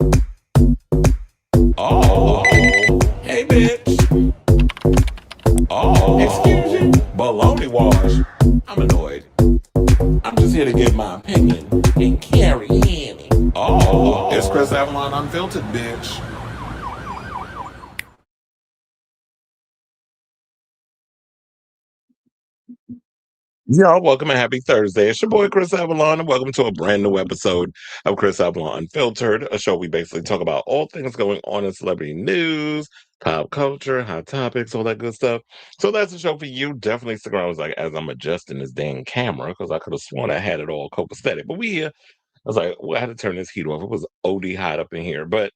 Oh, hey, bitch. Oh, excuse you. Baloney wash. I'm annoyed. I'm just here to give my opinion and carry in. Oh, it's Chris Avalon Unfiltered, bitch. Y'all, welcome and happy Thursday. It's your boy Chris Avalon, and welcome to a brand new episode of Chris Avalon Unfiltered, a show we basically talk about all things going on in celebrity news, pop culture, hot topics, all that good stuff. So that's the show for you. Definitely stick around. I was like, as I'm adjusting this dang camera, because I could have sworn I had it all copacetic. But we here. I was like, well, I had to turn this heat off. It was OD hot up in here. But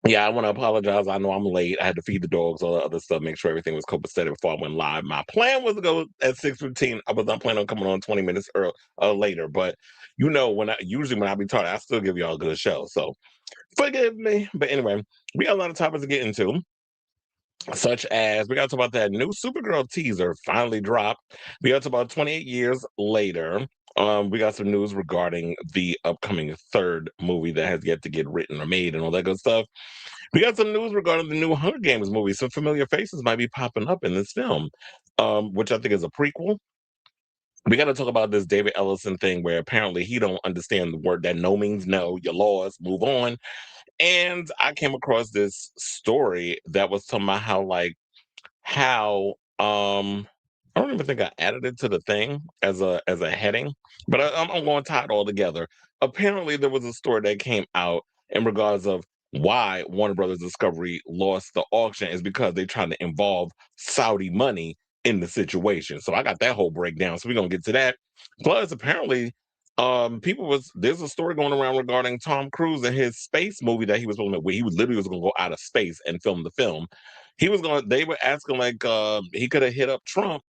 yeah, I want to apologize. I know I'm late. I had to feed the dogs, all the other stuff, make sure everything was copacetic before I went live. My plan was to go at 6:15. I was not planning on coming on 20 minutes later, but when I be talking, I still give y'all a good show. So forgive me. But anyway, we got a lot of topics to get into, such as we got to talk about that new Supergirl teaser finally dropped. We got to about 28 years later. We got some news regarding the upcoming third movie that has yet to get written or made and all that good stuff. We got some news regarding the new Hunger Games movie. Some familiar faces might be popping up in this film, which I think is a prequel. We got to talk about this David Ellison thing where apparently he don't understand the word that no means no. Your laws, move on. And I came across this story that was talking about how I don't even think I added it to the thing as a heading, but I'm going to tie it all together. Apparently, there was a story that came out in regards of why Warner Brothers Discovery lost the auction is because they trying to involve Saudi money in the situation. So I got that whole breakdown. So we're gonna get to that. Plus, apparently, there's a story going around regarding Tom Cruise and his space movie that he was filming, where he was literally was gonna go out of space and film the film. They were asking he could have hit up Trump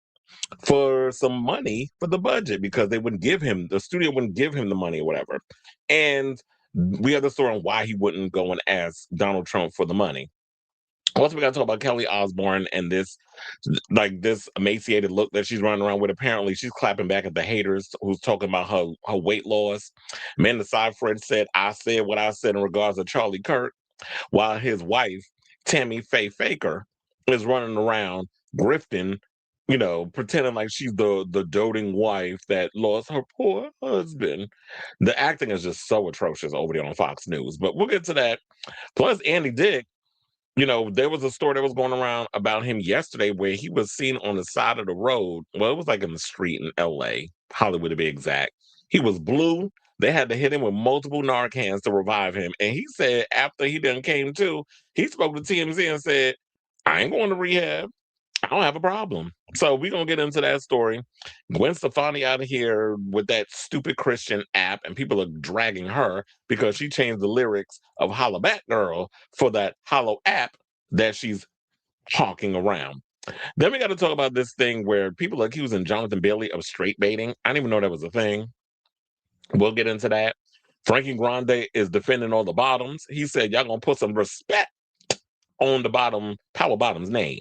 for some money for the budget because the studio wouldn't give him the money or whatever. And we have the story on why he wouldn't go and ask Donald Trump for the money. Also, we got to talk about Kelly Osbourne and this emaciated look that she's running around with. Apparently, she's clapping back at the haters who's talking about her weight loss. Amanda Seyfried said, "I said what I said in regards to Charlie Kirk," while his wife, Tammy Faye Faker, is running around grifting, pretending like she's the doting wife that lost her poor husband. The acting is just so atrocious over there on Fox News, but we'll get to that. Plus, Andy Dick, there was a story that was going around about him yesterday where he was seen on the side of the road. Well, it was like in the street in LA, Hollywood to be exact. He was blue. They had to hit him with multiple Narcans to revive him. And he said after he done came to, he spoke to TMZ and said, I ain't going to rehab. I don't have a problem. So we're gonna get into that story. Gwen Stefani out of here with that stupid Christian app, and people are dragging her because she changed the lyrics of Hollaback Girl for that Hollow app that she's hawking around. Then we got to talk about this thing where people are accusing Jonathan Bailey of straight baiting. I didn't even know that was a thing. We'll get into that. Frankie Grande is defending all the bottoms. He said, y'all gonna put some respect on the power bottoms names.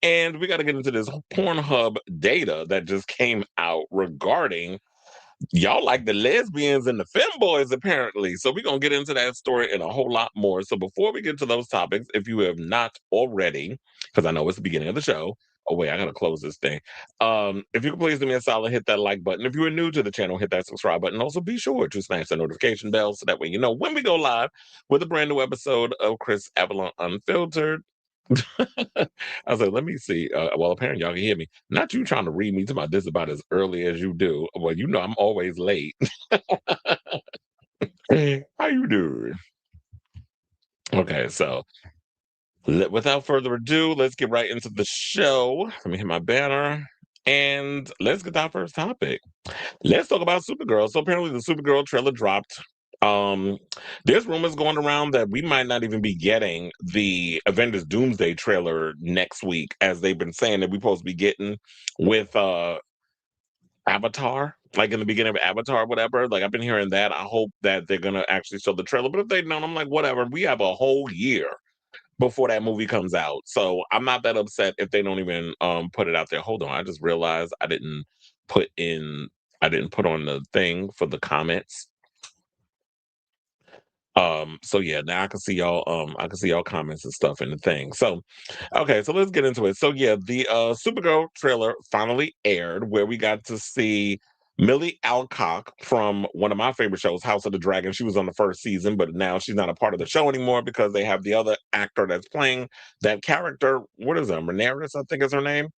And we got to get into this Pornhub data that just came out regarding y'all like the lesbians and the femboys apparently. So we're going to get into that story and a whole lot more. So before we get to those topics, if you have not already, because I know it's the beginning of the show. Oh wait, I gotta close this thing. If you could please do me a solid, hit that like button. If you are new to the channel, hit that subscribe button. Also, be sure to smash the notification bell so that way you know when we go live with a brand new episode of Chris Avalon Unfiltered. I was like, let me see. Well, apparently y'all can hear me. Not you trying to read me to my this about as early as you do. Well, I'm always late. How you doing? Okay, so without further ado, let's get right into the show. Let me hit my banner. And let's get to our first topic. Let's talk about Supergirl. So apparently the Supergirl trailer dropped. Um, there's rumors going around that we might not even be getting the Avengers Doomsday trailer next week, as they've been saying that we're supposed to be getting with Avatar, like in the beginning of Avatar, whatever. Like I've been hearing that. I hope that they're gonna actually show the trailer. But if they don't, I'm like, whatever. We have a whole year before that movie comes out. So I'm not that upset if they don't even put it out there. Hold on, I just realized put in I didn't put on the thing for the comments. So yeah, now I can see y'all I can see y'all comments and stuff in the thing. So okay, so let's get into it. So yeah, the Supergirl trailer finally aired where we got to see Millie Alcock from one of my favorite shows, House of the Dragon. She was on the first season, but now she's not a part of the show anymore because they have the other actor that's playing that character. What is her? Ramirez, I think is her name.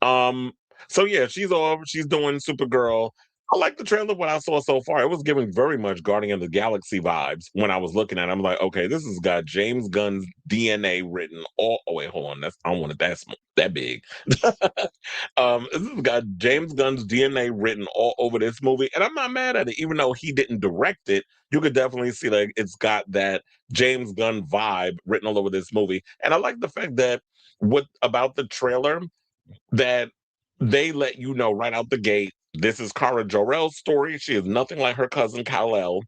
Um, so yeah, she's doing Supergirl. I like the trailer what I saw so far. It was giving very much Guardian of the Galaxy vibes when I was looking at it. I'm like, okay, this has got James Gunn's DNA written all oh wait, hold on. That's I don't want it that big. This has got James Gunn's DNA written all over this movie, and I'm not mad at it, even though he didn't direct it. You could definitely see like it's got that James Gunn vibe written all over this movie. And I like the fact that what about the trailer that they let you know right out the gate, this is Kara Jor-El's story. She is nothing like her cousin Kal-El,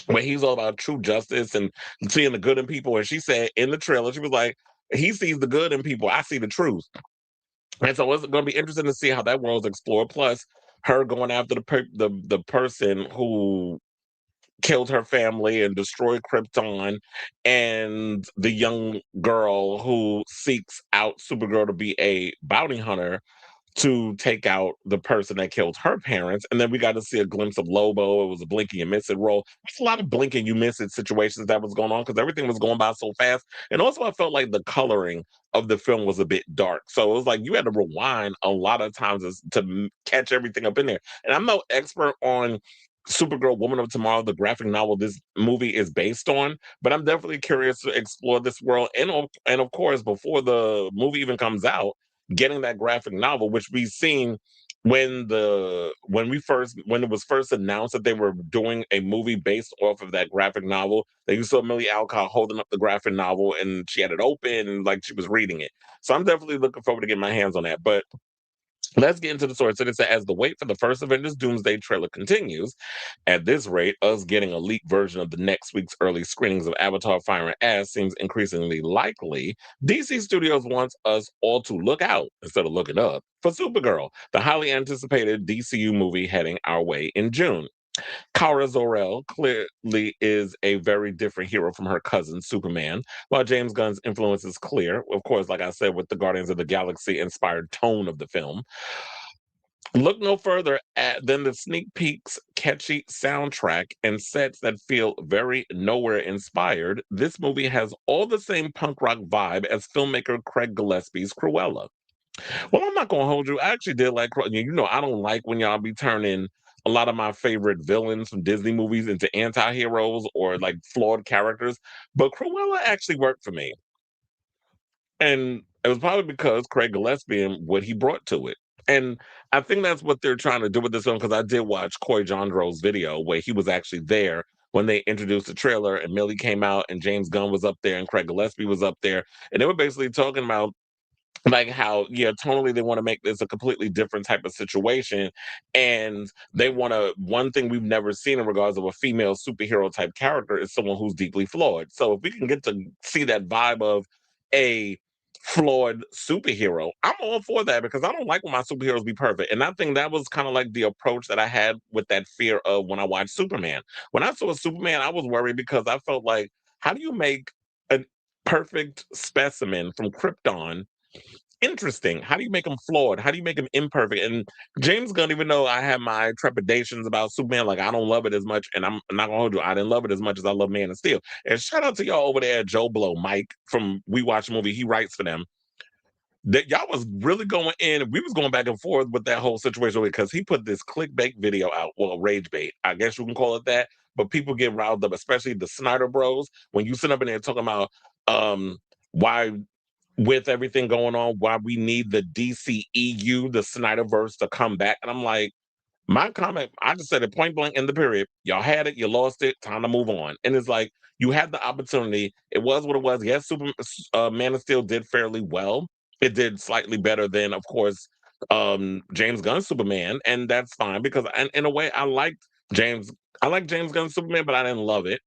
where he's all about true justice and seeing the good in people. And she said in the trailer, she was like, he sees the good in people. I see the truth. And so it's going to be interesting to see how that world's explored. Plus, her going after the person who killed her family and destroyed Krypton, and the young girl who seeks out Supergirl to be a bounty hunter to take out the person that killed her parents. And then we got to see a glimpse of Lobo. It was a blinking and miss it role. It's a lot of blinking you miss it situations that was going on because everything was going by so fast. And also, I felt like the coloring of the film was a bit dark. So it was like you had to rewind a lot of times to catch everything up in there. And I'm no expert on Supergirl Woman of Tomorrow, the graphic novel this movie is based on, but I'm definitely curious to explore this world. And of course, before the movie even comes out, getting that graphic novel, which we've seen when it was first announced that they were doing a movie based off of that graphic novel, that you saw Millie Alcock holding up the graphic novel and she had it open and like she was reading it. So I'm definitely looking forward to getting my hands on that. But let's get into the story. So it said, as the wait for the first Avengers Doomsday trailer continues, at this rate, us getting a leaked version of the next week's early screenings of Avatar Fire and Ash seems increasingly likely. DC Studios wants us all to look out instead of looking up for Supergirl, the highly anticipated DCU movie heading our way in June. Kara Zor-El clearly is a very different hero from her cousin Superman, while James Gunn's influence is clear, of course, like I said, with the Guardians of the Galaxy inspired tone of the film. Look no further than the sneak peeks, catchy soundtrack, and sets that feel very nowhere inspired. This movie has all the same punk rock vibe as filmmaker Craig Gillespie's Cruella. Well, I'm not gonna hold you. I actually did like Cruella. You know, I don't like when y'all be turning a lot of my favorite villains from Disney movies into anti-heroes or like flawed characters, but Cruella actually worked for me. And it was probably because Craig Gillespie and what he brought to it. And I think that's what they're trying to do with this film because I did watch Coy Jandreau's video where he was actually there when they introduced the trailer and Millie came out and James Gunn was up there and Craig Gillespie was up there. And they were basically talking about like how yeah totally they want to make this a completely different type of situation, and they want to one thing we've never seen in regards of a female superhero type character is someone who's deeply flawed. So if we can get to see that vibe of a flawed superhero, I'm all for that because I don't like when my superheroes be perfect. And I think that was kind of like the approach that I had with that fear of when I watched Superman. When I saw Superman, I was worried because I felt like, how do you make a perfect specimen from Krypton interesting? How do you make him flawed? How do you make him imperfect? And James Gunn, even though I have my trepidations about Superman, like I don't love it as much, and I'm not gonna hold you, I didn't love it as much as I love Man of Steel. And shout out to y'all over there at Joe Blow, Mike from We Watch Movie. He writes for them. That y'all was really going in. We was going back and forth with that whole situation because he put this clickbait video out. Well, rage bait, I guess you can call it that. But people get riled up, especially the Snyder Bros. When you sit up in there talking about why with everything going on, why we need the DCEU, the Snyderverse, to come back. And I'm like, my comment, I just said it point blank in the period. Y'all had it, you lost it, time to move on. And it's like, you had the opportunity. It was what it was. Yes, Man of Steel did fairly well. It did slightly better than, of course, James Gunn's Superman. And that's fine because in a way, I like James Gunn's Superman, but I didn't love it.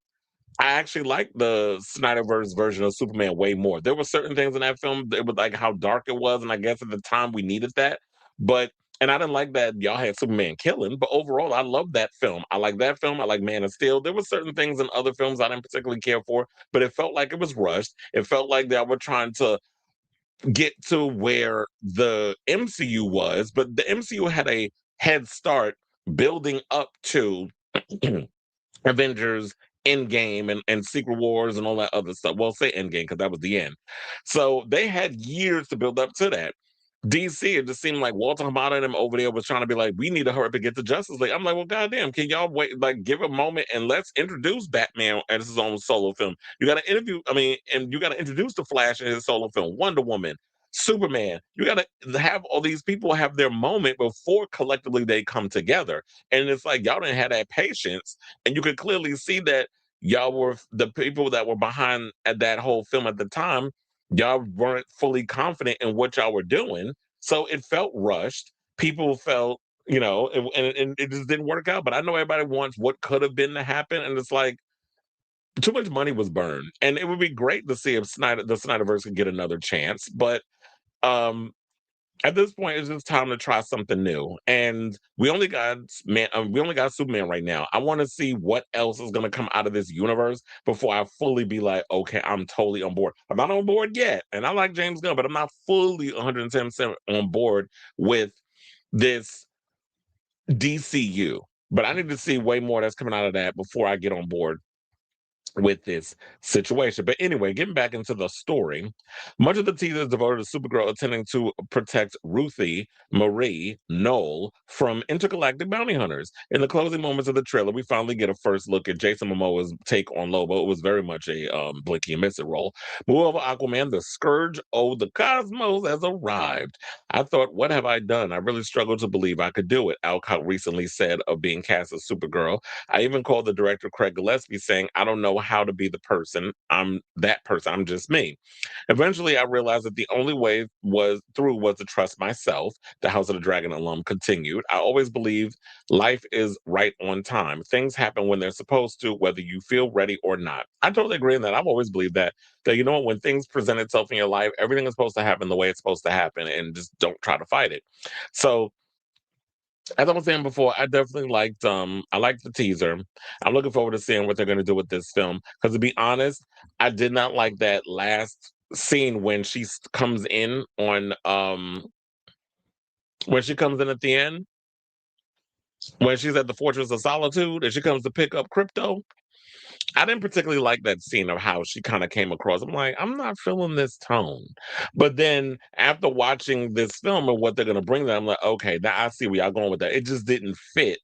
I actually like the Snyderverse version of Superman way more. There were certain things in that film that was like how dark it was, and I guess at the time we needed that. But And I didn't like that y'all had Superman killing, but overall, I love that film. I like that film. I like Man of Steel. There were certain things in other films I didn't particularly care for, but it felt like it was rushed. It felt like they were trying to get to where the MCU was, but the MCU had a head start building up to Avengers Endgame and Secret Wars and all that other stuff. Well, say Endgame because that was the end. So they had years to build up to that. DC, it just seemed like Walter Hamada and him over there was trying to be like, we need to hurry up and get to Justice League. I'm like, well, goddamn, can y'all wait? Like, give a moment and let's introduce Batman as his own solo film. You got to interview, I mean, and you got to introduce the Flash in his solo film, Wonder Woman, Superman. You got to have all these people have their moment before collectively they come together. And it's like y'all didn't have that patience, and you could clearly see that y'all were the people that were behind at that whole film at the time. Y'all weren't fully confident in what y'all were doing, so it felt rushed. People felt, and it just didn't work out. But I know everybody wants what could have been to happen, and it's like too much money was burned. And it would be great to see if the Snyderverse could get another chance. But um, at this point, it's just time to try something new. And we only got Superman right now. I want to see what else is going to come out of this universe before I fully be like, okay, I'm totally on board. I'm not on board yet, and I like James Gunn, but I'm not fully 110% on board with this DCU. But I need to see way more that's coming out of that before I get on board with this situation. But anyway, getting back into the story, much of the teaser is devoted to Supergirl attempting to protect Ruthie Marie Knoll from intergalactic bounty hunters. In the closing moments of the trailer, we finally get a first look at Jason Momoa's take on Lobo. It was very much a blinky and miss it role. Moreover, Aquaman, the scourge of the cosmos, has arrived. I thought, what have I done? I really struggled to believe I could do it. Alcott recently said of being cast as Supergirl. I even called the director Craig Gillespie saying, I don't know how to be the person. I'm that person. I'm just me. Eventually, I realized that the only way was to trust myself. The House of the Dragon alum continued. I always believe life is right on time. Things happen when they're supposed to, whether you feel ready or not. I totally agree in that. I've always believed that you know what, when things present itself in your life, everything is supposed to happen the way it's supposed to happen, and just don't try to fight it. So as I was saying before, I liked the teaser. I'm looking forward to seeing what they're gonna do with this film. Because to be honest, I did not like that last scene when comes in on when she comes in at the end, when she's at the Fortress of Solitude and she comes to pick up crypto. I didn't particularly like that scene of how she kind of came across. I'm like, I'm not feeling this tone. But then after watching this film and what they're gonna bring them, I'm like, okay, now I see where y'all going with that. It just didn't fit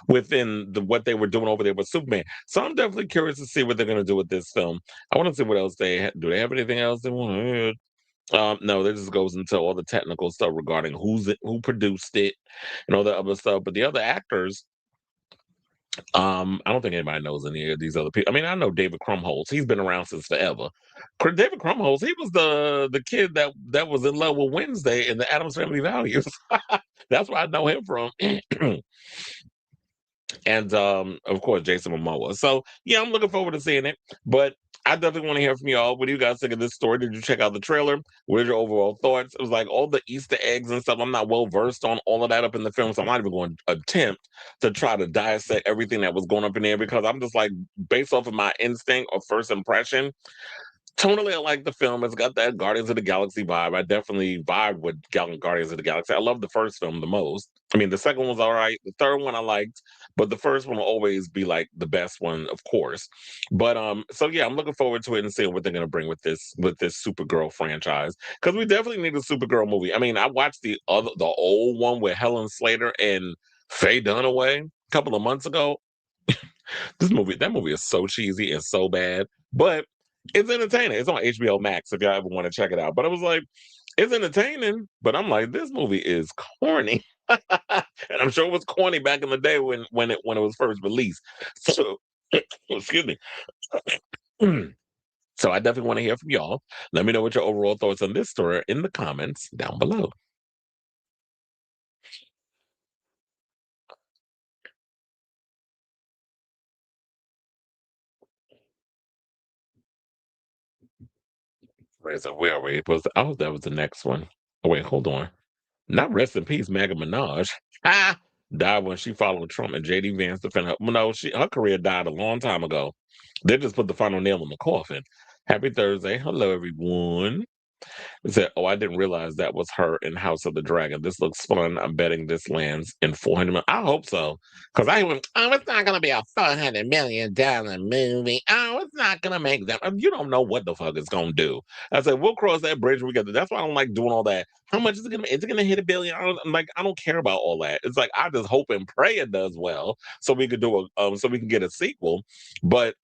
within what they were doing over there with Superman. So I'm definitely curious to see what they're going to do with this film. I want to see what else do. They have anything else they want to add? No, that just goes into all the technical stuff regarding who produced it and all the other stuff. But the other actors, I don't think anybody knows any of these other people. I mean, I know David Krumholtz. He's been around since forever. David Krumholtz, he was the kid that was in love with Wednesday in the Addams Family Values. That's where I know him from. And of course Jason Momoa. So yeah, I'm looking forward to seeing it. But I definitely want to hear from y'all. What do you guys think of this story? Did you check out the trailer? What are your overall thoughts? It was like all the Easter eggs and stuff. I'm not well versed on all of that up in the film, so I'm not even going to attempt to try to dissect everything that was going up in there because I'm just like based off of my instinct or first impression. Tonally, I like the film. It's got that Guardians of the Galaxy vibe. I definitely vibe with Guardians of the Galaxy. I love the first film the most. I mean, the second one was all right. The third one I liked, but the first one will always be like the best one, of course. But so yeah, I'm looking forward to it and seeing what they're gonna bring with this Supergirl franchise because we definitely need a Supergirl movie. I mean, I watched the old one with Helen Slater and Faye Dunaway a couple of months ago. That movie is so cheesy and so bad, but it's entertaining. It's on HBO Max if y'all ever want to check it out. But I was like, it's entertaining, but I'm like, this movie is corny. And I'm sure it was corny back in the day when it was first released. So excuse me. So I definitely want to hear from y'all. Let me know what your overall thoughts on this story in the comments down below. Right, so where are we? Oh, that was the next one. Oh, wait, hold on. Not rest in peace, Maggie Minaj. Ah, died when she followed Trump and JD Vance defend her. Well, no, her career died a long time ago. They just put the final nail in the coffin. Happy Thursday. Hello, everyone. It said, "Oh, I didn't realize that was her in House of the Dragon. This looks fun. I'm betting this lands in 400 million. I hope so, because I went, oh, it's not gonna be a $400 million movie. Oh, it's not gonna make that. You don't know what the fuck it's gonna do." I said, "We'll cross that bridge when we get there." That's why I don't like doing all that. How much is it gonna? Is it gonna hit a billion? I'm like, I don't care about all that. It's like I just hope and pray it does well, so we could do so we can get a sequel. But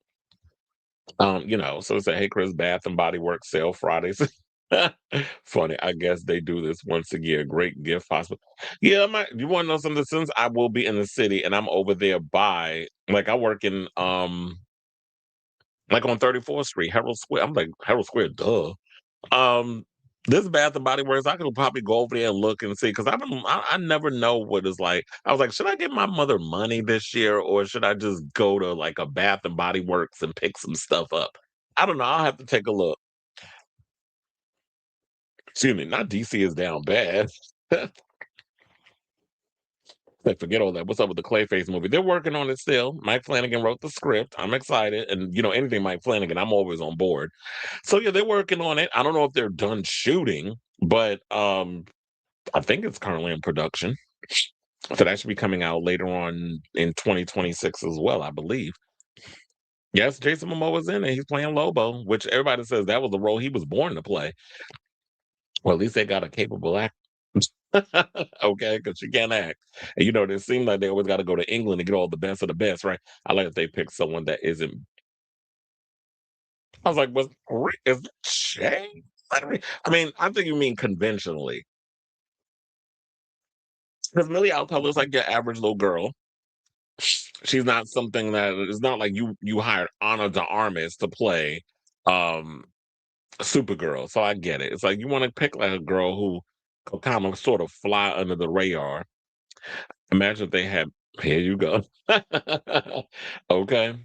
so it's a Hey Chris Bath and Body Works sale Fridays. Funny. I guess they do this once a year. Great gift possible. Yeah, you want to know something? Since I will be in the city and I'm over there by like I work in like on 34th Street, Herald Square. I'm like Herald Square, duh. Um this Bath and Body Works, I could probably go over there and look and see because I never know what it's like. I was like, should I give my mother money this year or should I just go to like a Bath and Body Works and pick some stuff up? I don't know. I'll have to take a look. Excuse me, not DC is down bad. Like, forget all that. What's up with the Clayface movie? They're working on it still. Mike Flanagan wrote the script. I'm excited. And, anything Mike Flanagan, I'm always on board. So, yeah, they're working on it. I don't know if they're done shooting, but I think it's currently in production. So that should be coming out later on in 2026 as well, I believe. Yes, Jason Momoa's in it. He's playing Lobo, which everybody says that was the role he was born to play. Well, at least they got a capable actor. Okay, because she can't act. And it seems like they always got to go to England to get all the best of the best, right? I like if they pick someone that isn't. I was like, is it Shay? I mean, I think you mean conventionally. Because Millie Alcott looks like your average little girl. She's not something that it's not like you hired Ana de Armas to play um Supergirl. So I get it. It's like you want to pick like a girl who could kind of sort of fly under the radar. Imagine if they had here you go. Okay.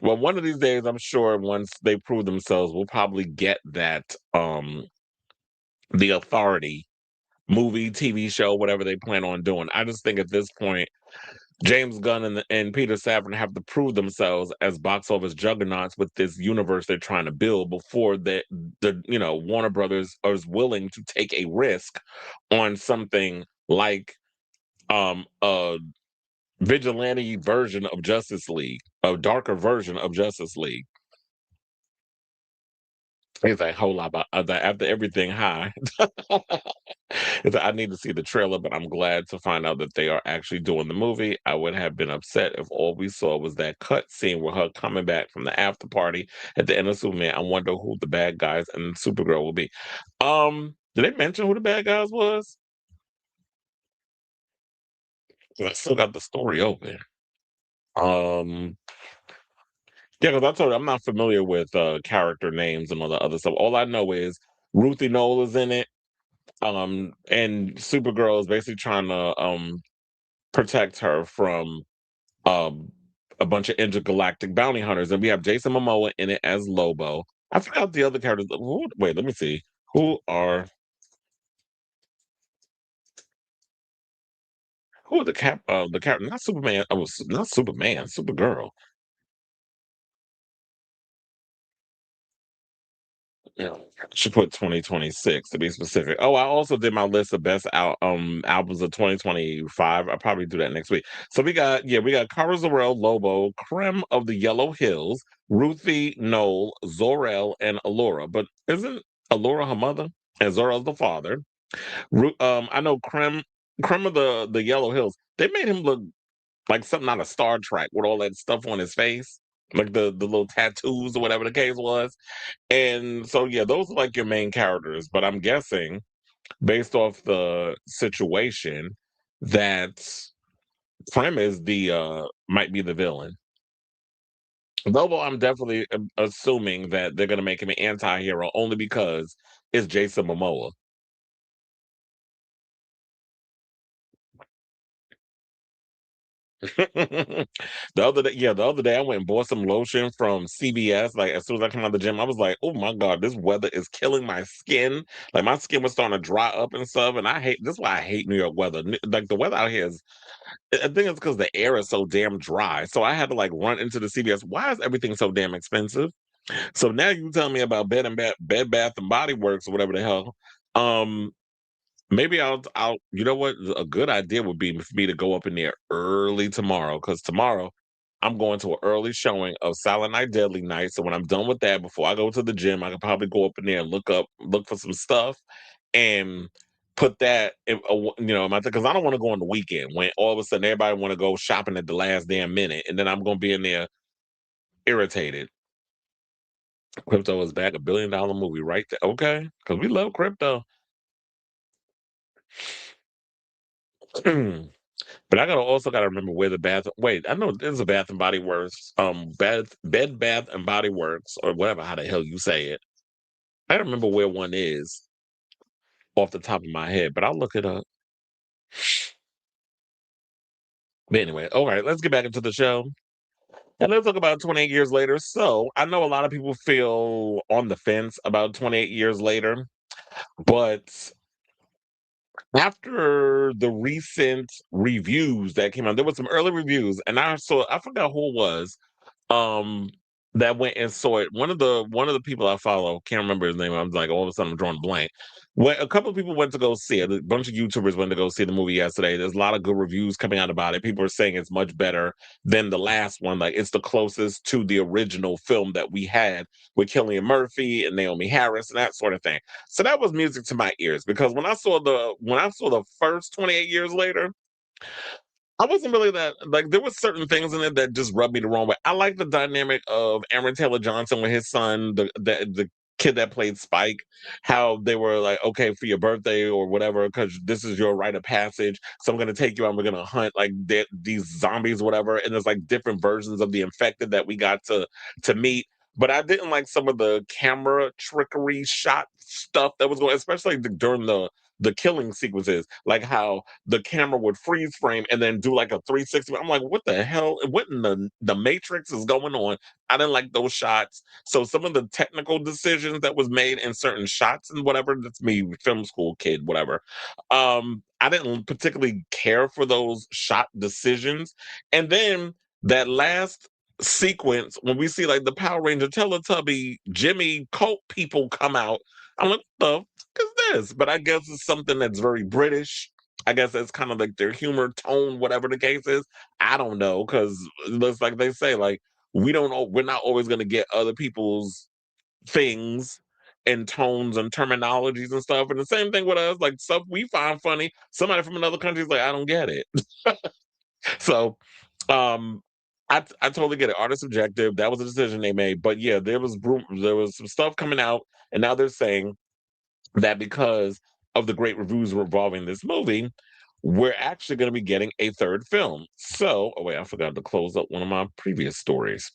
Well, one of these days, I'm sure once they prove themselves, we'll probably get that the authority movie, TV show, whatever they plan on doing. I just think at this point, James Gunn and Peter Safran have to prove themselves as box office juggernauts with this universe they're trying to build before the Warner Brothers is willing to take a risk on something like a vigilante version of Justice League, a darker version of Justice League. It's like Hollaback after everything high. It's like, I need to see the trailer, but I'm glad to find out that they are actually doing the movie. I would have been upset if all we saw was that cut scene with her coming back from the after party at the end of Superman. I wonder who the bad guys and Supergirl will be. Did they mention who the bad guys was? I still got the story open. Um, Yeah, because I told you I'm not familiar with character names and all the other stuff. All I know is Ruthie Knoll is in it, and Supergirl is basically trying to protect her from um, a bunch of intergalactic bounty hunters, and we have Jason Momoa in it as Lobo. I forgot the other characters. Wait, let me see. Who are who are the character? Not Superman. Oh, not Superman. Supergirl. Yeah, should put 2026 to be specific. Oh, I also did my list of best albums of 2025. I'll probably do that next week. So we got Cara Zor-El, Lobo, Creme of the Yellow Hills, Ruthie Knoll, Zor-El, and Allura. But isn't Allura her mother and Zor-El's the father? I know Creme of the Yellow Hills. They made him look like something out of Star Trek with all that stuff on his face, like the little tattoos or whatever the case was. And so, yeah, those are like your main characters. But I'm guessing, based off the situation, that Prem is the might be the villain. Though I'm definitely assuming that they're gonna make him an anti-hero only because it's Jason Momoa. The other day I went and bought some lotion from CVS. Like as soon as I came out of the gym, I was like, "Oh my god, this weather is killing my skin." Like my skin was starting to dry up and stuff, and I hate this. Is why I hate New York weather. Like the weather out here is. I think it's because the air is so damn dry. So I had to like run into the CVS. Why is everything so damn expensive? So now you tell me about Bed Bath and Body Works or whatever the hell. Um, Maybe I'll you know what? A good idea would be for me to go up in there early tomorrow, because tomorrow I'm going to an early showing of Silent Night, Deadly Night. So when I'm done with that, before I go to the gym, I could probably go up in there and look for some stuff and put that in my because I don't want to go on the weekend when all of a sudden everybody want to go shopping at the last damn minute, and then I'm gonna be in there irritated. Crypto is back, $1 billion movie right there. Okay, because we love crypto. But I gotta remember where the bath. Wait, I know there's a Bath and Body Works, Bed Bath and Body Works, or whatever how the hell you say it. I don't remember where one is off the top of my head, but I'll look it up. But anyway, all right, let's get back into the show. And let's talk about 28 years later. So I know a lot of people feel on the fence about 28 years later, but after the recent reviews that came out, there was some early reviews, and I forgot who it was, um, that went and saw it. One of the people I follow, can't remember his name. I'm like all of a sudden I'm drawing a blank. When a couple of people went to go see it, a bunch of YouTubers went to go see the movie yesterday. There's a lot of good reviews coming out about it. People are saying it's much better than the last one. Like it's the closest to the original film that we had with Cillian Murphy and Naomi Harris and that sort of thing. So that was music to my ears because when I saw the first 28 years later, I wasn't really that like there was certain things in it that just rubbed me the wrong way. I like the dynamic of Aaron Taylor Johnson with his son, the kid that played Spike, how they were like, okay, for your birthday or whatever, because this is your rite of passage. So I'm gonna take you and we're gonna hunt like these zombies, whatever. And there's like different versions of the infected that we got to meet. But I didn't like some of the camera trickery shot stuff that was going, especially during the killing sequences, like how the camera would freeze frame and then do like a 360. I'm like, what the hell? What in the Matrix is going on? I didn't like those shots. So some of the technical decisions that was made in certain shots and whatever, that's me, film school kid, whatever. I didn't particularly care for those shot decisions. And then that last sequence when we see like the Power Ranger Teletubby Jimmy cult people come out, I'm like, what the is this? But I guess it's something that's very British. I guess that's kind of like their humor tone, whatever the case is. I don't know, because it's like they say, like we don't know, we're not always going to get other people's things and tones and terminologies and stuff. And the same thing with us, like stuff we find funny. Somebody from another country is like, I don't get it. So, um, I totally get it. Art is subjective. That was a decision they made. But yeah, there was some stuff coming out, and now they're saying that because of the great reviews revolving this movie, we're actually going to be getting a third film. So, oh wait, I forgot to close up one of my previous stories.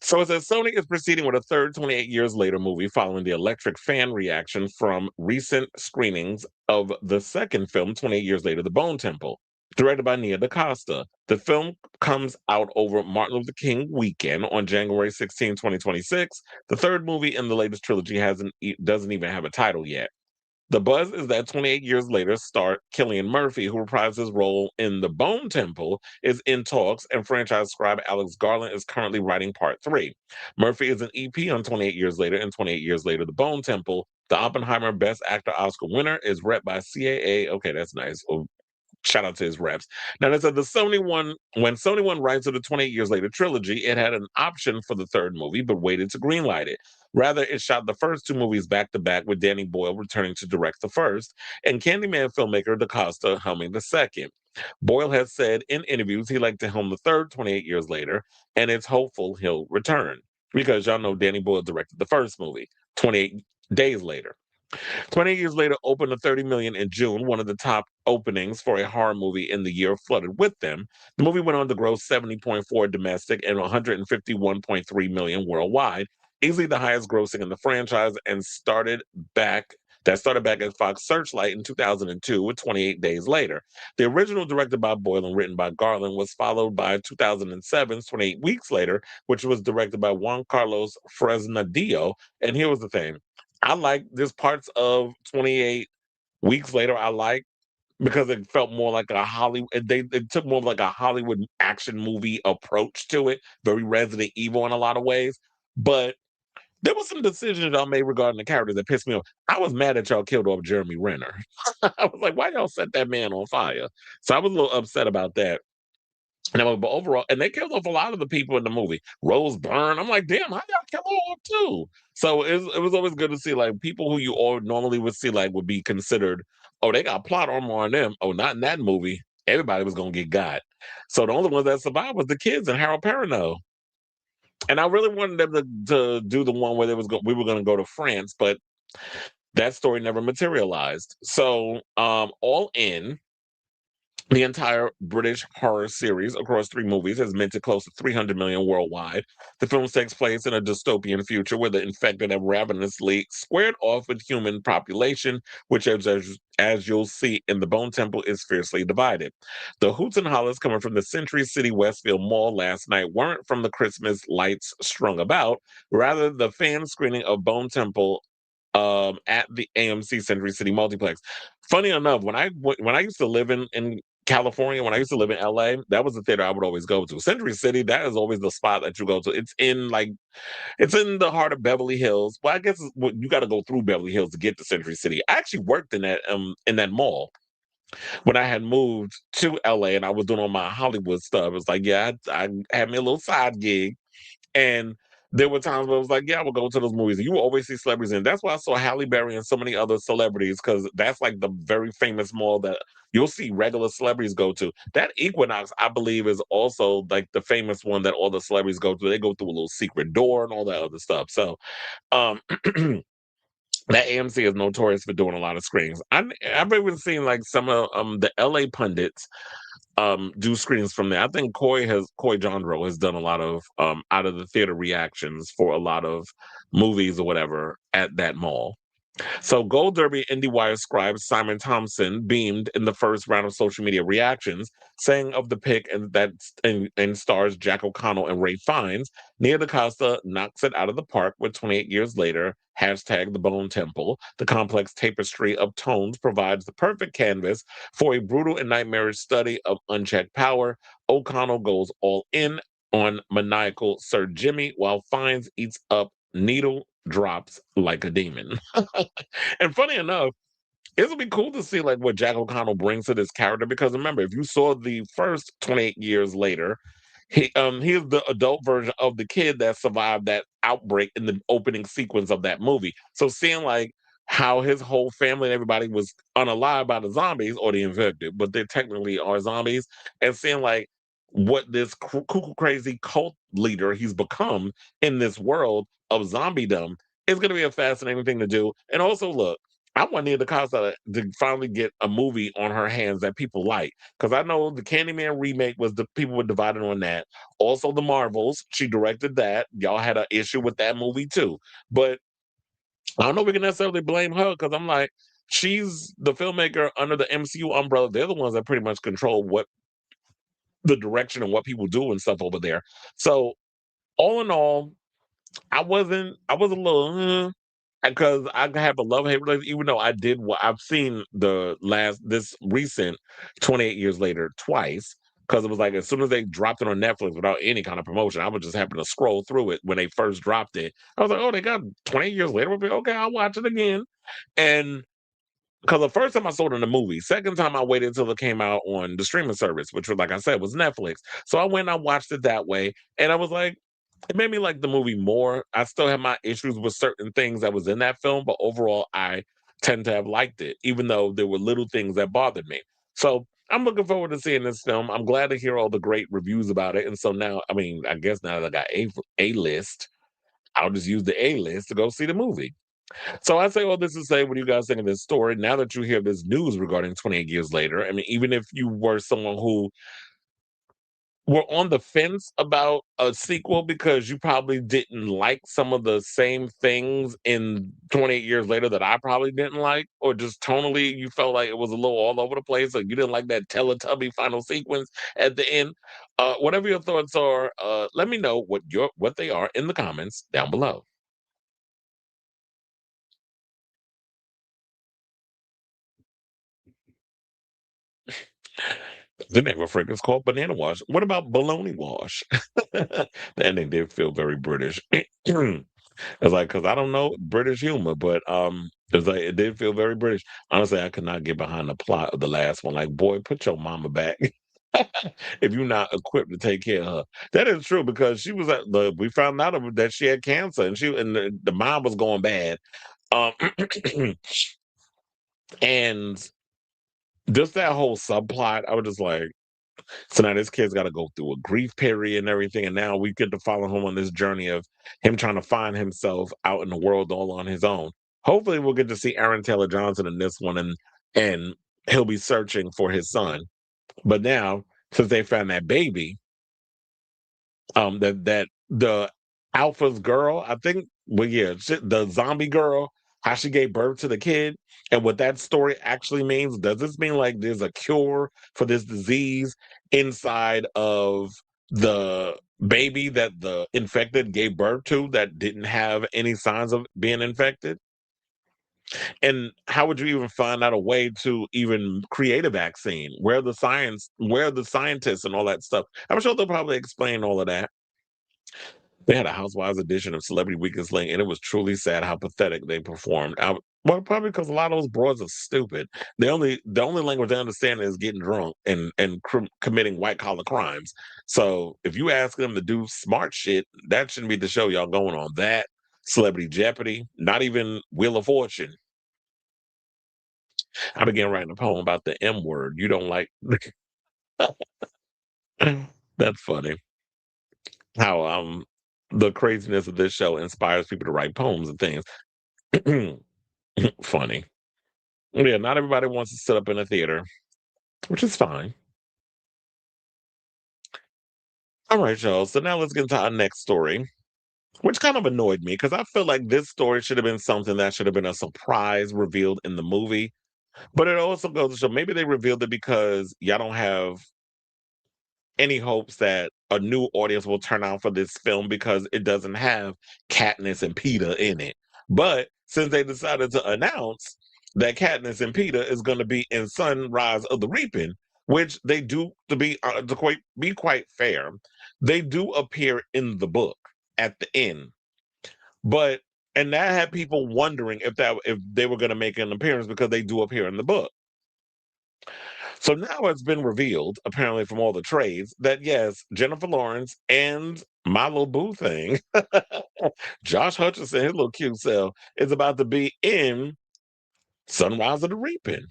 So it says Sony is proceeding with a third 28 years later movie following the electric fan reaction from recent screenings of the second film, 28 years later, The Bone Temple. Directed by Nia DaCosta. The film comes out over Martin Luther King weekend on January 16, 2026. The third movie in the latest trilogy doesn't even have a title yet. The buzz is that 28 years later, star Cillian Murphy, who reprised his role in The Bone Temple, is in talks, and franchise scribe Alex Garland is currently writing part three. Murphy is an EP on 28 Years Later and 28 Years Later, The Bone Temple. The Oppenheimer Best Actor Oscar winner is rep by CAA. Okay, that's nice. Well, shout out to his reps. Now, they said when Sony won rights to the 28 Years Later trilogy, it had an option for the third movie, but waited to greenlight it. Rather, it shot the first two movies back to back, with Danny Boyle returning to direct the first, and Candyman filmmaker DaCosta helming the second. Boyle has said in interviews he'd like to helm the third 28 Years Later, and it's hopeful he'll return. Because y'all know Danny Boyle directed the first movie, 28 Days Later. 20 years later opened to 30 million in June, one of the top openings for a horror movie in the year flooded with them. The movie went on to gross 70.4 domestic and 151.3 million worldwide, easily the highest grossing in the franchise, and started back that started back at Fox Searchlight in 2002 with 28 Days Later. The original, directed by Boyle and written by Garland, was followed by 2007's 28 Weeks Later, which was directed by Juan Carlos Fresnadillo. And here was the thing. I like this parts of 28 Weeks Later. I like because it felt more like a Hollywood. It took more of like a Hollywood action movie approach to it, very Resident Evil in a lot of ways. But there was some decisions y'all made regarding the characters that pissed me off. I was mad that y'all killed off Jeremy Renner. I was like, why y'all set that man on fire? So I was a little upset about that. But overall, and they killed off a lot of the people in the movie. Rose Byrne, I'm like, damn, how y'all kill her off too? So it was always good to see like people who you all normally would see like would be considered, oh, they got plot armor on them. Oh, not in that movie. Everybody was gonna get got. So the only ones that survived was the kids and Harold Perrineau. And I really wanted them to do the one where we were going to go to France, but that story never materialized. So, all in, the entire British horror series across 3 movies has minted close to 300 million worldwide. The film takes place in a dystopian future where the infected have ravenously squared off with human population, which, as you'll see in the Bone Temple, is fiercely divided. The hoots and hollers coming from the Century City Westfield Mall last night weren't from the Christmas lights strung about, rather the fan screening of Bone Temple at the AMC Century City Multiplex. Funny enough, when I used to live in California, when I used to live in LA, that was the theater I would always go to. Century City, that is always the spot that you go to. It's in the heart of Beverly Hills. Well, I guess you got to go through Beverly Hills to get to Century City. I actually worked in that mall when I had moved to LA and I was doing all my Hollywood stuff. It's like, yeah, I had me a little side gig, and there were times where I was like, yeah, I would go to those movies. You will always see celebrities in. That's why I saw Halle Berry and so many other celebrities, because that's like the very famous mall that you'll see regular celebrities go to. That Equinox, I believe, is also like the famous one that all the celebrities go to. They go through a little secret door and all that other stuff. So um that AMC is notorious for doing a lot of screenings. I've even seen like some of the LA pundits do screenings from there. I think Coy Jandro has done a lot of out of the theater reactions for a lot of movies or whatever at that mall. So Gold Derby IndieWire scribe Simon Thompson beamed in the first round of social media reactions, saying of the pick and stars Jack O'Connell and Ray Fiennes, Nia DaCosta knocks it out of the park with 28 years later. Hashtag the Bone Temple. The complex tapestry of tones provides the perfect canvas for a brutal and nightmarish study of unchecked power. O'Connell goes all in on maniacal Sir Jimmy, while Fiennes eats up needle drops like a demon. And funny enough, it would be cool to see like what Jack O'Connell brings to this character, because remember, if you saw the first 28 years later, he is the adult version of the kid that survived that outbreak in the opening sequence of that movie. So seeing like how his whole family and everybody was unalive by the zombies or the infected, but they technically are zombies, and seeing like what this cuckoo crazy cult leader he's become in this world of zombiedom is going to be a fascinating thing to do. And also, look, I want Nia DaCosta to finally get a movie on her hands that people like, because I know the Candyman remake was the people were divided on that. Also, the Marvels, she directed that. Y'all had an issue with that movie too, but I don't know if we can necessarily blame her, because I'm like, she's the filmmaker under the MCU umbrella. They're the ones that pretty much control what the direction and what people do and stuff over there. So all in all, I was a little because I have a love hate relationship, even though I've seen this recent 28 years later twice, because it was like as soon as they dropped it on Netflix without any kind of promotion, I would just happen to scroll through it when they first dropped it. I was like, oh, they got 28 years later. Okay, I'll watch it again. And because the first time I saw it in the movie, second time I waited until it came out on the streaming service, which was, like I said, was Netflix. So I went and I watched it that way, and I was like, it made me like the movie more. I still have my issues with certain things that was in that film, but overall, I tend to have liked it, even though there were little things that bothered me. So I'm looking forward to seeing this film. I'm glad to hear all the great reviews about it. And so now, I mean, I guess now that I got a list, I'll just use the A list to go see the movie. So I say all this to say, what do you guys think of this story? Now that you hear this news regarding 28 years later, I mean, even if you were someone who were on the fence about a sequel because you probably didn't like some of the same things in 28 years later that I probably didn't like, or just tonally you felt like it was a little all over the place, or you didn't like that Teletubby final sequence at the end. Whatever your thoughts are, let me know what they are in the comments down below. The name of fragrance called Banana Wash. What about Baloney Wash? The ending did feel very British. It's like, because I don't know British humor, but it's like it did feel very British. Honestly, I could not get behind the plot of the last one. Like, boy, put your mama back if you're not equipped to take care of her. That is true because she was at the. We found out that she had cancer and the mom was going bad. Um, and just that whole subplot, I was just like, so now this kid's got to go through a grief period and everything, and now we get to follow him on this journey of him trying to find himself out in the world all on his own. Hopefully, we'll get to see Aaron Taylor Johnson in this one, and he'll be searching for his son. But now, since they found that baby, that the alpha's girl, I think, well, yeah, the zombie girl, how she gave birth to the kid, and what that story actually means. Does this mean like there's a cure for this disease inside of the baby that the infected gave birth to that didn't have any signs of being infected? And how would you even find out a way to even create a vaccine? Where are the scientists and all that stuff? I'm sure they'll probably explain all of that. They had a Housewives edition of Celebrity Weakest Link, and it was truly sad how pathetic they performed. Well, probably because a lot of those broads are stupid. The only language they understand is getting drunk and committing white collar crimes. So if you ask them to do smart shit, that shouldn't be the show y'all going on. That Celebrity Jeopardy, not even Wheel of Fortune. I began writing a poem about the M word. You don't like. That's funny. How the craziness of this show inspires people to write poems and things. Funny. Yeah, not everybody wants to sit up in a theater, which is fine. All right, y'all. So now let's get into our next story, which kind of annoyed me because I feel like this story should have been something that should have been a surprise revealed in the movie. But it also goes to show maybe they revealed it because y'all don't have any hopes that a new audience will turn out for this film because it doesn't have Katniss and Peter in it. But since they decided to announce that Katniss and Peter is going to be in Sunrise of the Reaping, which they do be quite fair, they do appear in the book at the end. But and that had people wondering if they were going to make an appearance because they do appear in the book. So now it's been revealed, apparently from all the trades, that yes, Jennifer Lawrence and my little boo thing, Josh Hutcherson, his little cute self, is about to be in Sunrise of the Reaping.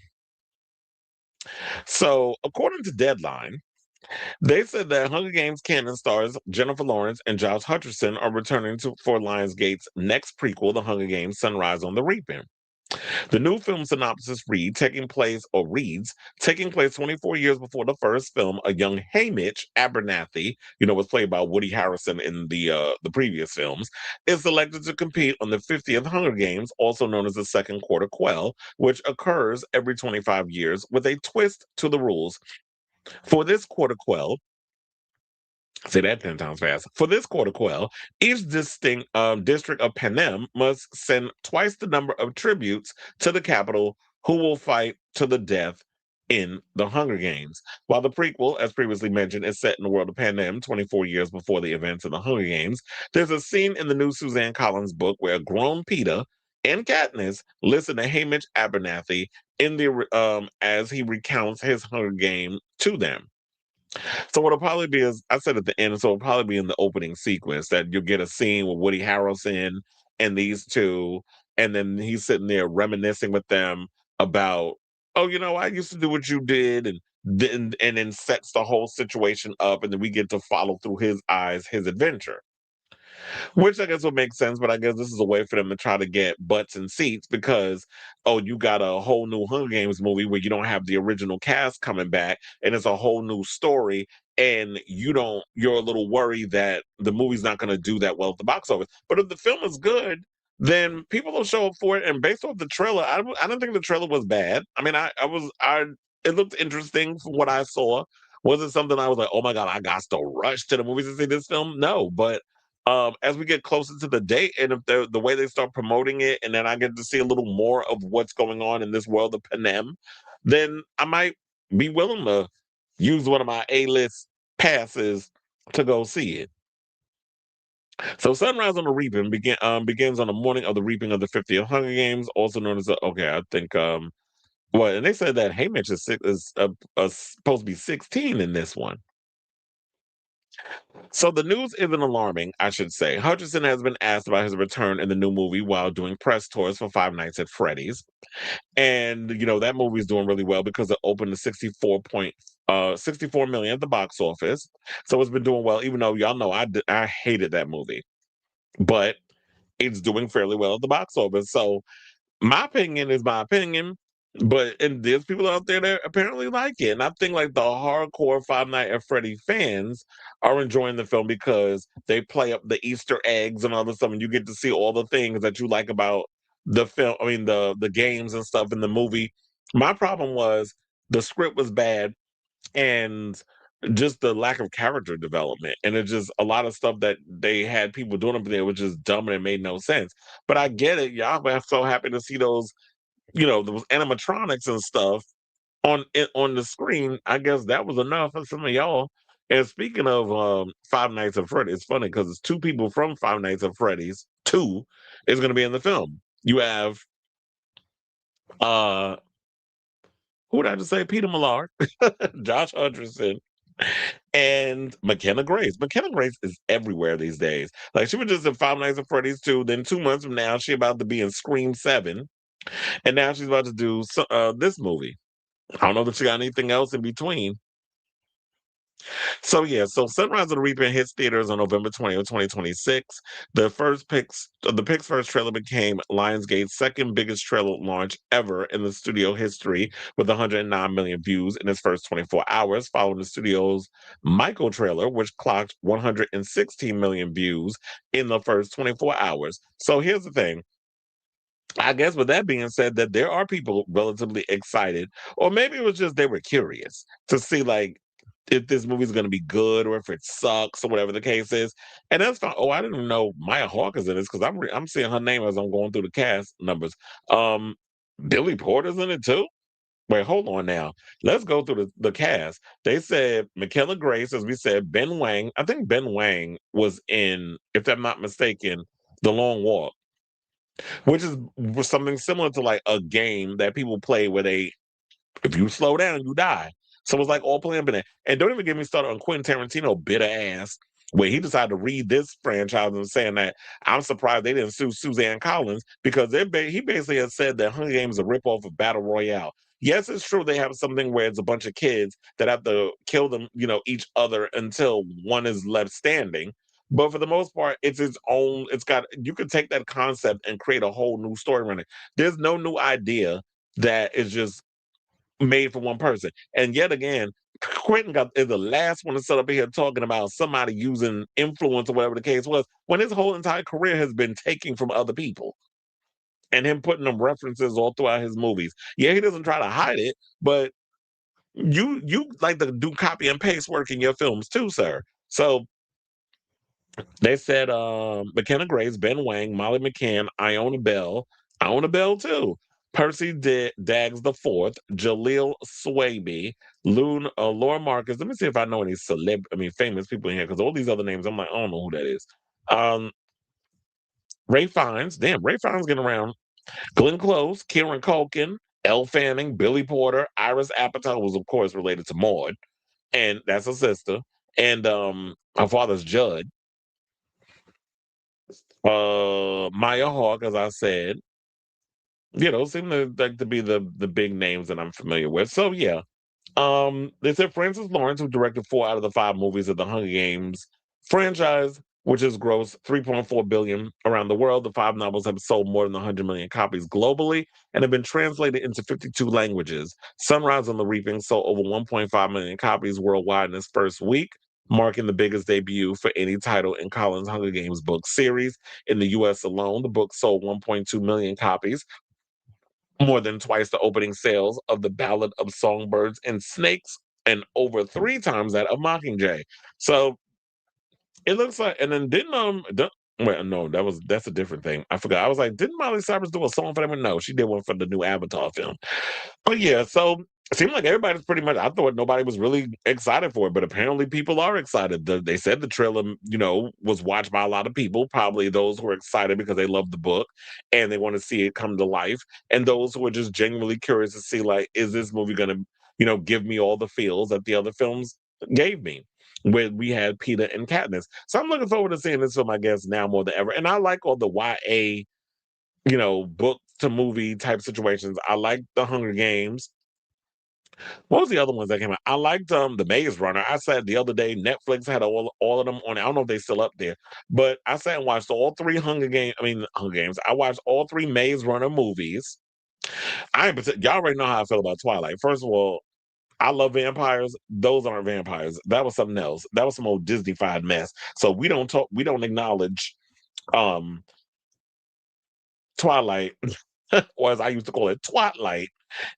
So, according to Deadline, they said that Hunger Games canon stars Jennifer Lawrence and Josh Hutcherson are returning for Lionsgate's next prequel, The Hunger Games: Sunrise on the Reaping. The new film synopsis reads, taking place 24 years before the first film, a young Haymitch Abernathy, was played by Woody Harrelson in the previous films, is selected to compete on the 50th Hunger Games, also known as the Second Quarter Quell, which occurs every 25 years with a twist to the rules. For this quarter quell, say that 10 times fast. For this quarter quell, each distinct district of Panem must send twice the number of tributes to the capital who will fight to the death in the Hunger Games. While the prequel, as previously mentioned, is set in the world of Panem 24 years before the events of the Hunger Games, there's a scene in the new Suzanne Collins book where grown Peter and Katniss listen to Haymitch Abernathy as he recounts his Hunger Game to them. So what'll probably be is I said at the end, so it'll probably be in the opening sequence that you'll get a scene with Woody Harrelson and these two, and then he's sitting there reminiscing with them about, oh, I used to do what you did, and then sets the whole situation up, and then we get to follow through his eyes his adventure. Which I guess would make sense, but I guess this is a way for them to try to get butts and seats because, oh, you got a whole new Hunger Games movie where you don't have the original cast coming back and it's a whole new story. And you're a little worried that the movie's not going to do that well at the box office. But if the film is good, then people will show up for it. And based off the trailer, I don't think the trailer was bad. I mean, it looked interesting from what I saw. Was it something I was like, oh my God, I got to rush to the movies to see this film? No, but as we get closer to the date, and if the way they start promoting it, and then I get to see a little more of what's going on in this world of Panem, then I might be willing to use one of my A-list passes to go see it. So Sunrise on the Reaping begins on the morning of the reaping of the 50th Hunger Games, also known as the okay, I think well, and they said that Haymitch is supposed to be 16 in this one. So the news isn't alarming, I should say. Hutcherson has been asked about his return in the new movie while doing press tours for Five Nights at Freddy's. And that movie is doing really well because it opened to 64 million at the box office. So it's been doing well, even though y'all know I hated that movie. But it's doing fairly well at the box office. So my opinion is my opinion, and there's people out there that apparently like it. And I think like the hardcore Five Nights at Freddy fans are enjoying the film because they play up the Easter eggs and all this stuff, and you get to see all the things that you like about the film. I mean the games and stuff in the movie. My problem was the script was bad and just the lack of character development. And it's just a lot of stuff that they had people doing up there was just dumb and it made no sense. But I get it. Y'all were so happy to see those animatronics and stuff on the screen. I guess that was enough for some of y'all. And speaking of Five Nights at Freddy's, it's funny because it's two people from Five Nights at Freddy's. Two is going to be in the film. You have uh who would I just say? Peter Millar, Josh Hutcherson, and McKenna Grace. McKenna Grace is everywhere these days. Like she was just in Five Nights at Freddy's 2. Then 2 months from now, she about to be in Scream 7, and now she's about to do this movie. I don't know that she got anything else in between. So yeah, so Sunrise of the Reaping hits theaters on November 20th, 2026. The Pix first trailer became Lionsgate's second biggest trailer launch ever in the studio history, with 109 million views in its first 24 hours, following the studio's Michael trailer, which clocked 116 million views in the first 24 hours. So here's the thing. I guess with that being said, that there are people relatively excited, or maybe it was just they were curious to see like if this movie's going to be good or if it sucks or whatever the case is, and that's fine. Oh, I didn't even know Maya Hawke is in this because I'm seeing her name as I'm going through the cast numbers. Um, Billy Porter's in it too. Wait, hold on now. Let's go through the cast. They said Michaela Grace, as we said, Ben Wang. I think Ben Wang was in, if I'm not mistaken, The Long Walk, which was something similar to like a game that people play where if you slow down, you die. So it's like all playing up in it. And don't even get me started on Quentin Tarantino, bitter ass, where he decided to read this franchise and saying that I'm surprised they didn't sue Suzanne Collins because he basically has said that Hunger Games is a ripoff of Battle Royale. Yes, it's true they have something where it's a bunch of kids that have to kill them, each other until one is left standing. But for the most part, it's its own. You could take that concept and create a whole new story around it. There's no new idea that is just made for one person. And yet again, Quentin is the last one to sit up here talking about somebody using influence or whatever the case was, when his whole entire career has been taking from other people and him putting them references all throughout his movies. Yeah, he doesn't try to hide it, but you like to do copy and paste work in your films too, sir. So they said McKenna Grace, Ben Wang, Molly McCann, Iona Bell too. Percy Daggs the Fourth, Jaleel Swaby, Laura Marcus. Let me see if I know any famous people in here, because all these other names, I'm like, I don't know who that is. Ray Fiennes, damn, Ray Fiennes getting around. Glenn Close, Kieran Culkin, Elle Fanning, Billy Porter, Iris Apatow, was of course related to Maud, and that's her sister, and her father's Judd. Maya Hawke, as I said, seem to like to be the big names that I'm familiar with. So yeah. They said Francis Lawrence, who directed 4 out of the 5 movies of the Hunger Games franchise, which has grossed 3.4 billion around the world. The five novels have sold more than 100 million copies globally and have been translated into 52 languages. Sunrise on the Reaping sold over 1.5 million copies worldwide in its first week, marking the biggest debut for any title in Collins' Hunger Games book series. In the US alone, the book sold 1.2 million copies, more than twice the opening sales of The Ballad of Songbirds and Snakes, and over three times that of Mockingjay. So it looks like, and then well, no, that's a different thing. I forgot. I was like, didn't Miley Cyrus do a song for them? No, she did one for the new Avatar film. But yeah, so it seemed like everybody's pretty much. I thought nobody was really excited for it, but apparently people are excited. They said the trailer, was watched by a lot of people. Probably those who are excited because they love the book and they want to see it come to life, and those who are just genuinely curious to see, like, is this movie going to, give me all the feels that the other films gave me, where we had Peter and Katniss. So I'm looking forward to seeing this film, I guess, now more than ever. And I like all the YA, book to movie type situations. I like the Hunger Games. What was the other ones that came out? I liked the Maze Runner. I said the other day Netflix had all of them on. I don't know if they're still up there, but I sat and watched all three Hunger Games. I mean Hunger Games. I watched all three Maze Runner movies. Y'all already know how I feel about Twilight. First of all, I love vampires. Those aren't vampires. That was something else. That was some old Disney-fied mess. So we don't talk. We don't acknowledge um Twilight, or as I used to call it, Twatlight,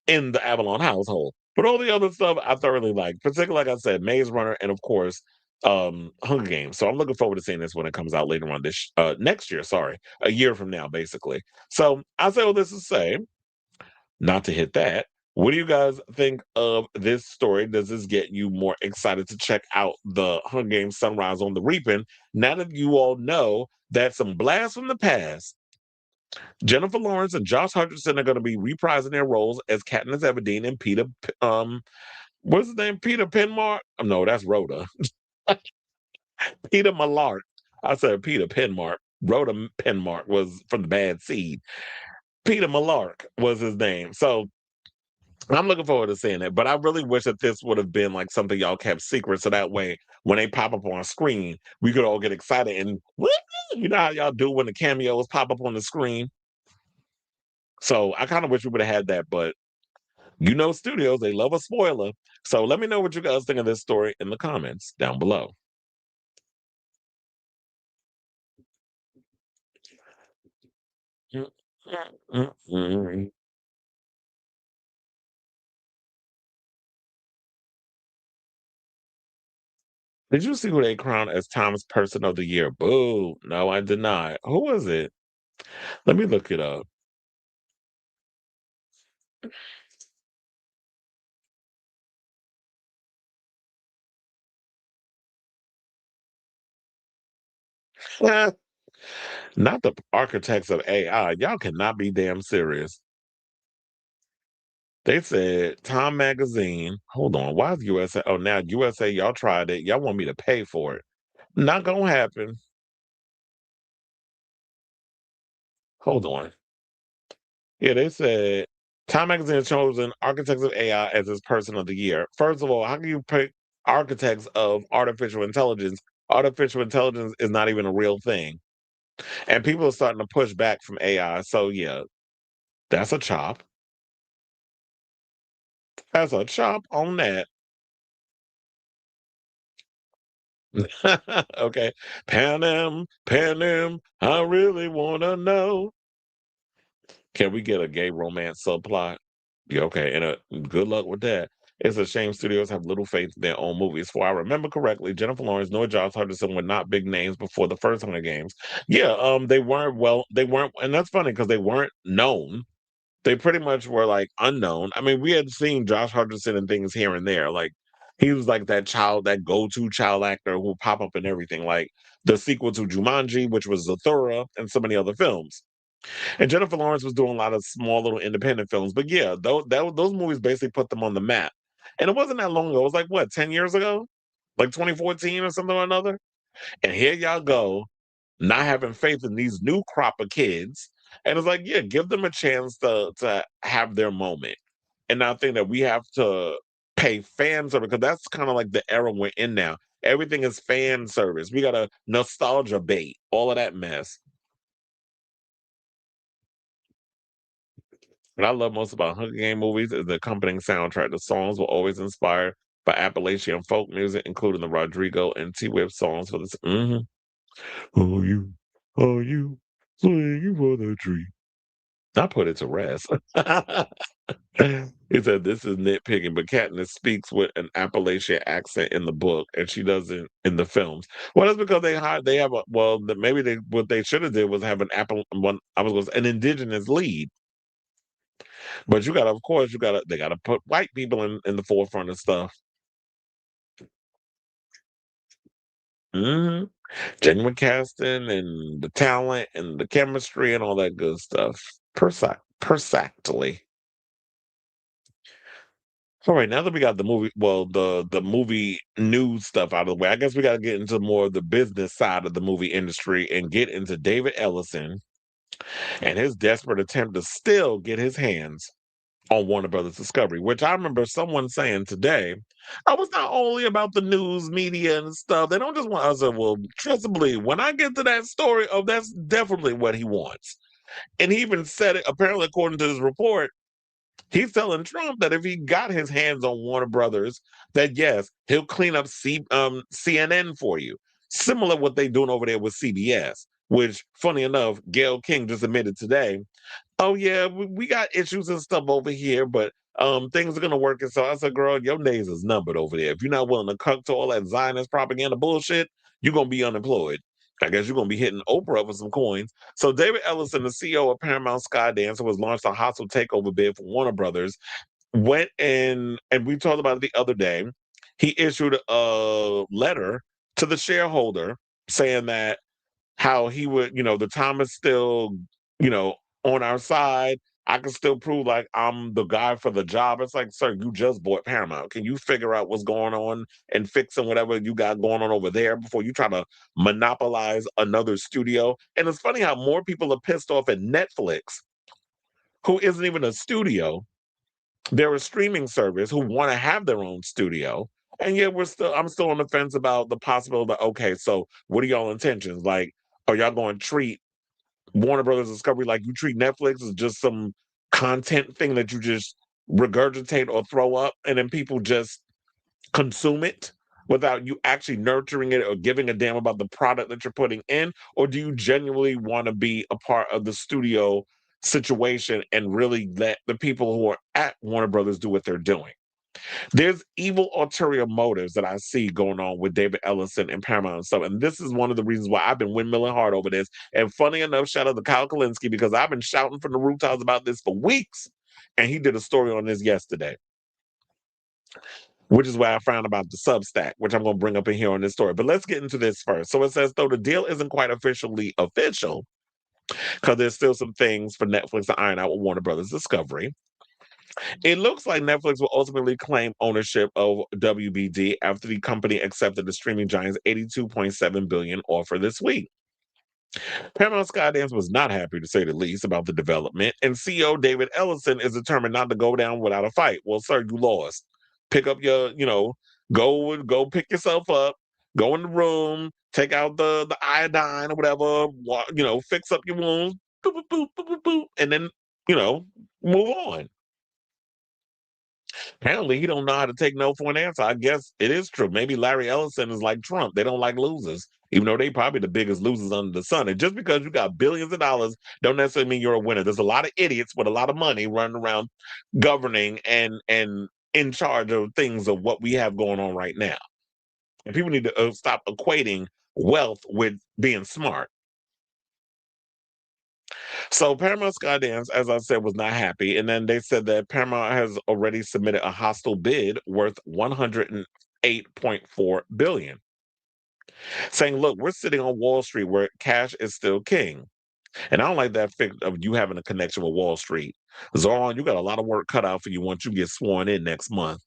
in the Avalon household. But all the other stuff I thoroughly like, particularly, like I said, Maze Runner, and of course, Hunger Games. So I'm looking forward to seeing this when it comes out later on this next year. Sorry, a year from now, basically. So I say all this to say, not to hit that. What do you guys think of this story? Does this get you more excited to check out the Hunger Games Sunrise on the Reaping? Now that you all know that some blasts from the past, Jennifer Lawrence and Josh Hutcherson are going to be reprising their roles as Katniss Everdeen and Peter. What's his name? Peter Penmark? Oh, no, that's Rhoda. Peter Malark. I said Peter Penmark. Rhoda Penmark was from the Bad Seed. Peter Malark was his name. So I'm looking forward to seeing it. But I really wish that this would have been like something y'all kept secret, so that way when they pop up on screen, we could all get excited and you know how y'all do when the cameos pop up on the screen. So I kind of wish we would have had that, but studios, they love a spoiler. So let me know what you guys think of this story in the comments down below. Did you see who they crowned as Times Person of the Year? Boo. No, I did not. Who was it? Let me look it up. Not the architects of AI. Y'all cannot be damn serious. They said Time Magazine. Hold on. Why is USA? Oh, now USA, y'all tried it. Y'all want me to pay for it. Not gonna happen. Hold on. Yeah, they said Time Magazine has chosen Architects of AI as its Person of the Year. First of all, how can you pick architects of artificial intelligence? Artificial intelligence is not even a real thing. And people are starting to push back from AI. So, yeah, that's a chop. That's a chop on that. Okay. Panem, I really want to know. Can we get a gay romance subplot? Yeah, okay, and good luck with that. It's a shame studios have little faith in their own movies. For I remember correctly, Jennifer Lawrence nor Josh Hutcherson were not big names before the first Hunger Games. Yeah, they weren't, and that's funny because they weren't known. They pretty much were like unknown. I mean, we had seen Josh Hutcherson and things here and there. Like he was like that go-to child actor who would pop up in everything, like the sequel to Jumanji, which was Zathura, and so many other films. And Jennifer Lawrence was doing a lot of small little independent films. But yeah, those movies basically put them on the map. And it wasn't that long ago. It was like what, 10 years ago? Like 2014 or something or another. And here y'all go, not having faith in these new crop of kids. And it's like, yeah, give them a chance to have their moment. And I think that we have to pay fans over, because that's kind of like the era we're in now. Everything is fan service. We got a nostalgia bait, all of that mess. What I love most about Hunger Game movies is the accompanying soundtrack. The songs were always inspired by Appalachian folk music, including the Rodrigo and T-Whip songs for this. Oh, you, swinging for the tree. I put it to rest. He said this is nitpicking, but Katniss speaks with an Appalachian accent in the book, and she doesn't in the films. Well, that's because they have a maybe they what they should have did was have an an indigenous lead. But you gotta, of course, they gotta put white people in the forefront of stuff. hmm Genuine casting and the talent and the chemistry and all that good stuff. Perfectly. All right, now that we got the movie, the movie news stuff out of the way, I guess we got to get into more of the business side of the movie industry and get into David Ellison and his desperate attempt to still get his hands on Warner Brothers Discovery, which I remember someone saying today, I was not only about the news media and stuff. They don't just want us to, well, trust and believe. When I get to that story, oh, that's definitely what he wants. And he even said it, apparently, according to this report, he's telling Trump that if he got his hands on Warner Brothers, that yes, he'll clean up CNN for you. Similar what they're doing over there with CBS, which, funny enough, Gayle King just admitted today, oh yeah, we got issues and stuff over here, but things are gonna work. And so I said, girl, your days is numbered over there. If you're not willing to cut to all that Zionist propaganda bullshit, you're gonna be unemployed. I guess you're gonna be hitting Oprah for some coins. So David Ellison, the CEO of Paramount Skydance, who has launched a hostile takeover bid for Warner Brothers, went in, and we talked about it the other day. He issued a letter to the shareholder saying that how he would, the time is still, on our side. I can still prove like I'm the guy for the job. It's like, sir, you just bought Paramount. Can you figure out what's going on and fixing whatever you got going on over there before you try to monopolize another studio? And it's funny how more people are pissed off at Netflix, who isn't even a studio. They're a streaming service who want to have their own studio. And yet I'm still on the fence about the possibility that, okay, so what are y'all intentions? Like, are y'all going to treat Warner Brothers Discovery like you treat Netflix as just some content thing that you just regurgitate or throw up and then people just consume it without you actually nurturing it or giving a damn about the product that you're putting in? Or do you genuinely want to be a part of the studio situation and really let the people who are at Warner Brothers do what they're doing? There's evil ulterior motives that I see going on with David Ellison and Paramount and stuff. And this is one of the reasons why I've been windmilling hard over this. And funny enough, shout out to Kyle Kalinske because I've been shouting from the rooftops about this for weeks. And he did a story on this yesterday, which is why I found about the Substack, which I'm going to bring up in here on this story. But let's get into this first. So it says, though the deal isn't quite officially official, because there's still some things for Netflix to iron out with Warner Brothers Discovery. It looks like Netflix will ultimately claim ownership of WBD after the company accepted the streaming giant's $82.7 billion offer this week. Paramount Skydance was not happy, to say the least, about the development, and CEO David Ellison is determined not to go down without a fight. Well, sir, you lost. Pick up your, go pick yourself up, go in the room, take out the iodine or whatever, fix up your wounds, boop, boop, boop, boop, boop, boop, and then, move on. Apparently, he don't know how to take no for an answer. I guess it is true. Maybe Larry Ellison is like Trump. They don't like losers, even though they probably the biggest losers under the sun. And just because you got billions of dollars don't necessarily mean you're a winner. There's a lot of idiots with a lot of money running around governing and in charge of things of what we have going on right now. And people need to stop equating wealth with being smart. So Paramount Skydance, as I said, was not happy. And then they said that Paramount has already submitted a hostile bid worth $108.4 billion, saying, look, we're sitting on Wall Street where cash is still king. And I don't like that fact of you having a connection with Wall Street. Zoran, you got a lot of work cut out for you once you get sworn in next month.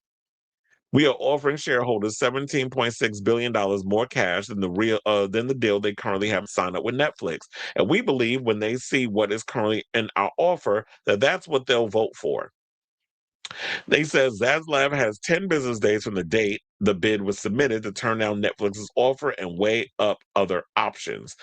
We are offering shareholders $17.6 billion more cash than the deal they currently have signed up with Netflix. And we believe when they see what is currently in our offer, that that's what they'll vote for. They said Zaslav has 10 business days from the date the bid was submitted to turn down Netflix's offer and weigh up other options.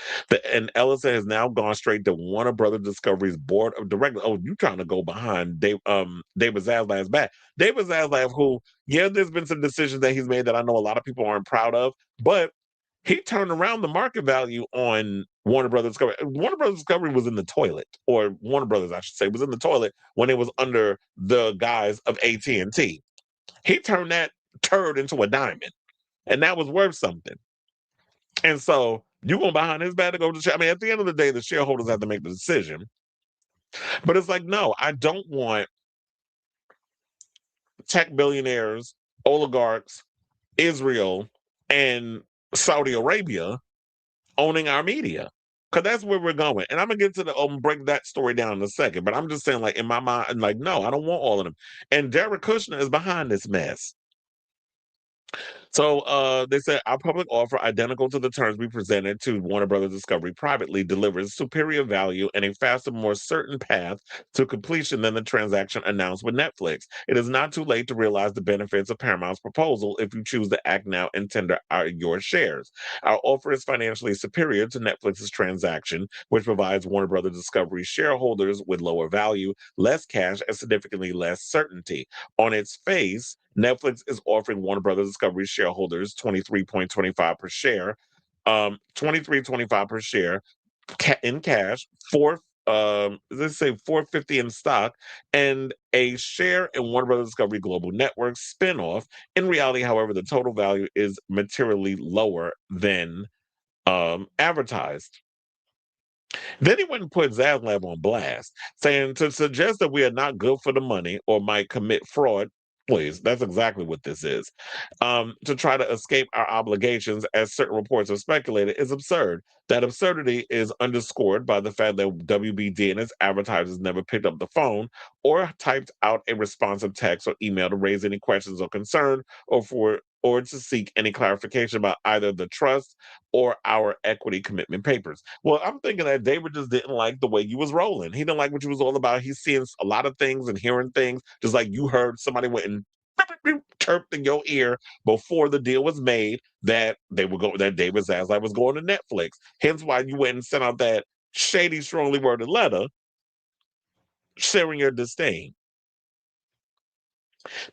And Ellison has now gone straight to Warner Brothers Discovery's board of directors. Oh, you trying to go behind David Zaslav's back. David Zaslav, who, yeah, there's been some decisions that he's made that I know a lot of people aren't proud of, but he turned around the market value on Warner Brothers Discovery. Warner Brothers Discovery was in the toilet, or Warner Brothers, I should say, was in the toilet when it was under the guise of AT&T. He turned that turd into a diamond, and that was worth something. And so you going behind his back to go to? I mean, at the end of the day, the shareholders have to make the decision. But it's like, no, I don't want tech billionaires, oligarchs, Israel, and Saudi Arabia owning our media. Because that's where we're going. And I'm going to get to the break that story down in a second. But I'm just saying, like, in my mind, like, no, I don't want all of them. And Jared Kushner is behind this mess. So they said our public offer, identical to the terms we presented to Warner Brothers Discovery privately, delivers superior value and a faster, more certain path to completion than the transaction announced with Netflix. It is not too late to realize the benefits of Paramount's proposal if you choose to act now and tender your shares. Our offer is financially superior to Netflix's transaction, which provides Warner Brothers Discovery shareholders with lower value, less cash, and significantly less certainty. On its face, Netflix is offering Warner Brothers Discovery shareholders 23.25 per share, 23.25 per share in cash, let's say 450 in stock, and a share in Warner Brothers Discovery Global Network spinoff. In reality, however, the total value is materially lower than advertised. Then he went and put Zaslav on blast, saying to suggest that we are not good for the money or might commit fraud. Please, that's exactly what this is. To try to escape our obligations, as certain reports have speculated, is absurd. That absurdity is underscored by the fact that WBD and its advertisers never picked up the phone or typed out a responsive text or email to raise any questions or concern or to seek any clarification about either the trust or our equity commitment papers. Well, I'm thinking that David just didn't like the way you was rolling. He didn't like what you was all about. He's seeing a lot of things and hearing things, just like you heard somebody went and chirped in your ear before the deal was made that that David Zaslav was going to Netflix. Hence why you went and sent out that shady, strongly worded letter sharing your disdain.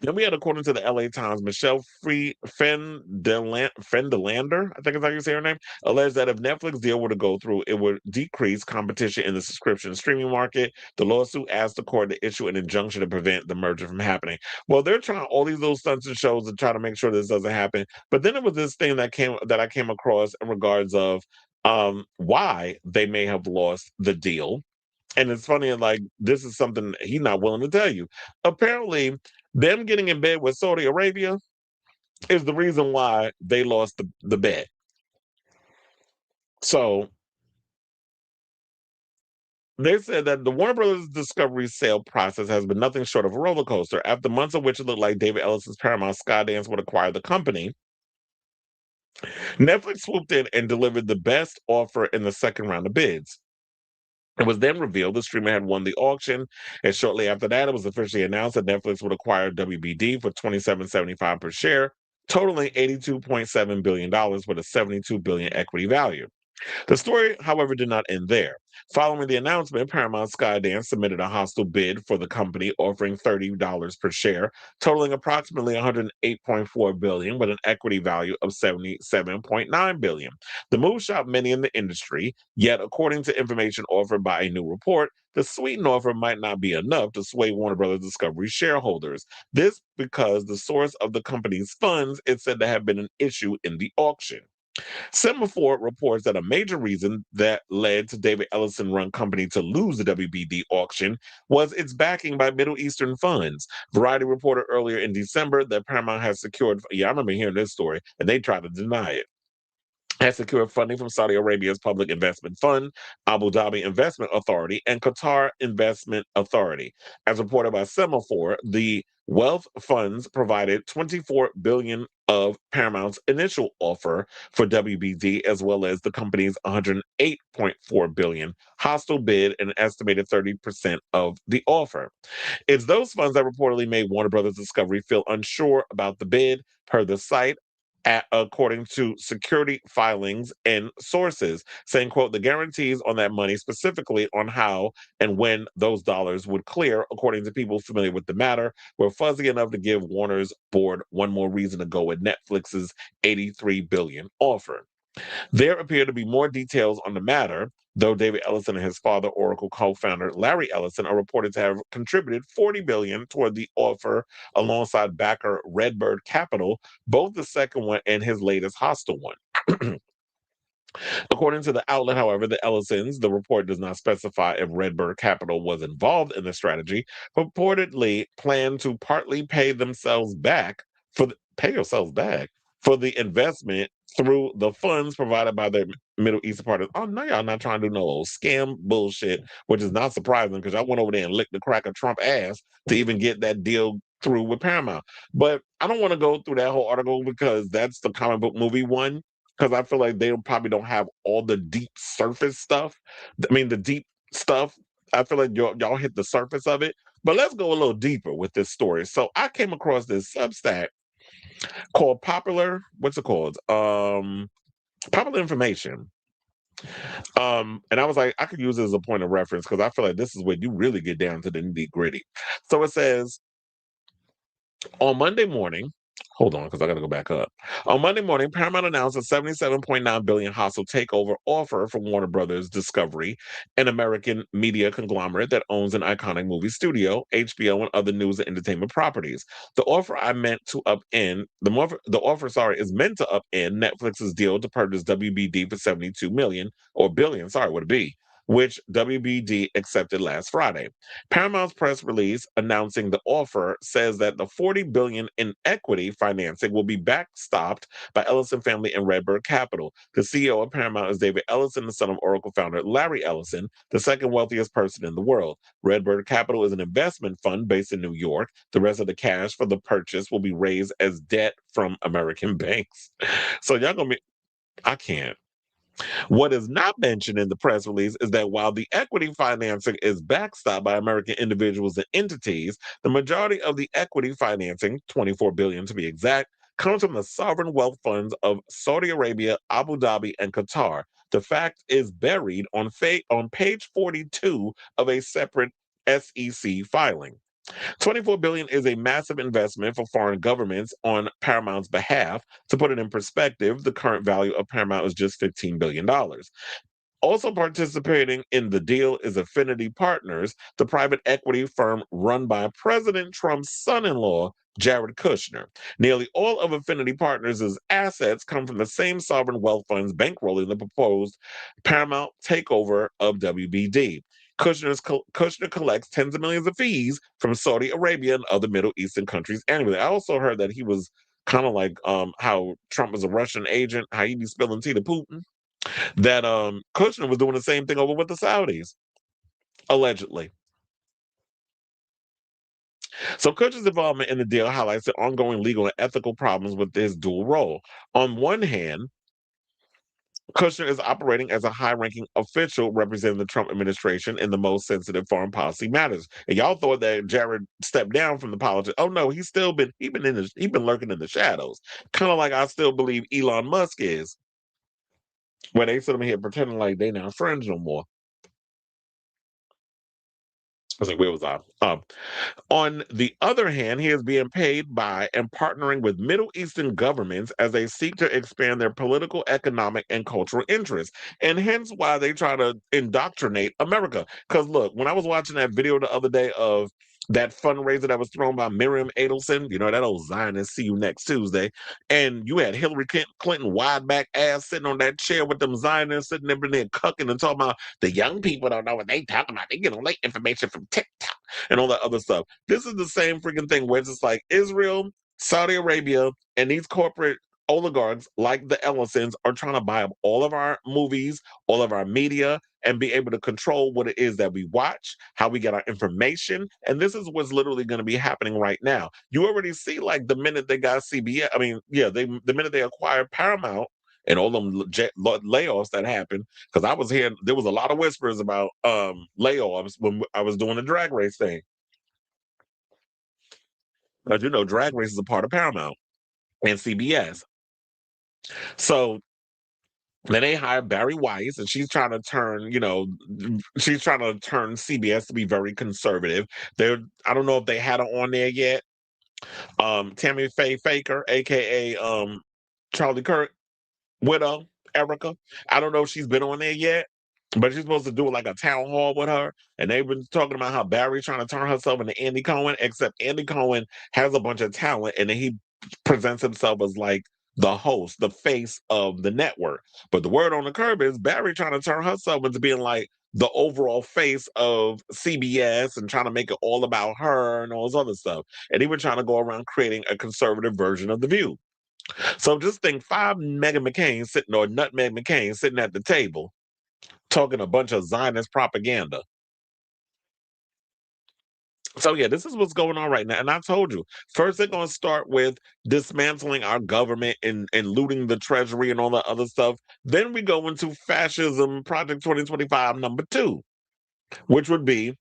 Then we had, according to the LA Times, Michelle Fendelander, I think is how you say her name, alleged that if Netflix deal were to go through, it would decrease competition in the subscription streaming market. The lawsuit asked the court to issue an injunction to prevent the merger from happening. Well, they're trying all these little stunts and shows to try to make sure this doesn't happen. But then it was this thing that I came across in regards of why they may have lost the deal. And it's funny, like, this is something he's not willing to tell you. Apparently, them getting in bed with Saudi Arabia is the reason why they lost the bet. So they said that the Warner Brothers Discovery sale process has been nothing short of a roller coaster. After months of which it looked like David Ellison's Paramount Skydance would acquire the company, Netflix swooped in and delivered the best offer in the second round of bids. It was then revealed the streamer had won the auction, and shortly after that, it was officially announced that Netflix would acquire WBD for $27.75 per share, totaling $82.7 billion with a $72 billion equity value. The story, however, did not end there. Following the announcement, Paramount Skydance submitted a hostile bid for the company, offering $30 per share, totaling approximately $108.4 billion, with an equity value of $77.9 billion. The move shocked many in the industry, yet, according to information offered by a new report, the sweetened offer might not be enough to sway Warner Brothers Discovery shareholders. This because the source of the company's funds is said to have been an issue in the auction. Semaphore reports that a major reason that led to David Ellison run company to lose the WBD auction was its backing by Middle Eastern funds. Variety reported earlier in December that Paramount has secured, yeah, I remember hearing this story, and they tried to deny it, has secured funding from Saudi Arabia's Public Investment Fund, Abu Dhabi Investment Authority, and Qatar Investment Authority. As reported by Semaphore, the Wealth funds provided $24 billion of Paramount's initial offer for WBD, as well as the company's $108.4 billion hostile bid, an estimated 30% of the offer. It's those funds that reportedly made Warner Brothers Discovery feel unsure about the bid, per the site, according to security filings and sources, saying, quote, the guarantees on that money, specifically on how and when those dollars would clear, according to people familiar with the matter, were fuzzy enough to give Warner's board one more reason to go with Netflix's $83 billion offer. There appear to be more details on the matter, though David Ellison and his father, Oracle co-founder Larry Ellison, are reported to have contributed $40 billion toward the offer alongside backer Redbird Capital, both the second one and his latest hostile one. According to the outlet, however, the Ellisons, the report does not specify if Redbird Capital was involved in the strategy, purportedly plan to partly pay yourselves back for the investment through the funds provided by the Middle Eastern partners. Oh, no, y'all not trying to do no old scam bullshit, which is not surprising because I went over there and licked the crack of Trump ass to even get that deal through with Paramount. But I don't want to go through that whole article because that's the comic book movie one, because I feel like they probably don't have all the deep surface stuff. I mean, the deep stuff. I feel like y'all hit the surface of it. But let's go a little deeper with this story. So I came across this Substack called Popular. What's it called? Popular Information. And I was like, I could use it as a point of reference because I feel like this is where you really get down to the nitty gritty. So it says, on Monday morning, hold on, because I got to go back up. On Monday morning, Paramount announced a $77.9 billion hostile takeover offer from Warner Brothers Discovery, an American media conglomerate that owns an iconic movie studio, HBO, and other news and entertainment properties. The offer is meant to upend Netflix's deal to purchase WBD for 72 million or billion, sorry, would it be? Which WBD accepted last Friday. Paramount's press release announcing the offer says that the $40 billion in equity financing will be backstopped by Ellison family and Redbird Capital. The CEO of Paramount is David Ellison, the son of Oracle founder Larry Ellison, the second wealthiest person in the world. Redbird Capital is an investment fund based in New York. The rest of the cash for the purchase will be raised as debt from American banks. So y'all gonna be, I can't. What is not mentioned in the press release is that while the equity financing is backstopped by American individuals and entities, the majority of the equity financing, $24 billion to be exact, comes from the sovereign wealth funds of Saudi Arabia, Abu Dhabi, and Qatar. The fact is buried on page 42 of a separate SEC filing. $24 billion is a massive investment for foreign governments on Paramount's behalf. To put it in perspective, the current value of Paramount is just $15 billion. Also participating in the deal is Affinity Partners, the private equity firm run by President Trump's son-in-law, Jared Kushner. Nearly all of Affinity Partners' assets come from the same sovereign wealth funds bankrolling the proposed Paramount takeover of WBD. Kushner collects tens of millions of fees from Saudi Arabia and other Middle Eastern countries annually. I also heard that he was kind of like how Trump is a Russian agent, how he be spilling tea to Putin, that Kushner was doing the same thing over with the Saudis, allegedly. So Kushner's involvement in the deal highlights the ongoing legal and ethical problems with his dual role. On one hand, Kushner is operating as a high-ranking official representing the Trump administration in the most sensitive foreign policy matters. And y'all thought that Jared stepped down from the politics. Oh no, he's been lurking in the shadows. Kind of like I still believe Elon Musk is, where they sit him here pretending like they not friends no more. I was like, where was I? On the other hand, he is being paid by and partnering with Middle Eastern governments as they seek to expand their political, economic, and cultural interests. And hence why they try to indoctrinate America. Because look, when I was watching that video the other day of that fundraiser that was thrown by Miriam Adelson, you know, that old Zionist, see you next Tuesday. And you had Hillary Clinton wide back ass sitting on that chair with them Zionists sitting there cucking and talking about the young people don't know what they talking about. They get all their information from TikTok and all that other stuff. This is the same freaking thing where it's just like Israel, Saudi Arabia, and these corporate oligarchs like the Ellisons are trying to buy up all of our movies, all of our media, and be able to control what it is that we watch, how we get our information. And this is what's literally going to be happening right now. You already see, like, the minute they got CBS, I mean, yeah, the minute they acquired Paramount and all them layoffs that happened, because I was hearing there was a lot of whispers about layoffs when I was doing the drag race thing. Because drag race is a part of Paramount and CBS. So then they hired Barry Weiss, and she's trying to turn CBS to be very conservative. I don't know if they had her on there yet. Tammy Faye Faker, aka Charlie Kirk, widow, Erica. I don't know if she's been on there yet, but she's supposed to do like a town hall with her. And they've been talking about how Barry's trying to turn herself into Andy Cohen, except Andy Cohen has a bunch of talent and then he presents himself as like the host, the face of the network. But the word on the curb is Barry trying to turn herself into being like the overall face of CBS and trying to make it all about her and all this other stuff. And even trying to go around creating a conservative version of The View. So just think 5 Meghan McCain sitting, or Nutmeg McCain sitting at the table talking a bunch of Zionist propaganda. So yeah, this is what's going on right now. And I told you, first they're going to start with dismantling our government and looting the treasury and all that other stuff. Then we go into fascism, Project 2025 #2, which would be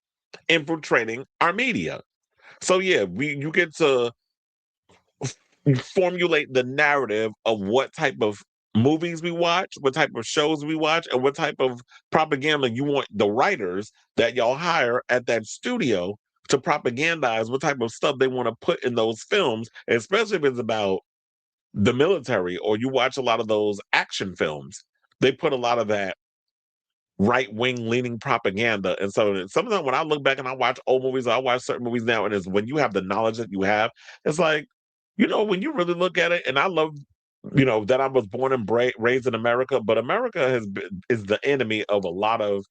infiltrating our media. So yeah, you get to formulate the narrative of what type of movies we watch, what type of shows we watch, and what type of propaganda you want the writers that y'all hire at that studio to propagandize, what type of stuff they want to put in those films, especially if it's about the military or you watch a lot of those action films. They put a lot of that right wing leaning propaganda. And so sometimes when I look back and I watch old movies, I watch certain movies now, and it's when you have the knowledge that you have, it's like, when you really look at it, and I love, that I was born and raised in America, but America is the enemy of a lot of,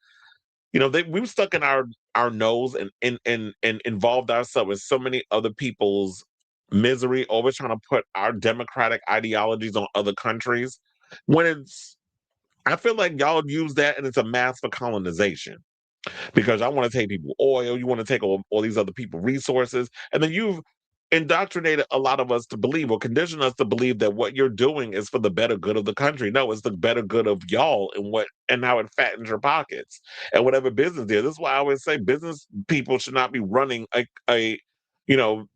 we've stuck in our nose and involved ourselves with so many other people's misery, always trying to put our democratic ideologies on other countries. When I feel like y'all use that and it's a mask for colonization because I want to take people oil, you want to take all these other people resources, and then you've indoctrinated a lot of us to believe or conditioned us to believe that what you're doing is for the better good of the country. No, it's the better good of y'all and how it fattens your pockets and whatever business there. This is why I always say business people should not be running you know,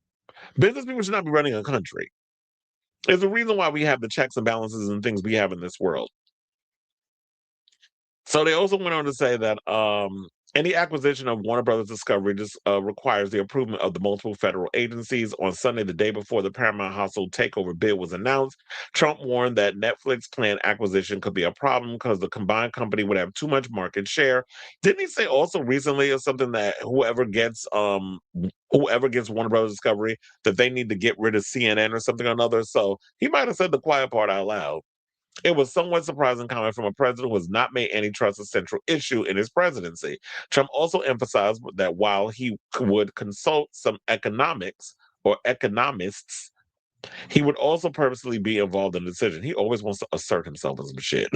business people should not be running a country. There's a reason why we have the checks and balances and things we have in this world. So they also went on to say that any acquisition of Warner Brothers Discovery just requires the approval of the multiple federal agencies. On Sunday, the day before the Paramount household takeover bid was announced, Trump warned that Netflix planned acquisition could be a problem because the combined company would have too much market share. Didn't he say also recently or something that whoever gets Warner Brothers Discovery that they need to get rid of CNN or something or another? So he might have said the quiet part out loud. It was somewhat surprising comment from a president who has not made antitrust a central issue in his presidency. Trump also emphasized that while he would consult some economics or economists, he would also purposely be involved in the decision. He always wants to assert himself as some shit.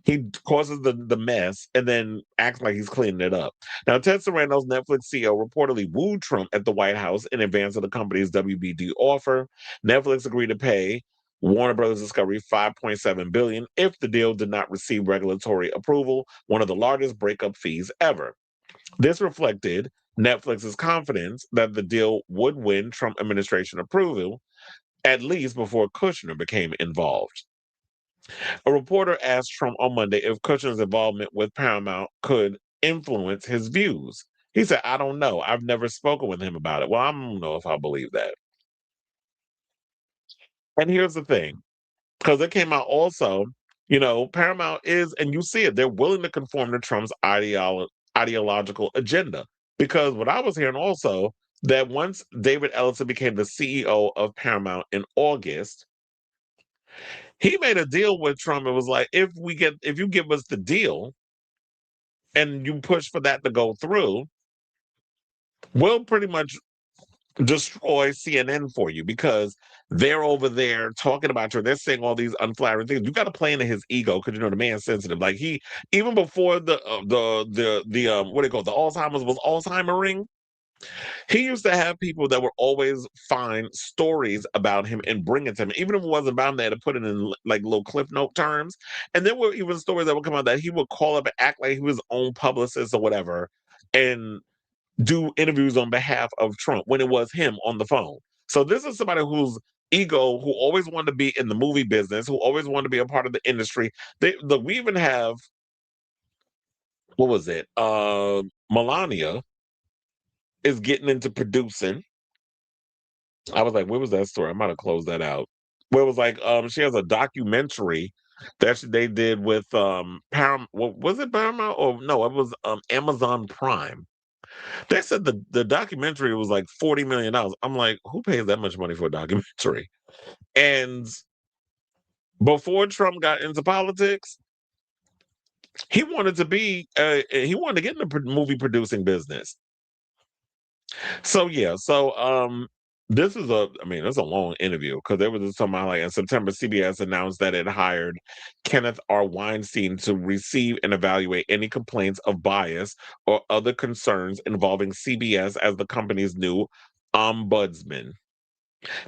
He causes the mess and then acts like he's cleaning it up. Now, Ted Sarandos, Netflix CEO, reportedly wooed Trump at the White House in advance of the company's WBD offer. Netflix agreed to pay Warner Brothers Discovery $5.7 billion if the deal did not receive regulatory approval, one of the largest breakup fees ever. This reflected Netflix's confidence that the deal would win Trump administration approval, at least before Kushner became involved. A reporter asked Trump on Monday if Kushner's involvement with Paramount could influence his views. He said, I don't know. I've never spoken with him about it. Well, I don't know if I believe that. And here's the thing, because it came out also, Paramount is, and you see it, they're willing to conform to Trump's ideological agenda. Because what I was hearing also, that once David Ellison became the CEO of Paramount in August, he made a deal with Trump and was like, if you give us the deal and you push for that to go through, we'll pretty much destroy CNN for you because They're over there talking about you. They're saying all these unflattering things. You got to play into his ego because the man's sensitive. Like he, even before the what do you call it, the Alzheimer's was Alzheimering. He used to have people that would always find stories about him and bring it to him, even if it wasn't about him. They had to put it in like little cliff note terms. And there were even stories that would come out that he would call up and act like he was his own publicist or whatever, and do interviews on behalf of Trump when it was him on the phone. So this is somebody whose ego, who always wanted to be in the movie business, who always wanted to be a part of the industry. We even have, what was it? Melania is getting into producing. I was like, where was that story? I might have closed that out. Where it was like, she has a documentary that they did with Paramount. What was it, Paramount? Or no, it was Amazon Prime. They said the documentary was like $40 million. I'm like, who pays that much money for a documentary? And before Trump got into politics, he wanted to get in the movie producing business. So yeah, this is it's a long interview because there was something like in September, CBS announced that it hired Kenneth R. Weinstein to receive and evaluate any complaints of bias or other concerns involving CBS as the company's new ombudsman.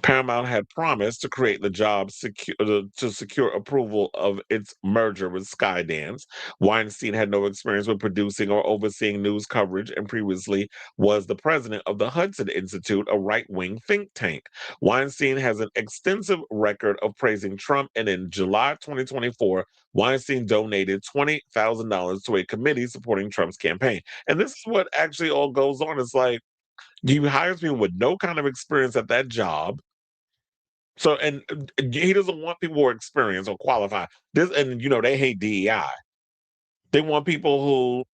Paramount had promised to create the job to secure approval of its merger with Skydance. Weinstein had no experience with producing or overseeing news coverage and previously was the president of the Hudson Institute, a right-wing think tank. Weinstein has an extensive record of praising Trump, and in July 2024, Weinstein donated $20,000 to a committee supporting Trump's campaign. And this is what actually all goes on. It's like, you hire people with no kind of experience at that job. So, and he doesn't want people who are experienced or qualified. They hate DEI. They want people who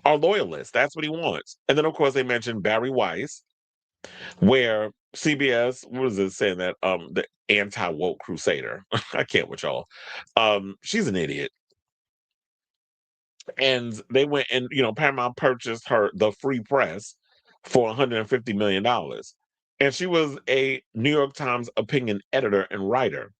are loyalists. That's what he wants. And then, of course, they mentioned Barry Weiss, where CBS, what is it saying that the anti-woke crusader? I can't with y'all. She's an idiot. And they went and, Paramount purchased the Free Press for $150 million. And she was a New York Times opinion editor and writer.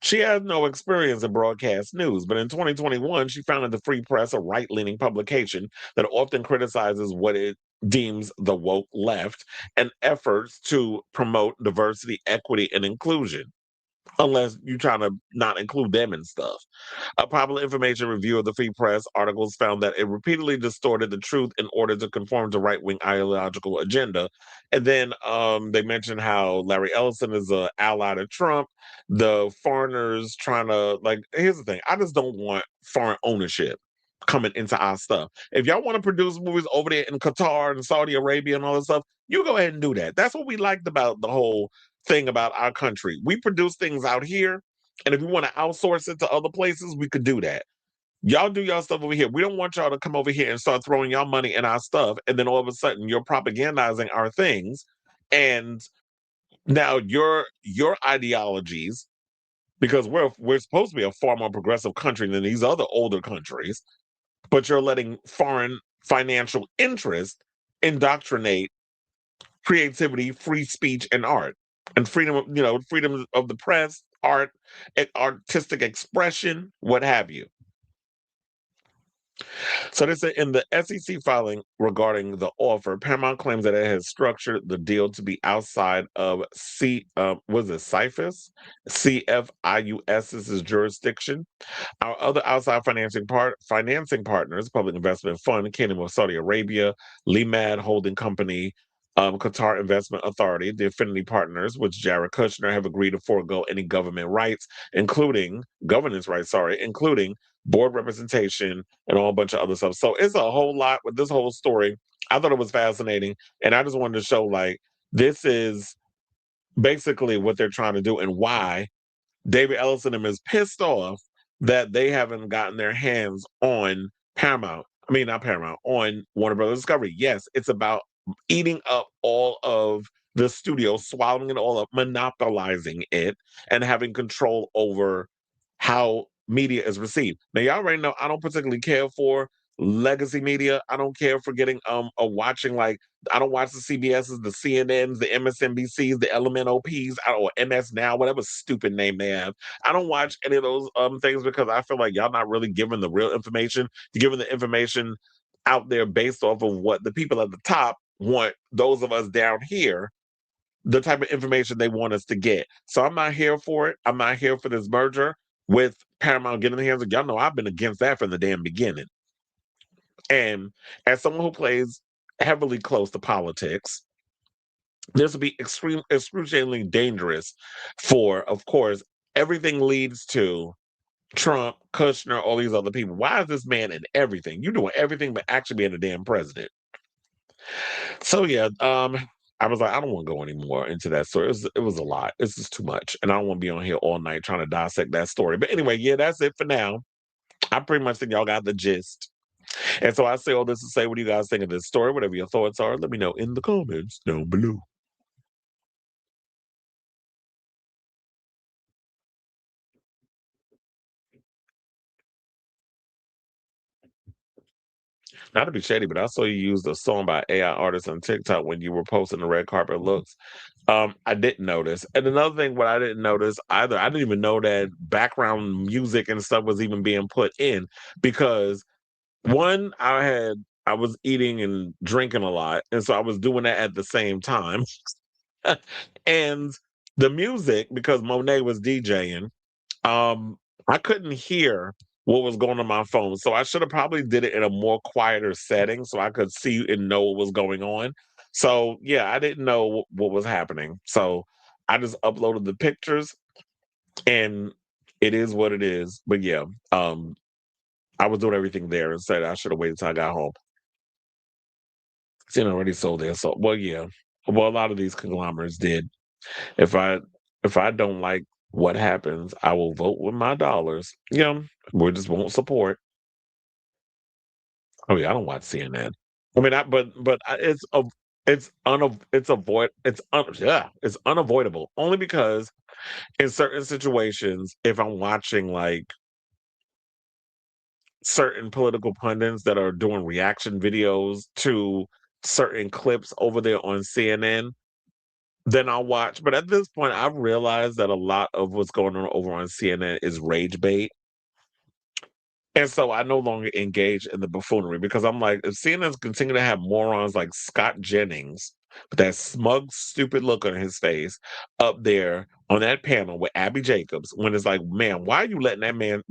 She has no experience in broadcast news, but in 2021, she founded the Free Press, a right-leaning publication that often criticizes what it deems the woke left and efforts to promote diversity, equity, and inclusion, unless you're trying to not include them and stuff. A popular information review of the Free Press articles found that it repeatedly distorted the truth in order to conform to right-wing ideological agenda. And then they mentioned how Larry Ellison is an ally to Trump. The foreigners trying to, here's the thing. I just don't want foreign ownership coming into our stuff. If y'all want to produce movies over there in Qatar and Saudi Arabia and all this stuff, you go ahead and do that. That's what we liked about the whole thing about our country. We produce things out here, and if we want to outsource it to other places, we could do that. Y'all do y'all stuff over here. We don't want y'all to come over here and start throwing y'all money in our stuff, and then all of a sudden you're propagandizing our things, and now your ideologies, because we're supposed to be a far more progressive country than these other older countries, but you're letting foreign financial interest indoctrinate creativity, free speech, and art, and freedom of the press, art, artistic expression, what have you. So they said in the SEC filing regarding the offer, Paramount claims that it has structured the deal to be outside of CFIUS's jurisdiction. Our other outside financing partners, Public Investment Fund, Kingdom of Saudi Arabia, Limad Holding Company, Qatar Investment Authority, the Affinity Partners, which Jared Kushner have agreed to forego any governance rights, including board representation and a whole bunch of other stuff. So it's a whole lot with this whole story. I thought it was fascinating, and I just wanted to show this is basically what they're trying to do and why David Ellison is pissed off that they haven't gotten their hands on Paramount. I mean, not Paramount, on Warner Brothers Discovery. Yes, it's about eating up all of the studio, swallowing it all up, monopolizing it, and having control over how media is received. Now, y'all already know I don't particularly care for legacy media. I don't care for getting watching like I don't watch the CBSs, the CNNs, the MSNBCs, the LMNOPs, or MS Now, whatever stupid name they have. I don't watch any of those things because I feel like y'all not really giving the real information. You're giving the information out there based off of what the people at the top want those of us down here, the type of information they want us to get. So I'm not here for it. I'm not here for this merger with Paramount getting the hands of y'all know I've been against that from the damn beginning. And as someone who plays heavily close to politics, this would be excruciatingly dangerous for, of course, everything leads to Trump, Kushner, all these other people. Why is this man in everything? You're doing everything but actually being a damn president. So yeah, I was like, I don't want to go anymore into that story. It was a lot. It's just too much. And I don't want to be on here all night trying to dissect that story. But anyway, yeah, that's it for now. I pretty much think y'all got the gist. And so I say all this to say, what do you guys think of this story? Whatever your thoughts are, let me know in the comments down below. Not to be shady, but I saw you use a song by AI artists on TikTok when you were posting the red carpet looks. I didn't notice. And another thing, what I didn't notice either, I didn't even know that background music and stuff was even being put in because one, I was eating and drinking a lot, and so I was doing that at the same time. And the music, because Monet was DJing, I couldn't hear what was going on my phone. So I should have probably did it in a more quieter setting so I could see and know what was going on. So yeah, I didn't know what was happening. So I just uploaded the pictures and it is what it is. But yeah, I was doing everything there and said I should have waited till I got home. It's already sold there. So well, yeah. Well, a lot of these conglomerates did. If I if I don't like what happens, I will vote with my dollars. Yeah, we just won't support. Oh yeah, I don't watch CNN. I mean, it's unavoidable only because in certain situations, if I'm watching like certain political pundits that are doing reaction videos to certain clips over there on CNN, then I'll watch. But at this point, I've realized that a lot of what's going on over on CNN is rage bait. And so I no longer engage in the buffoonery because I'm like, if CNN's continue to have morons like Scott Jennings with that smug, stupid look on his face up there on that panel with Abby Jacobs, when it's like, man, why are you letting CNN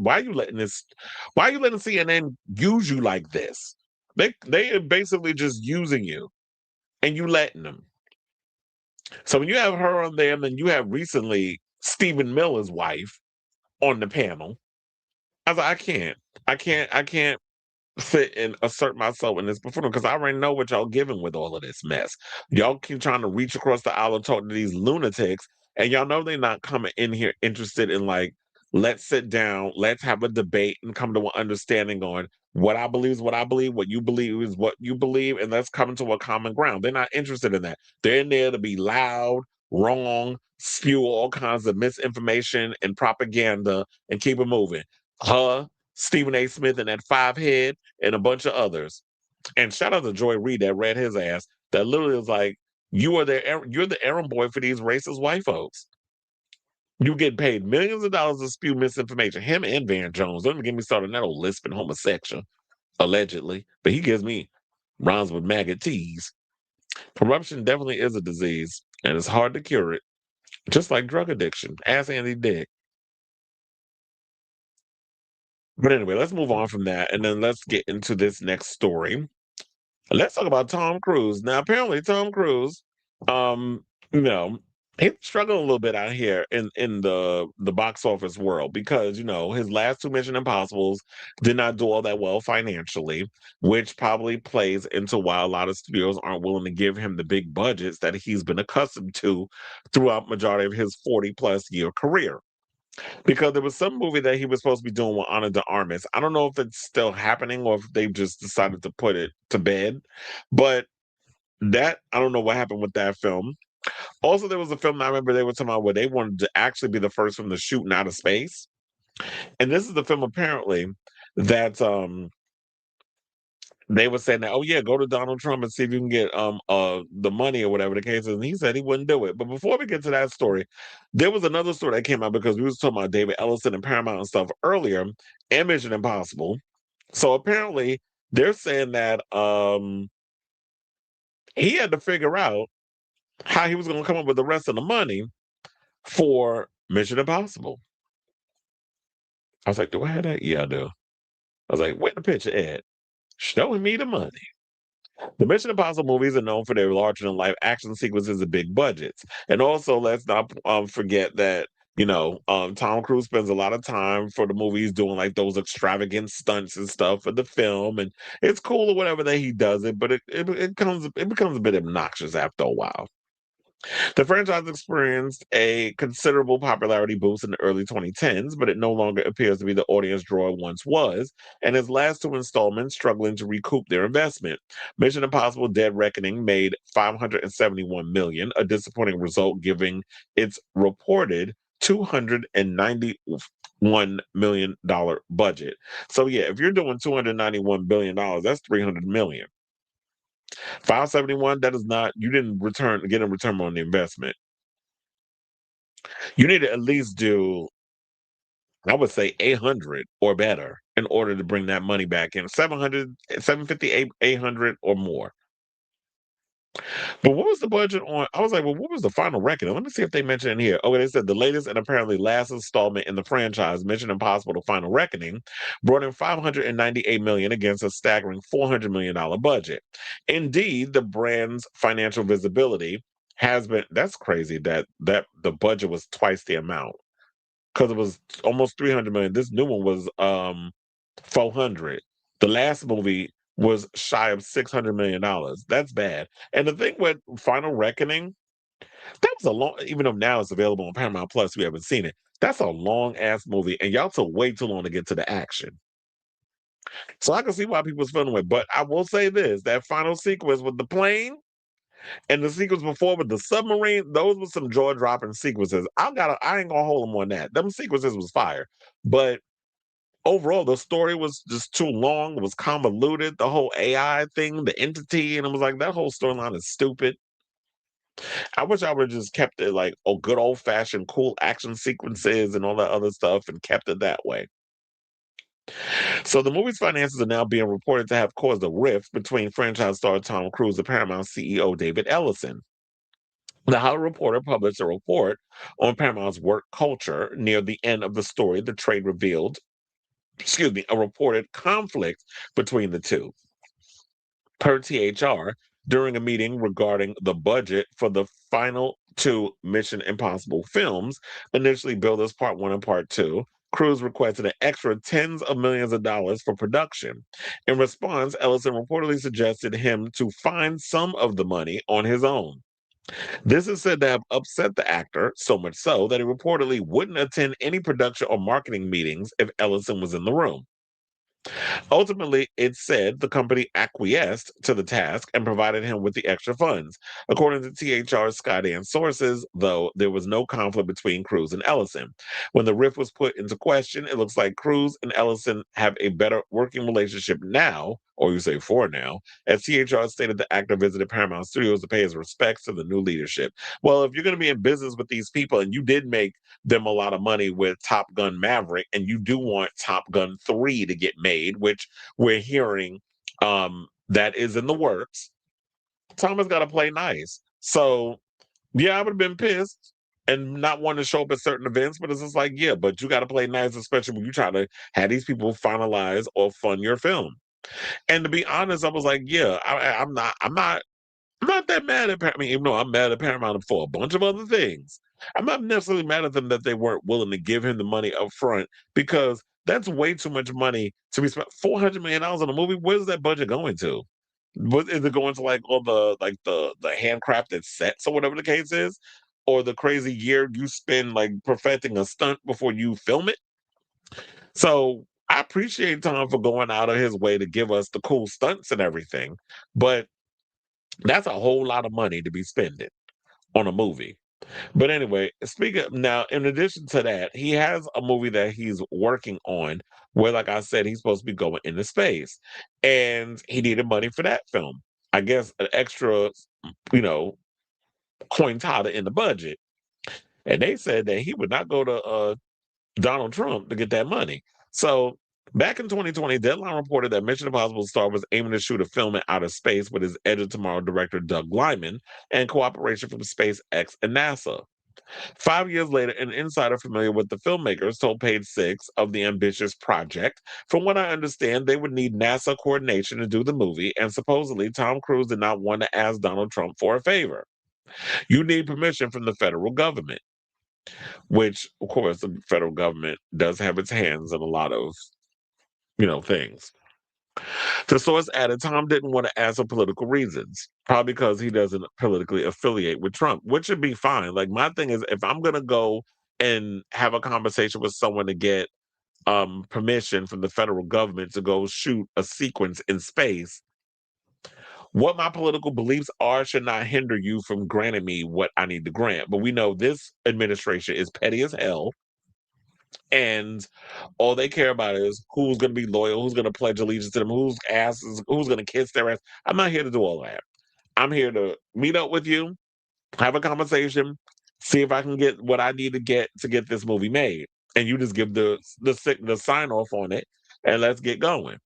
use you like this? They are basically just using you and you letting them. So when you have her on there, and then you have recently Stephen Miller's wife on the panel, I was like, I can't sit and assert myself in this performance because I already know what y'all giving with all of this mess. Y'all keep trying to reach across the aisle and talk to these lunatics, and y'all know they're not coming in here interested in like, let's sit down, let's have a debate and come to an understanding on what I believe is what I believe, what you believe is what you believe, and let's come to a common ground. They're not interested in that. They're in there to be loud, wrong, spew all kinds of misinformation and propaganda and keep it moving. Her, Stephen A. Smith, and that five head and a bunch of others. And shout out to Joy Reid that read his ass. That literally was like, you're the errand boy for these racist white folks. You get paid millions of dollars to spew misinformation. Him and Van Jones. Don't even get me started on that old lisping homosexual, allegedly. But he gives me rhymes with maggot teas. Corruption definitely is a disease, and it's hard to cure it. Just like drug addiction. Ask Andy Dick. But anyway, let's move on from that, and then let's get into this next story. Let's talk about Tom Cruise. Now, apparently, Tom Cruise, um, you know, he's struggling a little bit out here in the box office world because his last two Mission Impossibles did not do all that well financially, which probably plays into why a lot of studios aren't willing to give him the big budgets that he's been accustomed to throughout majority of his 40+ year career. Because there was some movie that he was supposed to be doing with Ana de Armas. I don't know if it's still happening or if they've just decided to put it to bed. But that I don't know what happened with that film. Also, there was a film I remember they were talking about where they wanted to actually be the first film to shoot in outer space. And this is the film apparently that they were saying that, oh yeah, go to Donald Trump and see if you can get the money or whatever the case is. And he said he wouldn't do it. But before we get to that story, there was another story that came out because we was talking about David Ellison and Paramount and stuff earlier and Mission Impossible. So apparently they're saying that he had to figure out how he was going to come up with the rest of the money for Mission Impossible. I was like, do I have that? Yeah, I do. I was like, where the picture at? Showing me the money. The Mission Impossible movies are known for their larger-than-life action sequences and big budgets. And also, let's not forget that, Tom Cruise spends a lot of time for the movies doing like those extravagant stunts and stuff for the film. And it's cool or whatever that he does it, but it becomes a bit obnoxious after a while. The franchise experienced a considerable popularity boost in the early 2010s, but it no longer appears to be the audience draw it once was, and its last two installments struggling to recoup their investment. Mission Impossible: Dead Reckoning made $571 million, a disappointing result given its reported $291 million budget. So yeah, if you're doing $291 billion, that's $300 million. 571, that is not, you didn't get a return on the investment. You need to at least do, I would say 800 or better in order to bring that money back in. 700, 750, 800 or more. But what was the budget on? I was like, well, what was the final reckoning? Let me see if they mentioned it here. Okay, they said the latest and apparently last installment in the franchise, Mission Impossible: The Final Reckoning, brought in $598 million against a staggering $400 million budget. Indeed, the brand's financial visibility has been, that's crazy that the budget was twice the amount because it was almost 300 million. This new one was 400. The last movie was shy of $600 million. That's bad. And the thing with Final Reckoning, that was a long, even though now it's available on Paramount Plus, we haven't seen it. That's a long ass movie, and y'all took way too long to get to the action. So I can see why people's feeling with. But I will say this: that final sequence with the plane and the sequence before with the submarine, those were some jaw dropping sequences. I ain't gonna hold them on that. Them sequences was fire, but overall, the story was just too long. It was convoluted. The whole AI thing, the entity, and it was like that whole storyline is stupid. I wish I would have just kept it like good old fashioned cool action sequences and all that other stuff and kept it that way. So the movie's finances are now being reported to have caused a rift between franchise star Tom Cruise and Paramount CEO David Ellison. The Hollywood Reporter published a report on Paramount's work culture near the end of the story. The trade revealed, a reported conflict between the two. Per THR, during a meeting regarding the budget for the final two Mission Impossible films, initially billed as Part 1 and Part 2, Cruise requested an extra tens of millions of dollars for production. In response, Ellison reportedly suggested him to find some of the money on his own. This is said to have upset the actor, so much so that he reportedly wouldn't attend any production or marketing meetings if Ellison was in the room. Ultimately, it said the company acquiesced to the task and provided him with the extra funds. According to THR's Skydance sources, though, there was no conflict between Cruise and Ellison. When the rift was put into question, it looks like Cruise and Ellison have a better working relationship now, or you say for now, as THR stated the actor visited Paramount Studios to pay his respects to the new leadership. Well, if you're going to be in business with these people and you did make them a lot of money with Top Gun Maverick, and you do want Top Gun 3 to get made, which we're hearing that is in the works. Thomas got to play nice. So, yeah, I would have been pissed and not want to show up at certain events, but it's just like, yeah, but you got to play nice, especially when you try to have these people finalize or fund your film. And to be honest, I was like, yeah, I'm not that mad at Paramount. I mean, even though I'm mad at Paramount for a bunch of other things, I'm not necessarily mad at them that they weren't willing to give him the money up front because that's way too much money to be spent. $400 million on a movie. Where's that budget going to? Is it going to like all the handcrafted sets or whatever the case is, or the crazy year you spend like perfecting a stunt before you film it? So I appreciate Tom for going out of his way to give us the cool stunts and everything, but that's a whole lot of money to be spending on a movie. But anyway, speaking of, now, in addition to that, he has a movie that he's working on where, like I said, he's supposed to be going into space, and he needed money for that film. I guess an extra, you know, cointada in the budget, and they said that he would not go to Donald Trump to get that money. So back in 2020, Deadline reported that Mission Impossible star was aiming to shoot a film in outer space with his Edge of Tomorrow director Doug Liman and cooperation from SpaceX and NASA. 5 years later, an insider familiar with the filmmakers told Page Six of the ambitious project. From what I understand, they would need NASA coordination to do the movie, and supposedly Tom Cruise did not want to ask Donald Trump for a favor. You need permission from the federal government, which, of course, the federal government does have its hands in a lot of, things. The source added Tom didn't want to ask for political reasons, probably because he doesn't politically affiliate with Trump, which should be fine. Like, my thing is, if I'm going to go and have a conversation with someone to get permission from the federal government to go shoot a sequence in space, what my political beliefs are should not hinder you from granting me what I need to grant. But we know this administration is petty as hell, and all they care about is who's going to be loyal, who's going to pledge allegiance to them, who's going to kiss their ass. I'm not here to do all that. I'm here to meet up with you, have a conversation, see if I can get what I need to get this movie made, and you just give the sign off on it, and let's get going.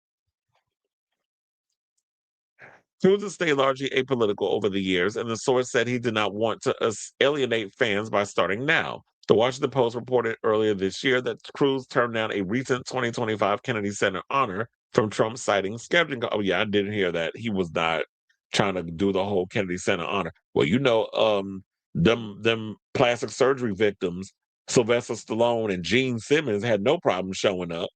Cruz has stayed largely apolitical over the years, and the source said he did not want to alienate fans by starting now. The Washington Post reported earlier this year that Cruz turned down a recent 2025 Kennedy Center honor from Trump, citing scheduling. Oh yeah, I didn't hear that. He was not trying to do the whole Kennedy Center honor. Well, them plastic surgery victims, Sylvester Stallone and Gene Simmons, had no problem showing up,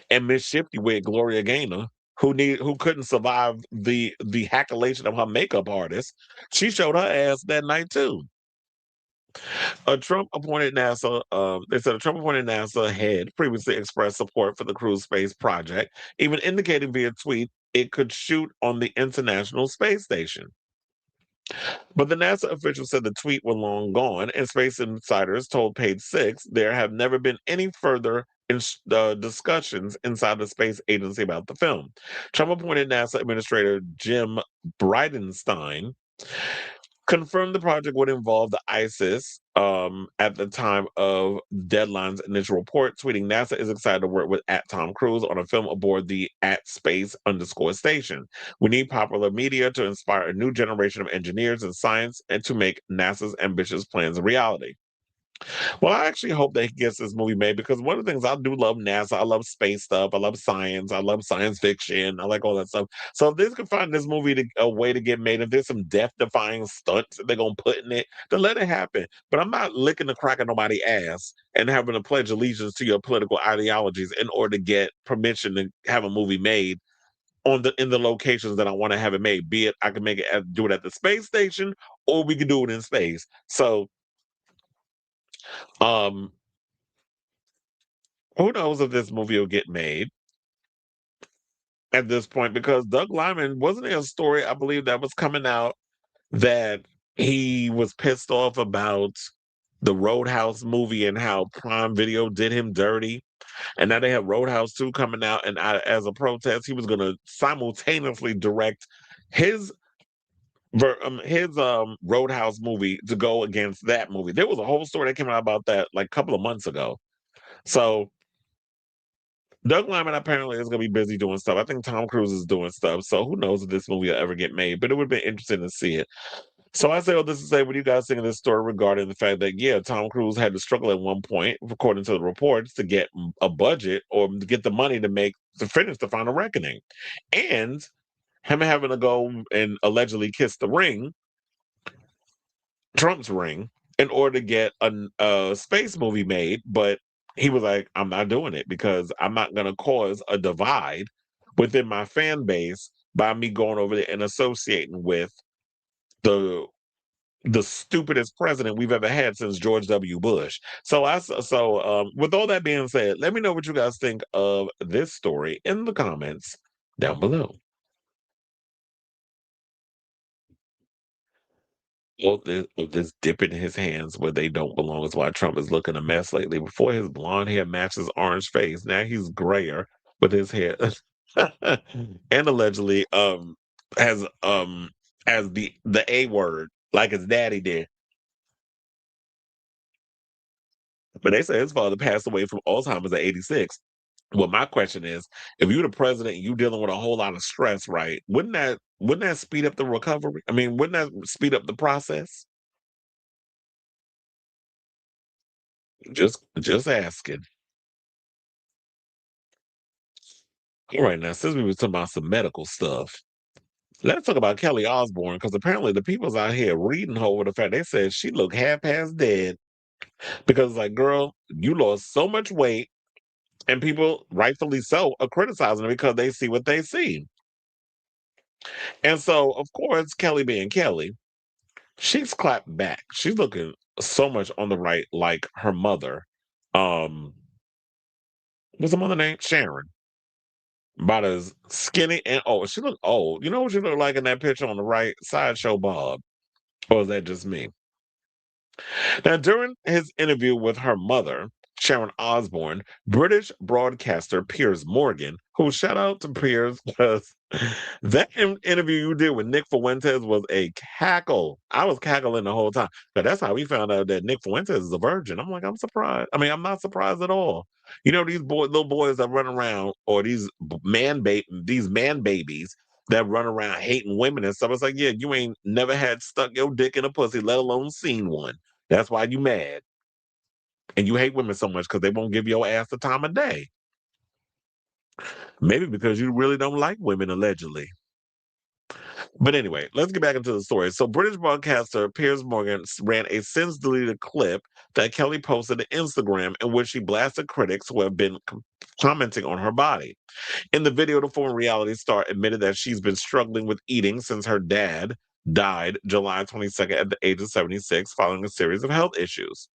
and Miss Shifty with Gloria Gaynor, who couldn't survive the hackulation of her makeup artist, she showed her ass that night too. They said a Trump appointed NASA head previously expressed support for the cruise space project, even indicating via tweet it could shoot on the International Space Station. But the NASA official said the tweet was long gone, and Space Insiders told Page Six there have never been any further discussions inside the space agency about the film. Trump appointed NASA Administrator Jim Bridenstine confirmed the project would involve the ISIS at the time of Deadline's initial report, tweeting NASA is excited to work with at Tom Cruise on a film aboard the at space underscore station. We need popular media to inspire a new generation of engineers and science and to make NASA's ambitious plans a reality. Well, I actually hope that he gets this movie made because one of the things I do love NASA, I love space stuff, I love science, I love science fiction, I like all that stuff. So if they can find this movie a way to get made, if there's some death-defying stunts that they're gonna put in it, then let it happen. But I'm not licking the crack of nobody's ass and having to pledge allegiance to your political ideologies in order to get permission to have a movie made in the locations that I want to have it made. Be it I can do it at the space station, or we can do it in space. So um who knows if this movie will get made at this point because Doug Lyman wasn't there a story I believe that was coming out that he was pissed off about the Roadhouse movie and how Prime Video did him dirty, and now they have Roadhouse 2 coming out, and as a protest he was going to simultaneously direct his Roadhouse movie to go against that movie. There was a whole story that came out about that like a couple of months ago. So Doug Lyman apparently is going to be busy doing stuff. I think Tom Cruise is doing stuff. So who knows if this movie will ever get made, but it would be interesting to see it. So I say all this to say, what do you guys think of this story regarding the fact that, yeah, Tom Cruise had to struggle at one point, according to the reports, to get a budget or to get the money to finish the Final Reckoning? And him having to go and allegedly kiss the ring, Trump's ring, in order to get a space movie made, but he was like, I'm not doing it because I'm not going to cause a divide within my fan base by me going over there and associating with the the stupidest president we've ever had since George W. Bush. With all that being said, let me know what you guys think of this story in the comments down below. Well, this dipping his hands where they don't belong is why Trump is looking a mess lately. Before his blonde hair matched his orange face, now he's grayer with his hair, and allegedly has the A word like his daddy did. But they say his father passed away from Alzheimer's at 86. Well, my question is, if you're the president and you dealing with a whole lot of stress, right? Wouldn't that speed up the recovery? I mean, wouldn't that speed up the process? Just asking. All right, now since we were talking about some medical stuff, let's talk about Kelly Osbourne because apparently the people's out here reading her over the fact they said she looked half past dead because, like, girl, you lost so much weight, and people, rightfully so, are criticizing her because they see what they see. And so, of course, Kelly being Kelly, she's clapped back. She's looking so much on the right, like her mother. Um, what's the mother name? Sharon. About as skinny and old. She looked old. You know what she looked like in that picture on the right? Sideshow Bob. Or is that just me? Now, during his interview with her mother, Sharon Osbourne, British broadcaster Piers Morgan, who shout out to Piers because that interview you did with Nick Fuentes was a cackle. I was cackling the whole time. But that's how we found out that Nick Fuentes is a virgin. I'm like, I'm surprised. I mean, I'm not surprised at all. You know, these little boys that run around, or these man babies that run around hating women and stuff. It's like, yeah, you ain't never had stuck your dick in a pussy, let alone seen one. That's why you mad. And you hate women so much because they won't give your ass the time of day. Maybe because you really don't like women, allegedly. But anyway, let's get back into the story. So, British broadcaster Piers Morgan ran a since deleted clip that Kelly posted to Instagram in which she blasted critics who have been commenting on her body. In the video, the former reality star admitted that she's been struggling with eating since her dad died July 22nd at the age of 76 following a series of health issues.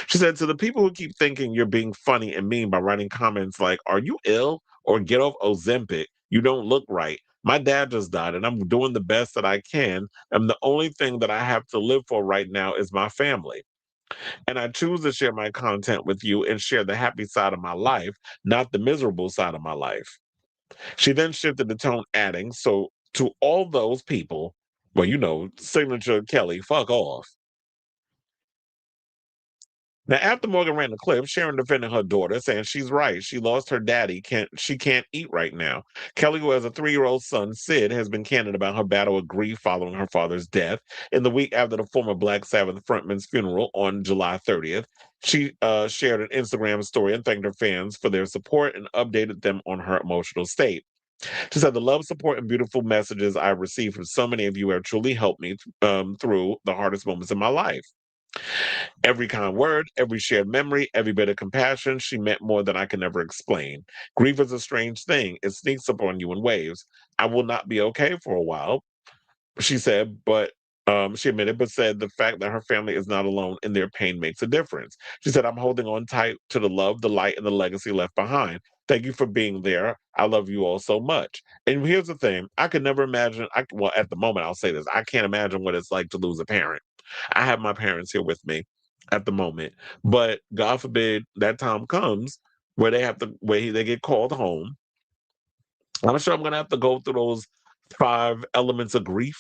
She said, to the people who keep thinking you're being funny and mean by writing comments like, "Are you ill?" or "Get off Ozempic, you don't look right. My dad just died and I'm doing the best that I can. And the only thing that I have to live for right now is my family. And I choose to share my content with you and share the happy side of my life, not the miserable side of my life." She then shifted the tone, adding, "So to all those people, well, signature Kelly, fuck off." Now, after Morgan ran the clip, Sharon defended her daughter, saying she's right. She lost her daddy. She can't eat right now. Kelly, who has a 3-year-old son, Sid, has been candid about her battle with grief following her father's death. In the week after the former Black Sabbath frontman's funeral on July 30th, she shared an Instagram story and thanked her fans for their support and updated them on her emotional state. She said, "The love, support, and beautiful messages I've received from so many of you have truly helped me through the hardest moments in my life. Every kind word, every shared memory, every bit of compassion, she meant more than I can ever explain. Grief is a strange thing. It sneaks up on you in waves. I will not be okay for a while," she said, but she admitted, but said the fact that her family is not alone in their pain makes a difference. She said, "I'm holding on tight to the love, the light, and the legacy left behind. Thank you for being there. I love you all so much." And here's the thing, I could never imagine, well, at the moment, I'll say this, I can't imagine what it's like to lose a parent. I have my parents here with me at the moment, but God forbid that time comes where they get called home. I'm sure I'm gonna have to go through those 5 elements of grief,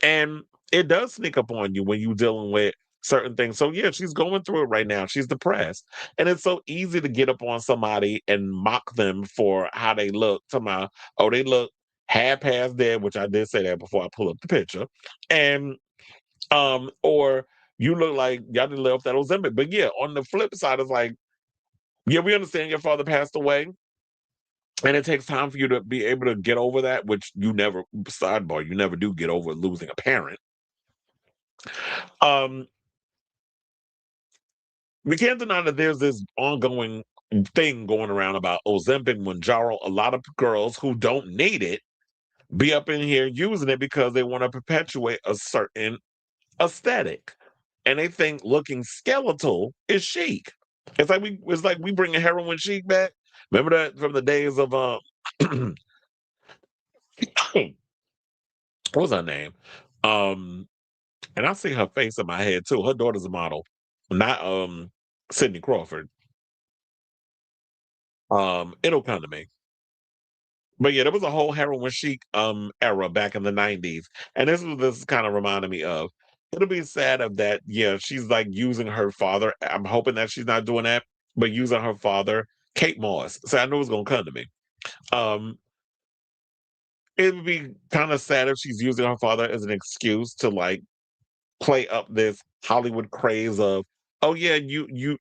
and it does sneak up on you when you're dealing with certain things. So yeah, she's going through it right now. She's depressed. And it's so easy to get up on somebody and mock them for how they look. Somehow, oh, they look half past dead, which I did say that before I pull up the picture. And or you look like y'all didn't live off that Ozempic. But yeah, on the flip side, it's like, yeah, we understand your father passed away. And it takes time for you to be able to get over that, which you never, sidebar, you never do get over losing a parent. Um, we can't deny that there's this ongoing thing going around about Ozempic, Mounjaro. A lot of girls who don't need it be up in here using it because they want to perpetuate a certain aesthetic, and they think looking skeletal is chic. It's like we bring a heroin chic back. Remember that from the days of what was her name? Um, And I see her face in my head too. Her daughter's a model, not Sydney Crawford. It'll come to me. But yeah, there was a whole heroin chic era back in the 90s. And this kind of reminded me of. It'll be sad of that, yeah, she's like using her father. I'm hoping that she's not doing that, but using her father, Kate Moss. So I know it's gonna come to me. Um, it would be kind of sad if she's using her father as an excuse to like play up this Hollywood craze of, oh yeah, you're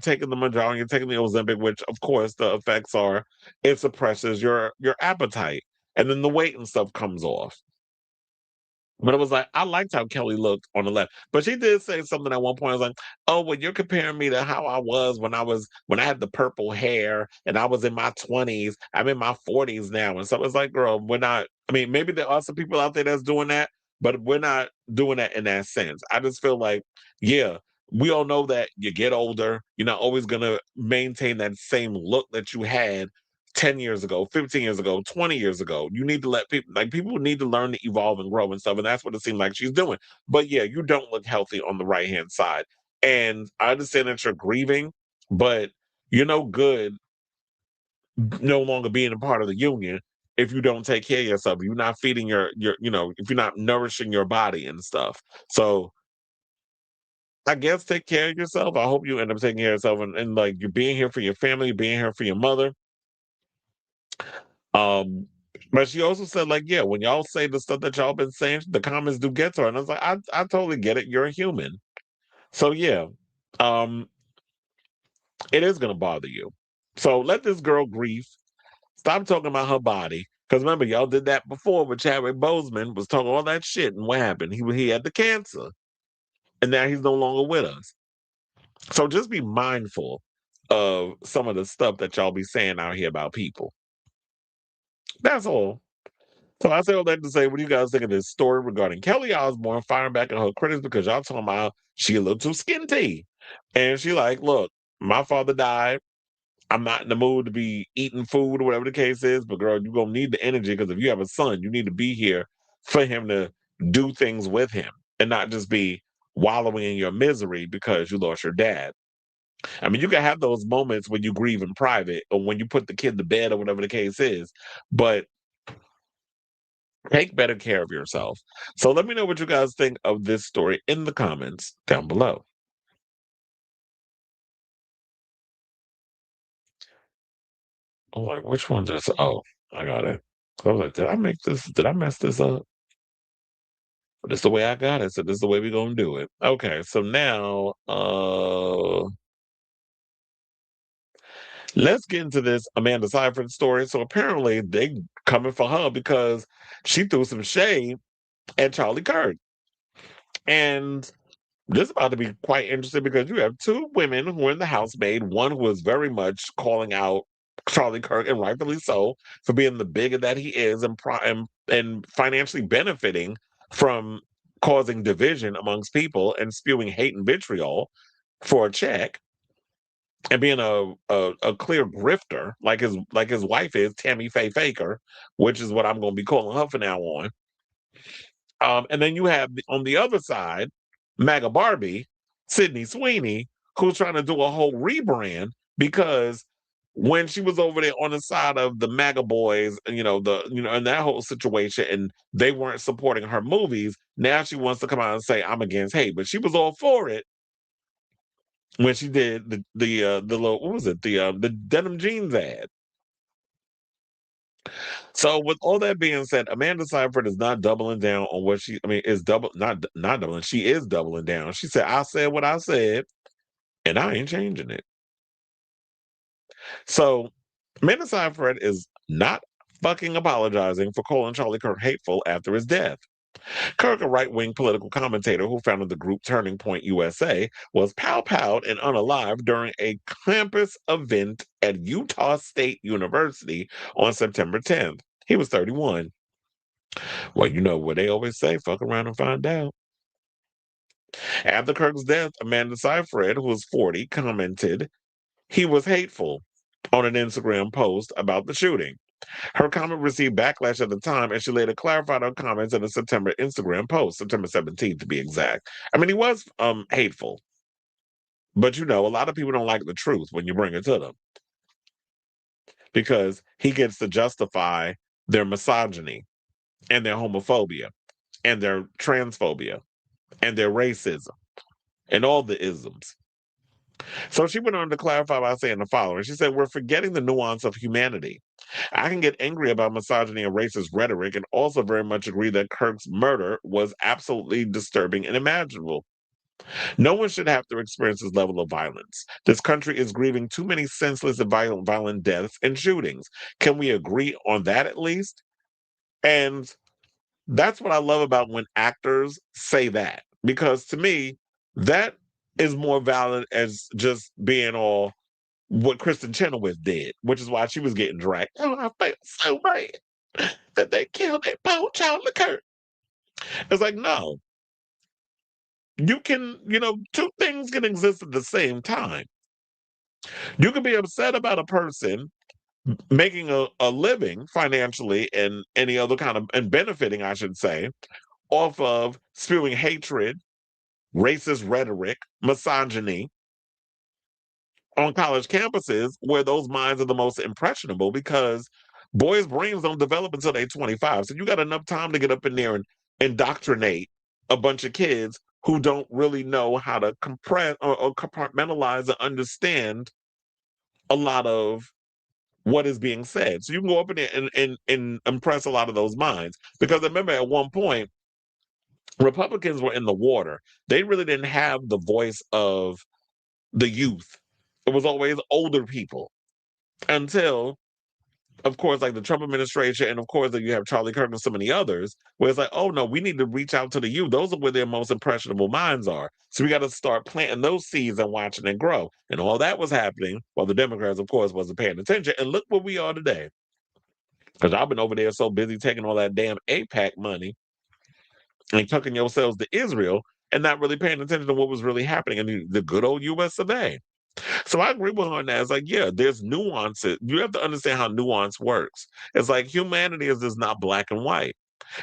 taking the Mounjaro, you're taking the Ozempic, which of course the effects are it suppresses your appetite, and then the weight and stuff comes off. But it was like, I liked how Kelly looked on the left. But she did say something at one point. I was like, oh, well, you're comparing me to how I was when I had the purple hair and I was in my 20s. I'm in my 40s now. And so it's like, girl, we're not, I mean, maybe there are some people out there that's doing that, but we're not doing that in that sense. I just feel like, yeah, we all know that you get older, you're not always gonna maintain that same look that you had 10 years ago, 15 years ago, 20 years ago. You need to let people need to learn to evolve and grow and stuff. And that's what it seemed like she's doing. But yeah, you don't look healthy on the right hand side. And I understand that you're grieving, but you're no good no longer being a part of the union if you don't take care of yourself. You're not feeding if you're not nourishing your body and stuff. So I guess take care of yourself. I hope you end up taking care of yourself and like you're being here for your family, being here for your mother. Um, but she also said, like, yeah, when y'all say the stuff that y'all been saying, the comments do get to her. And I was like, I totally get it. You're a human. So yeah, um, it is gonna bother you. So let this girl grieve. Stop talking about her body. Because remember, y'all did that before with Chadwick Boseman was talking all that shit. And what happened? He had the cancer. And now he's no longer with us. So just be mindful of some of the stuff that y'all be saying out here about people. That's all. So I say all that to say, what do you guys think of this story regarding Kelly Osbourne firing back at her critics because y'all talking about she a little too skinty? And she like, look, my father died. I'm not in the mood to be eating food or whatever the case is, but girl, you're gonna need the energy because if you have a son, you need to be here for him to do things with him and not just be wallowing in your misery because you lost your dad. I mean, you can have those moments when you grieve in private or when you put the kid to bed or whatever the case is, but take better care of yourself. So let me know what you guys think of this story in the comments down below. Oh, like which one does? Oh, I got it. I was like, did I make this? Did I mess this up? But it's the way I got it, so this is the way we're gonna do it. Okay, so now let's get into this Amanda Seyfried story. So apparently they coming for her because she threw some shade at Charlie Kirk. And this is about to be quite interesting because you have two women who are in the housemaid. One who is very much calling out Charlie Kirk, and rightfully so, for being the bigot that he is and financially benefiting from causing division amongst people and spewing hate and vitriol for a check and being a clear grifter like his wife is Tammy Faye Faker, which is what I'm going to be calling her from now on. And then you have on the other side, MAGA Barbie, Sydney Sweeney, who's trying to do a whole rebrand because when she was over there on the side of the MAGA boys, and that whole situation, and they weren't supporting her movies, now she wants to come out and say I'm against hate, but she was all for it when she did the little what was it the denim jeans ad. So with all that being said, Amanda Seyfried is not doubling down on what she. I mean, is not doubling. She is doubling down. She said, "I said what I said, and I ain't changing it." So Amanda Seyfried is not fucking apologizing for calling Charlie Kirk hateful after his death. Kirk, a right-wing political commentator who founded the group Turning Point USA, was pow-powed and unalive during a campus event at Utah State University on September 10th. He was 31. Well, you know what they always say, fuck around and find out. After Kirk's death, Amanda Seyfried, who was 40, commented he was hateful on an Instagram post about the shooting. Her comment received backlash at the time, and she later clarified her comments in a September Instagram post, September 17th to be exact. I mean, he was hateful, but a lot of people don't like the truth when you bring it to them because he gets to justify their misogyny and their homophobia and their transphobia and their racism and all the isms. So she went on to clarify by saying the following. She said, "We're forgetting the nuance of humanity. I can get angry about misogyny and racist rhetoric and also very much agree that Kirk's murder was absolutely disturbing and imaginable. No one should have to experience this level of violence. This country is grieving too many senseless and violent deaths and shootings. Can we agree on that at least?" And that's what I love about when actors say that, because to me, that is more valid as just being all what Kristen Chenoweth did, which is why she was getting dragged. Oh, I felt so bad that they killed that poor Charlie Kirk. It's like, no, you can, two things can exist at the same time. You can be upset about a person making a living financially and any other kind of, and benefiting, I should say, off of spewing hatred, racist rhetoric, misogyny on college campuses where those minds are the most impressionable because boys' brains don't develop until they're 25. So you got enough time to get up in there and indoctrinate a bunch of kids who don't really know how to compress or compartmentalize and understand a lot of what is being said. So you can go up in there and impress a lot of those minds. Because remember, at one point, Republicans were in the water. They really didn't have the voice of the youth. It was always older people until, of course, like the Trump administration, and of course, that you have Charlie Kirk and so many others, where it's like, oh no, we need to reach out to the youth. Those are where their most impressionable minds are. So we got to start planting those seeds and watching it grow. And all that was happening while the Democrats, of course, wasn't paying attention. And look where we are today. Because I've been over there so busy taking all that damn APAC money and tucking yourselves to Israel and not really paying attention to what was really happening in the good old US of A. So I agree with her on that. It's like, yeah, there's nuances. You have to understand how nuance works. It's like humanity is just not black and white.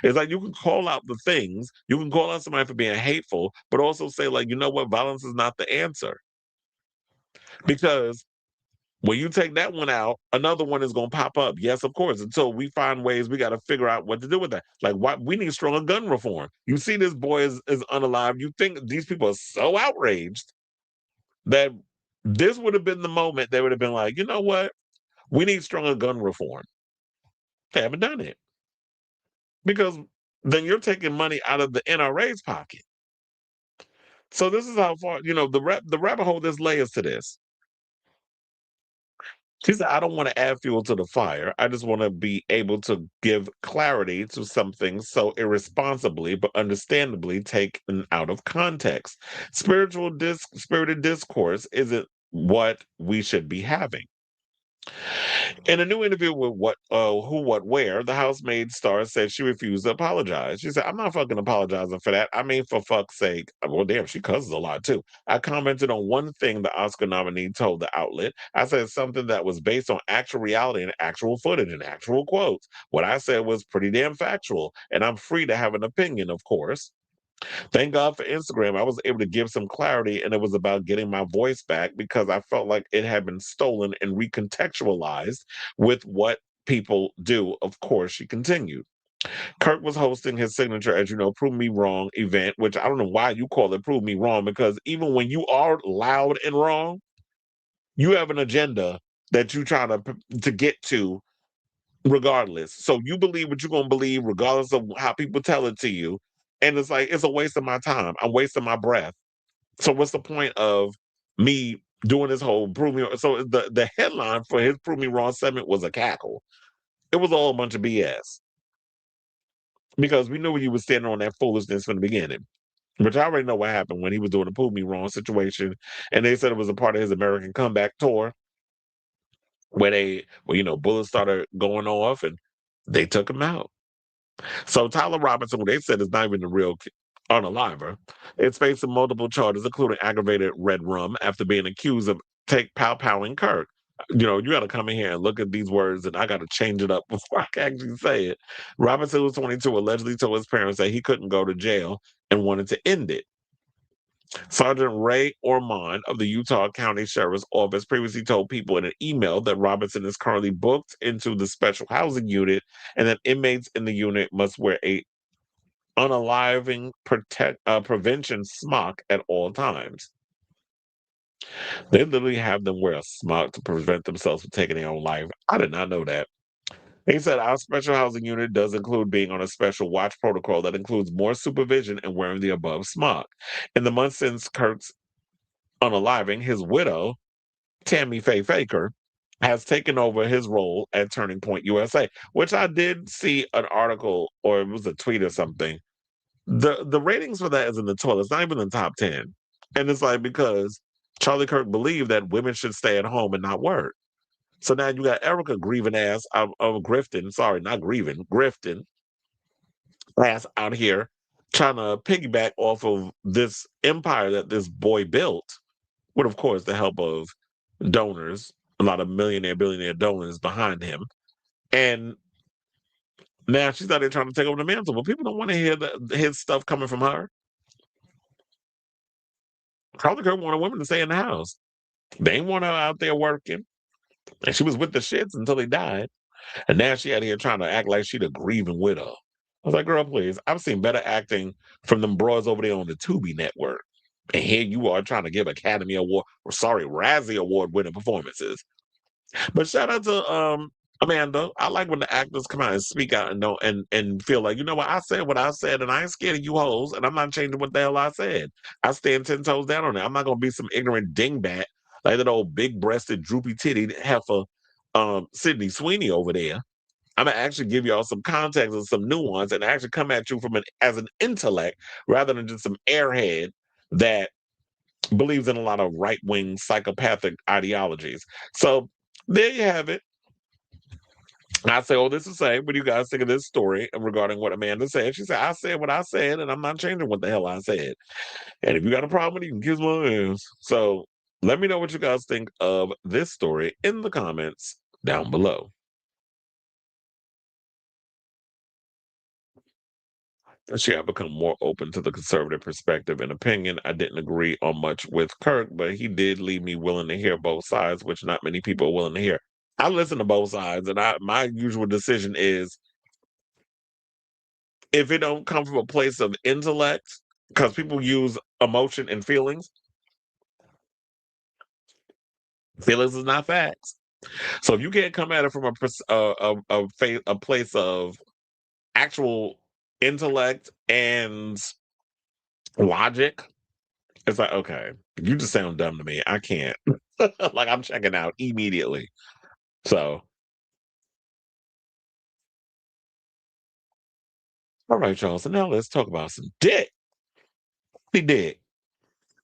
It's like you can call out the things, you can call out somebody for being hateful, but also say, like, you know what, violence is not the answer. Because when you take that one out, another one is going to pop up. Yes, of course. Until we find ways, we got to figure out what to do with that. Like, why we need stronger gun reform. You see, this boy is unalive. You think these people are so outraged that this would have been the moment they would have been like, you know what? We need stronger gun reform. They haven't done it because then you're taking money out of the NRA's pocket. So this is how far, the rabbit hole, there's layers to this. She said, I don't want to add fuel to the fire. I just want to be able to give clarity to something so irresponsibly but understandably taken out of context. Spirited discourse isn't what we should be having. In a new interview with Who, What, Where, the housemaid star said she refused to apologize. She said, I'm not fucking apologizing for that. I mean, for fuck's sake. Well, damn, she cusses a lot too. I commented on one thing the Oscar nominee told the outlet. I said something that was based on actual reality and actual footage and actual quotes. What I said was pretty damn factual, and I'm free to have an opinion, of course. Thank God for Instagram. I was able to give some clarity, and it was about getting my voice back because I felt like it had been stolen and recontextualized with what people do. Of course, she continued. Kirk was hosting his signature, as you know, Prove Me Wrong event, which I don't know why you call it Prove Me Wrong, because even when you are loud and wrong, you have an agenda that you try to get to regardless. So you believe what you're going to believe, regardless of how people tell it to you. And it's like, it's a waste of my time. I'm wasting my breath. So what's the point of me doing this whole prove me? So the headline for his Prove Me Wrong segment was a cackle. It was all a bunch of BS because we knew you was standing on that foolishness from the beginning. Which I already know what happened when he was doing the Prove Me Wrong situation. And they said it was a part of his American comeback tour where bullets started going off and they took him out. So Tyler Robinson, who they said is not even the real unaliver, is facing multiple charges, including aggravated red rum, after being accused of pow-powing Kirk. You got to come in here and look at these words, and I got to change it up before I can actually say it. Robinson, who was 22, allegedly told his parents that he couldn't go to jail and wanted to end it. Sergeant Ray Ormond of the Utah County Sheriff's Office previously told people in an email that Robinson is currently booked into the special housing unit and that inmates in the unit must wear a unaliving prevention smock at all times. They literally have them wear a smock to prevent themselves from taking their own life. I did not know that. He said our special housing unit does include being on a special watch protocol that includes more supervision and wearing the above smock. In the months since Kirk's unaliving, his widow, Tammy Faye Faker, has taken over his role at Turning Point USA, which I did see an article or it was a tweet or something. The ratings for that is in the toilet. It's not even in the top 10. And it's like because Charlie Kirk believed that women should stay at home and not work. So now you got Erica grieving ass of grifting. Sorry, not grieving, grifting ass out here trying to piggyback off of this empire that this boy built, with of course the help of donors, a lot of millionaire, billionaire donors behind him. And now she's out there trying to take over the mantle. But people don't want to hear his stuff coming from her. Charlie Kirk wanted women to stay in the house. They ain't want her out there working. And she was with the shits until he died. And now she out here trying to act like she the grieving widow. I was like, girl, please. I've seen better acting from them bros over there on the Tubi network. And here you are trying to give Academy Award, or sorry, Razzie Award winning performances. But shout out to Amanda. I like when the actors come out and speak out and know and feel like, you know what I said, and I ain't scared of you hoes, and I'm not changing what the hell I said. I stand 10 toes down on it. I'm not gonna be some ignorant dingbat like that old big breasted, droopy titty heifer Sydney Sweeney over there. I'm gonna actually give y'all some context and some nuance and actually come at you as an intellect rather than just some airhead that believes in a lot of right-wing psychopathic ideologies. So there you have it. I say all this to say, what do you guys think of this story regarding what Amanda said? She said, I said what I said, and I'm not changing what the hell I said. And if you got a problem with it, you can kiss my ass. So let me know what you guys think of this story in the comments down below. She had become more open to the conservative perspective and opinion. I didn't agree on much with Kirk, but he did leave me willing to hear both sides, which not many people are willing to hear. I listen to both sides, and my usual decision is if it don't come from a place of intellect, because people use emotion and feelings. Feelings is not facts. So if you can't come at it from a place of actual intellect and logic, it's like, okay, you just sound dumb to me. I can't. Like, I'm checking out immediately. So, all right, y'all. So now let's talk about some dick. He did.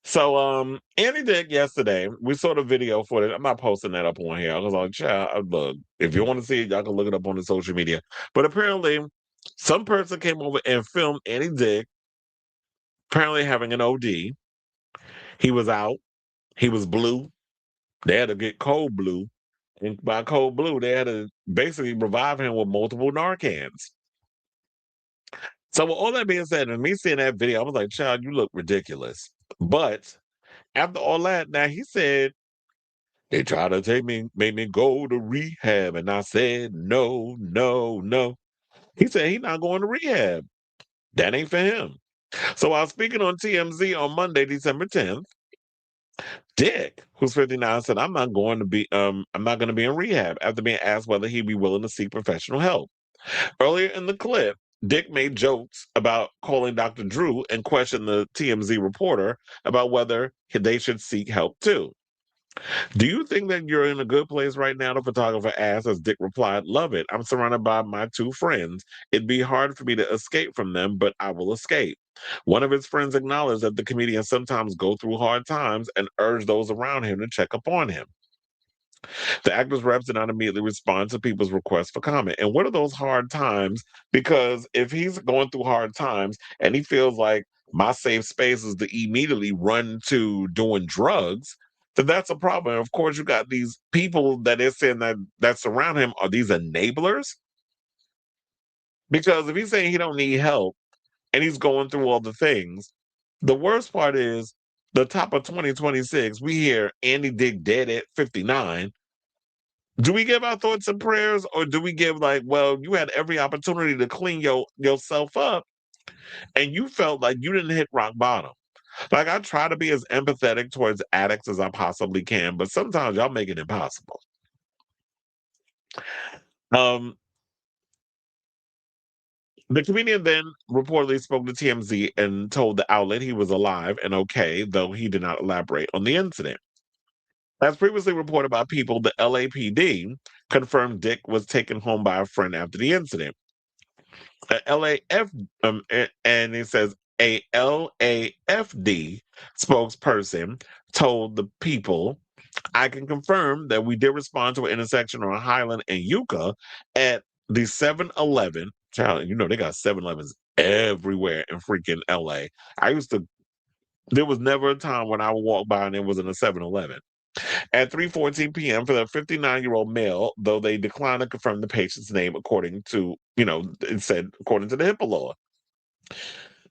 So, Andy Dick yesterday, we saw the video footage. I'm not posting that up on here. I was like, child, look, if you want to see it, y'all can look it up on the social media. But apparently, some person came over and filmed Andy Dick apparently having an OD. He was out. He was blue. They had to get cold blue. And by cold blue, they had to basically revive him with multiple Narcans. So with all that being said, and me seeing that video, I was like, child, you look ridiculous. But after all that, now he said, they tried to make me go to rehab. And I said, no, no, no. He said he's not going to rehab. That ain't for him. So I was speaking on TMZ on Monday, December 10th. Dick, who's 59, said, I'm not going to be in rehab after being asked whether he'd be willing to seek professional help. Earlier in the clip, Dick made jokes about calling Dr. Drew and questioned the TMZ reporter about whether they should seek help too. Do you think that you're in a good place right now? The photographer asked as Dick replied, love it. I'm surrounded by my two friends. It'd be hard for me to escape from them, but I will escape. One of his friends acknowledged that the comedian sometimes go through hard times and urged those around him to check up on him. The actor's reps did not immediately respond to people's requests for comment. And what are those hard times? Because if he's going through hard times and he feels like my safe space is to immediately run to doing drugs, So that's a problem. Of course, you got these people that is saying that surround him are these enablers. Because if he's saying he don't need help and he's going through all the things, the worst part is the top of 2026. We hear Andy Dick dead at 59. Do we give our thoughts and prayers, or do we give like, well, you had every opportunity to clean yourself up, and you felt like you didn't hit rock bottom? Like I try to be as empathetic towards addicts as I possibly can, but sometimes y'all make it impossible. Um, the comedian then reportedly spoke to TMZ and told the outlet he was alive and okay, though he did not elaborate on the incident. As previously reported by People, the LAPD confirmed Dick was taken home by a friend after the incident. LAF, and it says a LAFD spokesperson told the People, I can confirm that we did respond to an intersection on Highland and Yucca at the 7-Eleven. Child, you know, they got 7-Elevens everywhere in freaking LA. There was never a time when I would walk by and there wasn't a 7-Eleven. At 3:14 p.m. for the 59-year-old male, though they declined to confirm the patient's name according to, it said according to the HIPAA law.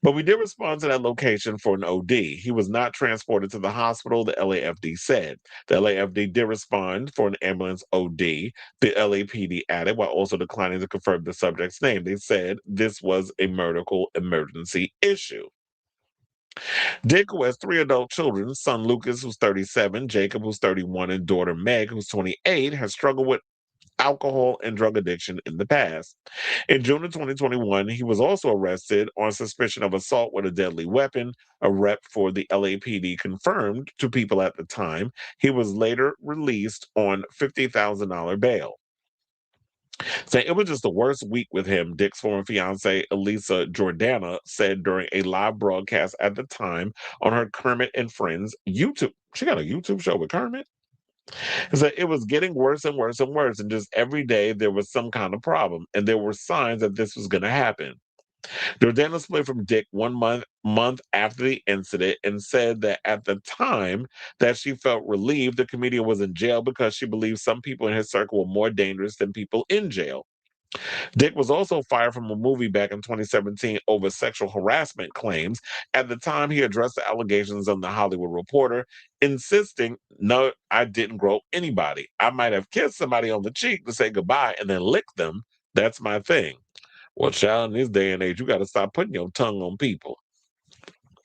But we did respond to that location for an OD. He was not transported to the hospital, the LAFD said. The LAFD did respond for an ambulance OD, the LAPD added, while also declining to confirm the subject's name. They said this was a medical emergency issue. Dick, who has 3 adult children, son Lucas, who's 37, Jacob, who's 31, and daughter Meg, who's 28, has struggled with alcohol and drug addiction in the past. In June of 2021, he was also arrested on suspicion of assault with a deadly weapon. A rep for the LAPD confirmed to People at the time. He was later released on $50,000 bail. Saying it was just the worst week with him, Dick's former fiancee, Elisa Jordana, said during a live broadcast at the time on her Kermit and Friends YouTube. She got a YouTube show with Kermit? So it was getting worse and worse and worse. And just every day there was some kind of problem. And there were signs that this was going to happen. Jordana split from Dick 1 month after the incident and said that at the time that she felt relieved the comedian was in jail because she believed some people in his circle were more dangerous than people in jail. Dick was also fired from a movie back in 2017 over sexual harassment claims. At the time, he addressed the allegations on The Hollywood Reporter, insisting, no, I didn't grope anybody. I might have kissed somebody on the cheek to say goodbye and then lick them. That's my thing. Well, child, in this day and age, you got to stop putting your tongue on people.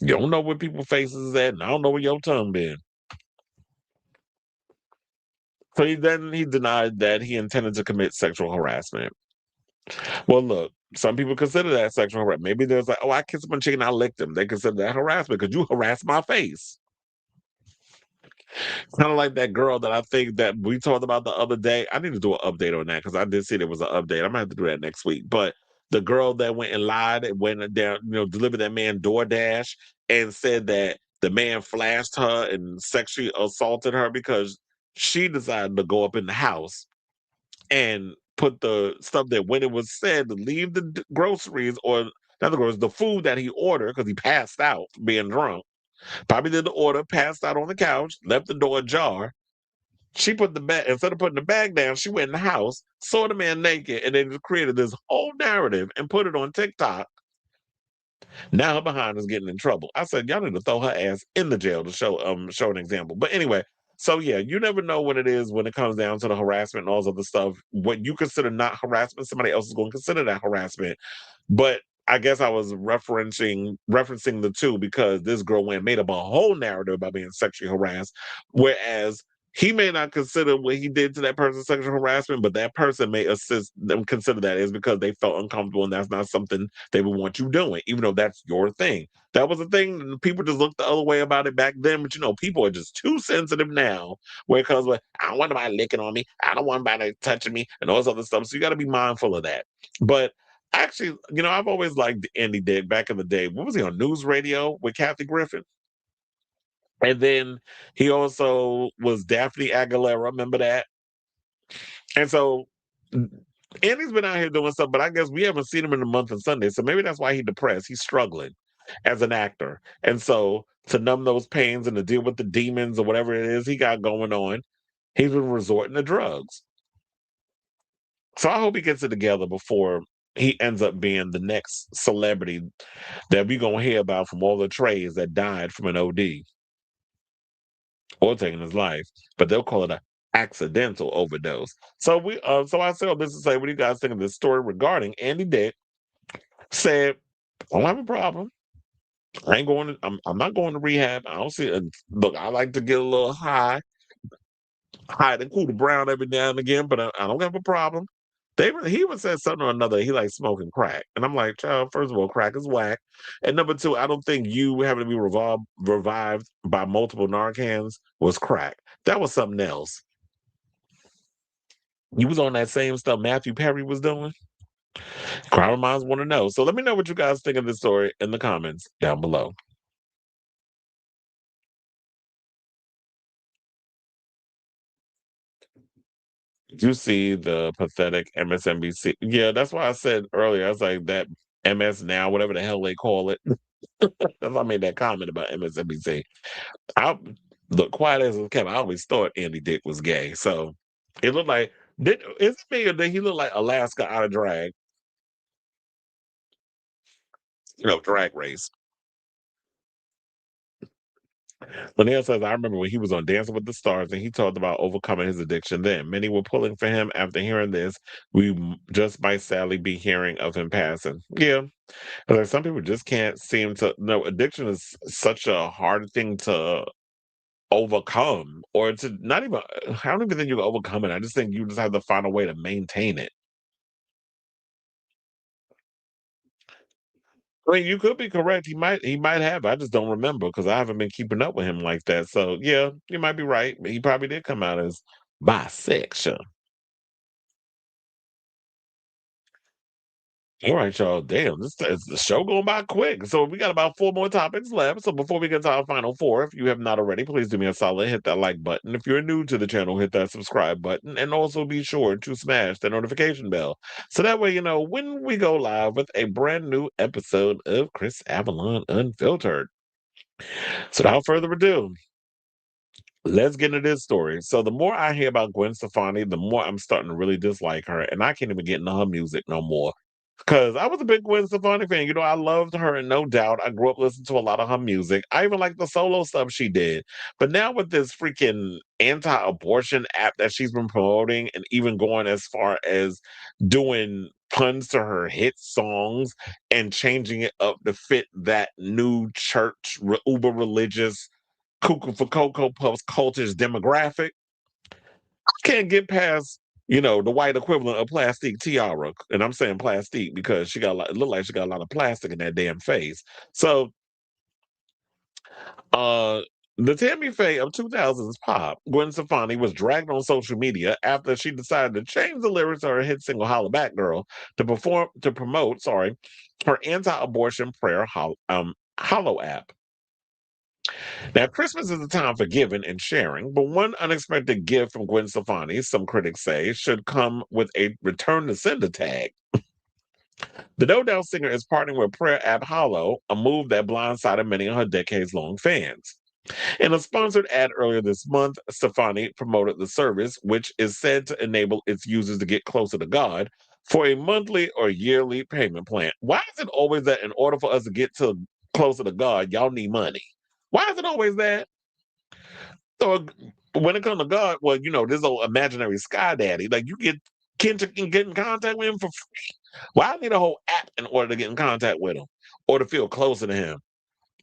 You don't know where people's faces is at, and I don't know where your tongue been. So he denied that he intended to commit sexual harassment. Well, look, some people consider that sexual harassment. Maybe there's like, oh, I kissed him on the cheek and I licked him. They consider that harassment because you harassed my face. Kind of like that girl that I think that we talked about the other day. I need to do an update on that because I did see there was an update. I'm gonna have to do that next week. But the girl that went and lied and went down, delivered that man DoorDash and said that the man flashed her and sexually assaulted her because she decided to go up in the house and put the stuff that when it was said to leave the groceries or in other words, the food that he ordered because he passed out being drunk. Probably did the order, passed out on the couch, left the door ajar. She put the bag instead of putting the bag down, she went in the house, saw the man naked, and then just created this whole narrative and put it on TikTok. Now her behind is getting in trouble. I said, y'all need to throw her ass in the jail to show an example. But anyway, so yeah, you never know what it is when it comes down to the harassment and all this other stuff. What you consider not harassment, somebody else is going to consider that harassment. But I guess I was referencing the two because this girl went and made up a whole narrative about being sexually harassed, whereas he may not consider what he did to that person sexual harassment, but that person may assist them consider that is because they felt uncomfortable and that's not something they would want you doing, even though that's your thing. That was a thing. And people just looked the other way about it back then, but people are just too sensitive now. Where it comes with, I don't want anybody licking on me, I don't want anybody touching me, and all this other stuff. So you got to be mindful of that. But actually, I've always liked Andy Dick back in the day. What was he on News Radio with Kathy Griffin? And then he also was Daphne Aguilera. Remember that? And so Andy's been out here doing stuff, but I guess we haven't seen him in a month of Sunday. So maybe that's why he's depressed. He's struggling. as an actor. And so to numb those pains and to deal with the demons or whatever it is he got going on, he's been resorting to drugs. So I hope he gets it together before he ends up being the next celebrity that we gonna hear about from all the trades that died from an OD or taking his life. But they'll call it a accidental overdose. So so I said all this to say, what do you guys think of this story regarding Andy Dick said, I don't have a problem. I ain't going to, I'm not going to rehab. I don't see look, I like to get a little high and cool the brown every now and again, but I don't have a problem. He would say something or another. He likes smoking crack, and I'm like, child. First of all, crack is whack, and number two, I don't think you having to be revived by multiple Narcans was crack. That was something else. You was on that same stuff Matthew Perry was doing. Crime minds want to know. So let me know what you guys think of this story in the comments down below. You see the pathetic MSNBC. Yeah, that's why I said earlier. I was like that MS now, whatever the hell they call it. That's why I made that comment about MSNBC. I look quiet as it kept. I always thought Andy Dick was gay, so it looked like is it me or did he look like Alaska out of drag? Drag race. Lanier says, I remember when he was on Dancing with the Stars and he talked about overcoming his addiction then. Many were pulling for him after hearing this. We just might sadly be hearing of him passing. Yeah. Like some people just can't seem to. No, addiction is such a hard thing to overcome or to not even. I don't even think you can overcome it. I just think you just have to find a way to maintain it. I mean, you could be correct. He might have. I just don't remember because I haven't been keeping up with him like that. So yeah, you might be right. He probably did come out as bisexual. All right, y'all. Damn, this is the show going by quick. So we got about 4 more topics left. So before we get to our final four, if you have not already, please do me a solid, hit that like button. If you're new to the channel, hit that subscribe button, and also be sure to smash the notification bell. So that way you know when we go live with a brand new episode of Chris Avalon Unfiltered. So without further ado, let's get into this story. So the more I hear about Gwen Stefani, the more I'm starting to really dislike her, and I can't even get into her music no more. Because I was a big Gwen Stefani fan. I loved her, and no doubt, I grew up listening to a lot of her music. I even like the solo stuff she did. But now with this freaking anti-abortion app that she's been promoting, and even going as far as doing puns to her hit songs and changing it up to fit that new church, uber religious, cuckoo for Cocoa Puffs cultish demographic, can't get past the white equivalent of plastic tiara, and I'm saying plastic because it looked like she got a lot of plastic in that damn face. So uh the Tammy Faye of 2000s pop, Gwen Stefani, was dragged on social media after she decided to change the lyrics of her hit single "Hollaback Girl" to promote, her anti-abortion prayer Hallow app. Now, Christmas is a time for giving and sharing, but one unexpected gift from Gwen Stefani, some critics say, should come with a return to sender tag. The No Doubt singer is partnering with prayer app Hallow, a move that blindsided many of her decades-long fans. In a sponsored ad earlier this month, Stefani promoted the service, which is said to enable its users to get closer to God for a monthly or yearly payment plan. Why is it always that in order for us to get closer to God, y'all need money? Why is it always that? So when it comes to God, well, this old imaginary sky daddy, like you can get in contact with him for free. Why I need a whole app in order to get in contact with him or to feel closer to him?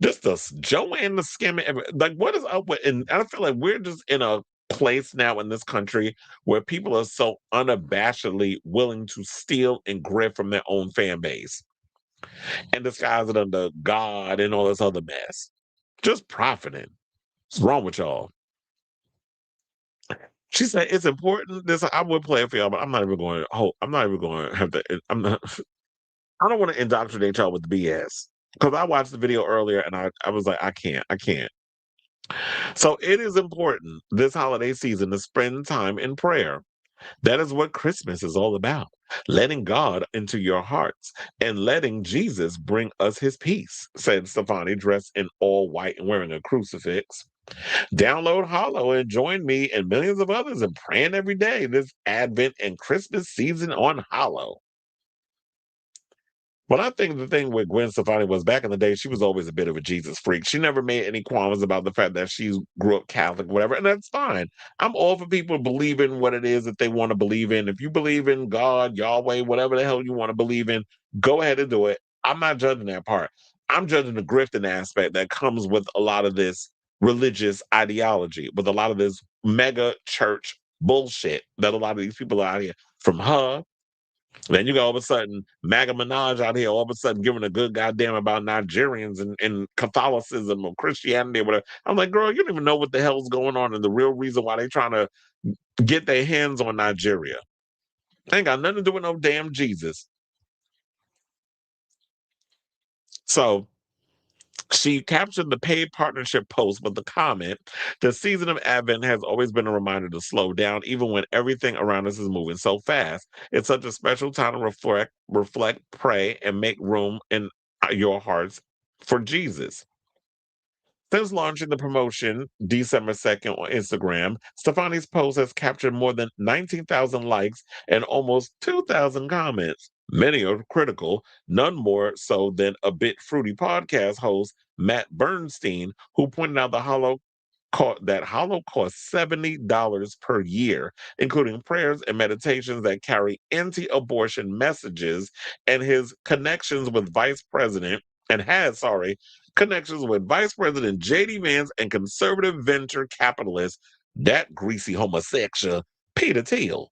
Just the Joanne the scamming, like what is up with? And I feel like we're just in a place now in this country where people are so unabashedly willing to steal and grift from their own fan base and disguise it under God and all this other mess. Just profiting. What's wrong with y'all? She said it's important. This I would play it for y'all, but I'm not even going. I'm not even going to have to. I'm not. I don't want to indoctrinate y'all with the BS because I watched the video earlier and I was like, I can't. So it is important this holiday season to spend time in prayer. That is what Christmas is all about. Letting God into your hearts and letting Jesus bring us his peace, said Stefani, dressed in all white and wearing a crucifix. Download Hallow and join me and millions of others in praying every day this Advent and Christmas season on Hallow. But I think the thing with Gwen Stefani was back in the day, she was always a bit of a Jesus freak. She never made any qualms about the fact that she grew up Catholic, whatever, and that's fine. I'm all for people believing what it is that they want to believe in. If you believe in God, Yahweh, whatever the hell you want to believe in, go ahead and do it. I'm not judging that part. I'm judging the grifting aspect that comes with a lot of this religious ideology, with a lot of this mega church bullshit that a lot of these people are out here from her. Then you got all of a sudden MAGA Minaj out here, all of a sudden giving a good goddamn about Nigerians and Catholicism or Christianity or whatever. I'm like, girl, you don't even know what the hell's going on and the real reason why they trying to get their hands on Nigeria. They ain't got nothing to do with no damn Jesus. So she captured the paid partnership post with the comment, the season of Advent has always been a reminder to slow down, even when everything around us is moving so fast. It's such a special time to reflect, pray, and make room in your hearts for Jesus. Since launching the promotion December 2nd on Instagram, Stefani's post has captured more than 19,000 likes and almost 2,000 comments. Many are critical, none more so than a bit fruity podcast host Matt Bernstein, who pointed out that Hallow costs $70 per year, including prayers and meditations that carry anti-abortion messages, and his connections with Vice President and has, sorry, connections with Vice President J.D. Vance and conservative venture capitalist, that greasy homosexual, Peter Thiel.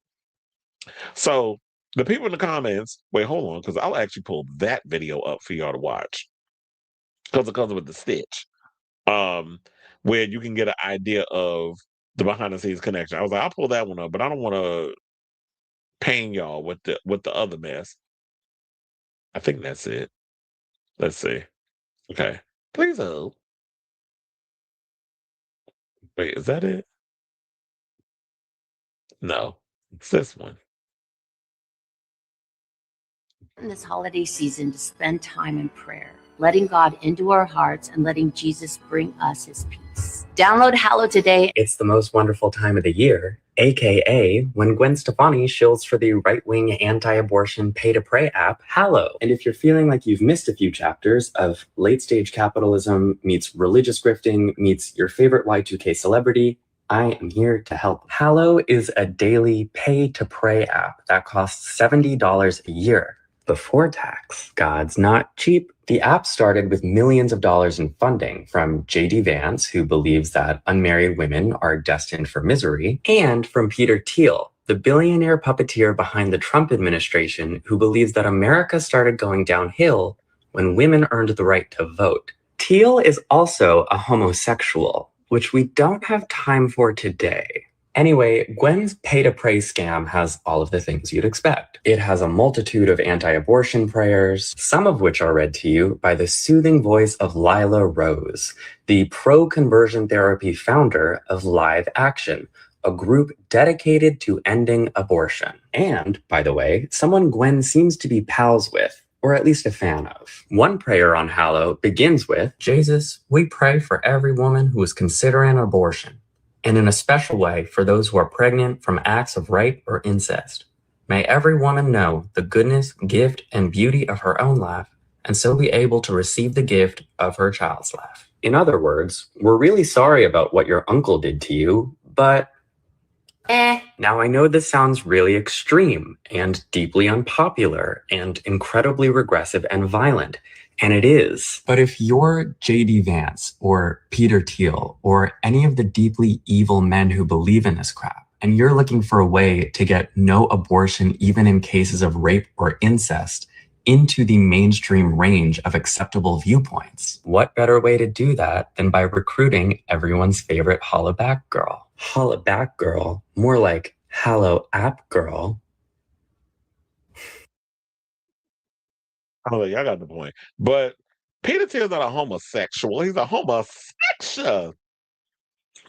So the people in the comments, wait, hold on, because I'll actually pull that video up for y'all to watch because it comes with the stitch, where you can get an idea of the behind the scenes connection. I was like, I'll pull that one up, but I don't want to pain y'all with the other mess. I think that's it. Let's see. Okay, please hold. Wait, is that it? No, it's this one. In this holiday season to spend time in prayer, letting God into our hearts and letting Jesus bring us his peace. Download Hallow today. It's the most wonderful time of the year, aka when Gwen Stefani shills for the right-wing anti-abortion pay-to-pray app, Hallow. And if you're feeling like you've missed a few chapters of late-stage capitalism meets religious grifting meets your favorite Y2K celebrity, I am here to help. Hallow is a daily pay-to-pray app that costs $70 a year. Before tax. God's not cheap. The app started with millions of dollars in funding from J.D. Vance, who believes that unmarried women are destined for misery, and from Peter Thiel, the billionaire puppeteer behind the Trump administration, who believes that America started going downhill when women earned the right to vote. Thiel is also a homosexual, which we don't have time for today. Anyway, Gwen's pay-to-pray scam has all of the things you'd expect. It has a multitude of anti-abortion prayers, some of which are read to you by the soothing voice of Lila Rose, the pro-conversion therapy founder of Live Action, a group dedicated to ending abortion. And, by the way, someone Gwen seems to be pals with, or at least a fan of. One prayer on Hallow begins with, Jesus, we pray for every woman who is considering abortion, and in a special way for those who are pregnant from acts of rape or incest. May every woman know the goodness, gift, and beauty of her own life, and so be able to receive the gift of her child's life. In other words, we're really sorry about what your uncle did to you, but Now I know this sounds really extreme and deeply unpopular and incredibly regressive and violent, and it is. But if you're J.D. Vance or Peter Thiel or any of the deeply evil men who believe in this crap, and you're looking for a way to get no abortion even in cases of rape or incest into the mainstream range of acceptable viewpoints, what better way to do that than by recruiting everyone's favorite Hollaback girl? Hollaback girl, more like Hallow app girl. Oh, y'all got the point. But Peter Thiel's not a homosexual. He's a homosexual.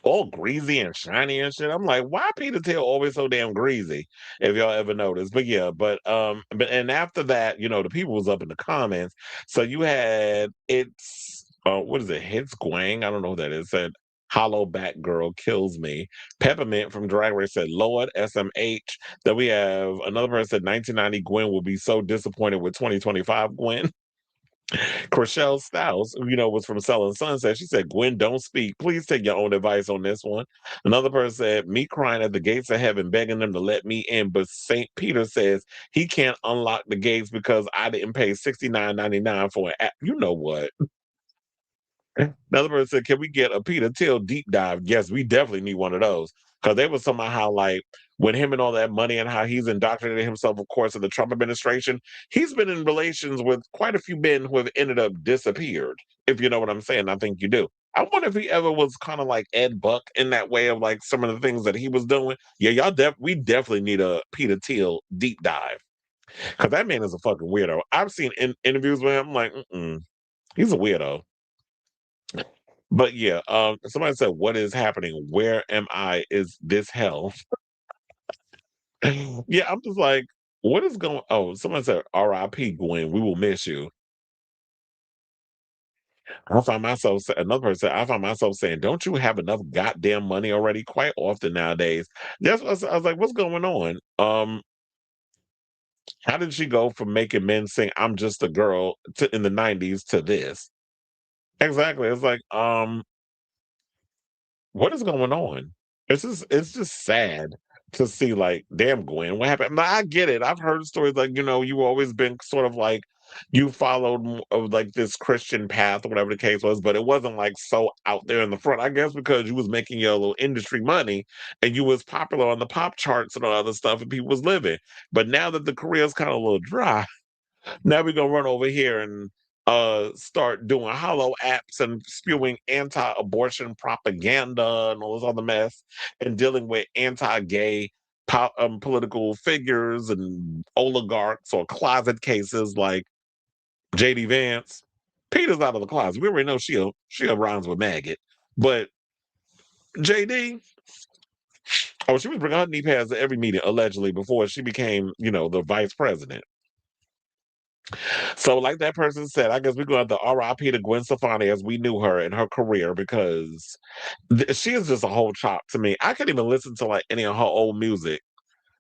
all greasy and shiny and shit. I'm like, why Peter Thiel always so damn greasy? If y'all ever noticed, but yeah, but and after that, the people was up in the comments. So you had what is it? Hits Gwen. I don't know who that is. Said Hollaback girl kills me. Peppermint from Drag Race said Lord SMH. Then we have another person said 1990 Gwen will be so disappointed with 2025 Gwen. Chriselle Stiles, was from Selling Sunset. She said, Gwen, don't speak. Please take your own advice on this one. Another person said, me crying at the gates of heaven, begging them to let me in. But St. Peter says he can't unlock the gates because I didn't pay $69.99 for an app. You know what? Another person said, can we get a Peter Thiel deep dive? Yes, we definitely need one of those. Because they was somehow how, like, with him and all that money and how he's indoctrinated himself, of course, in the Trump administration, he's been in relations with quite a few men who have ended up disappeared, if you know what I'm saying. I think you do. I wonder if he ever was kind of like Ed Buck in that way of like some of the things that he was doing. Yeah, we definitely need a Peter Thiel deep dive. Because that man is a fucking weirdo. I've seen interviews with him, I'm like, he's a weirdo. But yeah, somebody said, "What is happening? Where am I? Is this hell?" Yeah, I'm just like, what is going? Oh, someone said, "R.I.P. Gwen, we will miss you." Another person said, I find myself saying, "Don't you have enough goddamn money already?" Quite often nowadays. That's what I was like, "What's going on?" How did she go from making men sing "I'm just a girl" in the '90s to this? Exactly. It's like, what is going on? It's just sad to see like, damn Gwen, what happened? Now, I get it. I've heard stories like, you've always been sort of like you followed of like this Christian path or whatever the case was, but it wasn't like so out there in the front. I guess because you was making your little industry money and you was popular on the pop charts and all other stuff and people was living. But now that the career's kind of a little dry, now we're gonna run over here and start doing hollow apps and spewing anti-abortion propaganda and all this other mess and dealing with anti-gay political figures and oligarchs or closet cases like JD Vance. Peter's out of the closet. We already know she'll rhymes with maggot. But JD, oh, she was bringing her knee pads to every meeting allegedly before she became, the vice president. So, like that person said, I guess we're going to have to RIP to Gwen Stefani as we knew her in her career because she is just a whole chop to me. I can't even listen to like any of her old music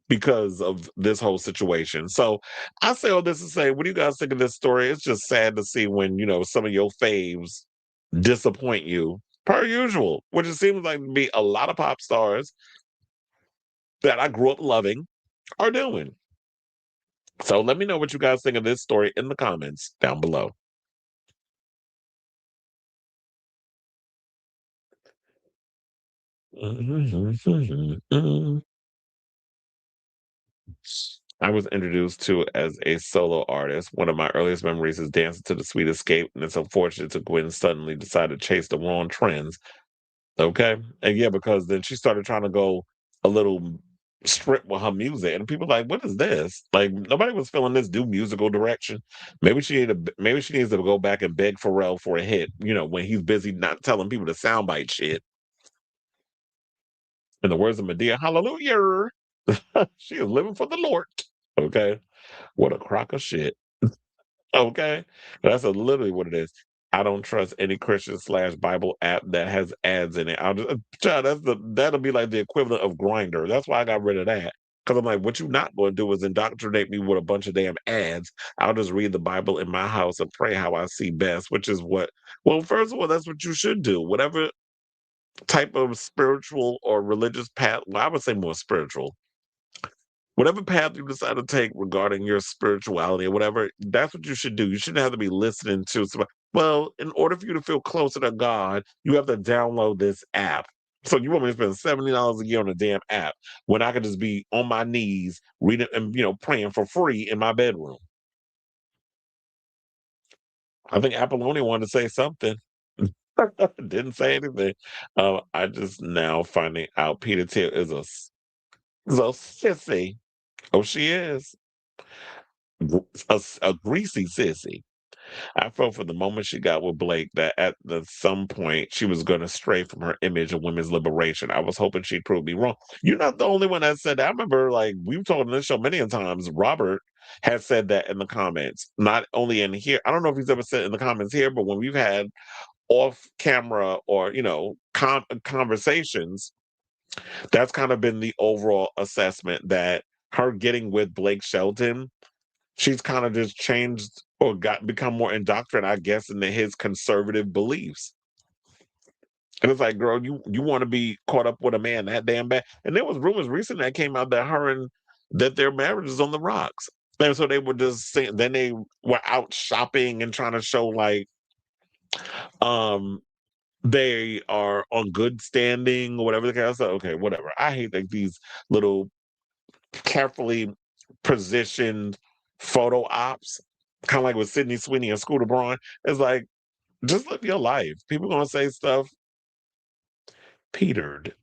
because of this whole situation. So, I say all this to say, what do you guys think of this story? It's just sad to see when, some of your faves disappoint you, per usual, which it seems like to be a lot of pop stars that I grew up loving are doing. So let me know what you guys think of this story in the comments down below. I was introduced to as a solo artist. One of my earliest memories is dancing to the Sweet Escape, and it's unfortunate that Gwen suddenly decided to chase the wrong trends. Okay. And yeah, because then she started trying to go a little strict with her music, and people like, what is this? Like nobody was feeling this new musical direction. Maybe she needs to go back and beg Pharrell for a hit, when he's busy not telling people to soundbite shit. In the words of Medea, hallelujah. She is living for the Lord. Okay. What a crock of shit. Okay. That's literally what it is. I don't trust any Christian slash Bible app that has ads in it. I'll just child, that'll be like the equivalent of Grinder. That's why I got rid of that. Because I'm like, what you not going to do is indoctrinate me with a bunch of damn ads. I'll just read the Bible in my house and pray how I see best, which is well, first of all, that's what you should do. Whatever type of spiritual or religious path, well, I would say more spiritual. Whatever path you decide to take regarding your spirituality or whatever, that's what you should do. You shouldn't have to be listening to somebody. Well, in order for you to feel closer to God, you have to download this app. So you want me to spend $70 a year on a damn app when I could just be on my knees reading and praying for free in my bedroom? I think Apple only wanted to say something. Didn't say anything. I just now finding out Peter Thiel is a sissy. Oh, she is a greasy sissy. I felt for the moment she got with Blake that at some point she was going to stray from her image of women's liberation. I was hoping she'd prove me wrong. You're not the only one that said that. I remember, like, we've told on this show many a times, Robert has said that in the comments, not only in here. I don't know if he's ever said it in the comments here, but when we've had off camera or, conversations, that's kind of been the overall assessment that her getting with Blake Shelton, she's kind of just changed or become more indoctrinated, I guess, into his conservative beliefs. And it's like, girl, you want to be caught up with a man that damn bad. And there was rumors recently that came out that their marriage is on the rocks. And so they were just saying, then they were out shopping and trying to show like um they are on good standing or whatever the case. So, okay, whatever. I hate like these little carefully positioned photo ops, kind of like with Sydney Sweeney and Scooter Braun. It's like, just live your life. People gonna say stuff. Petered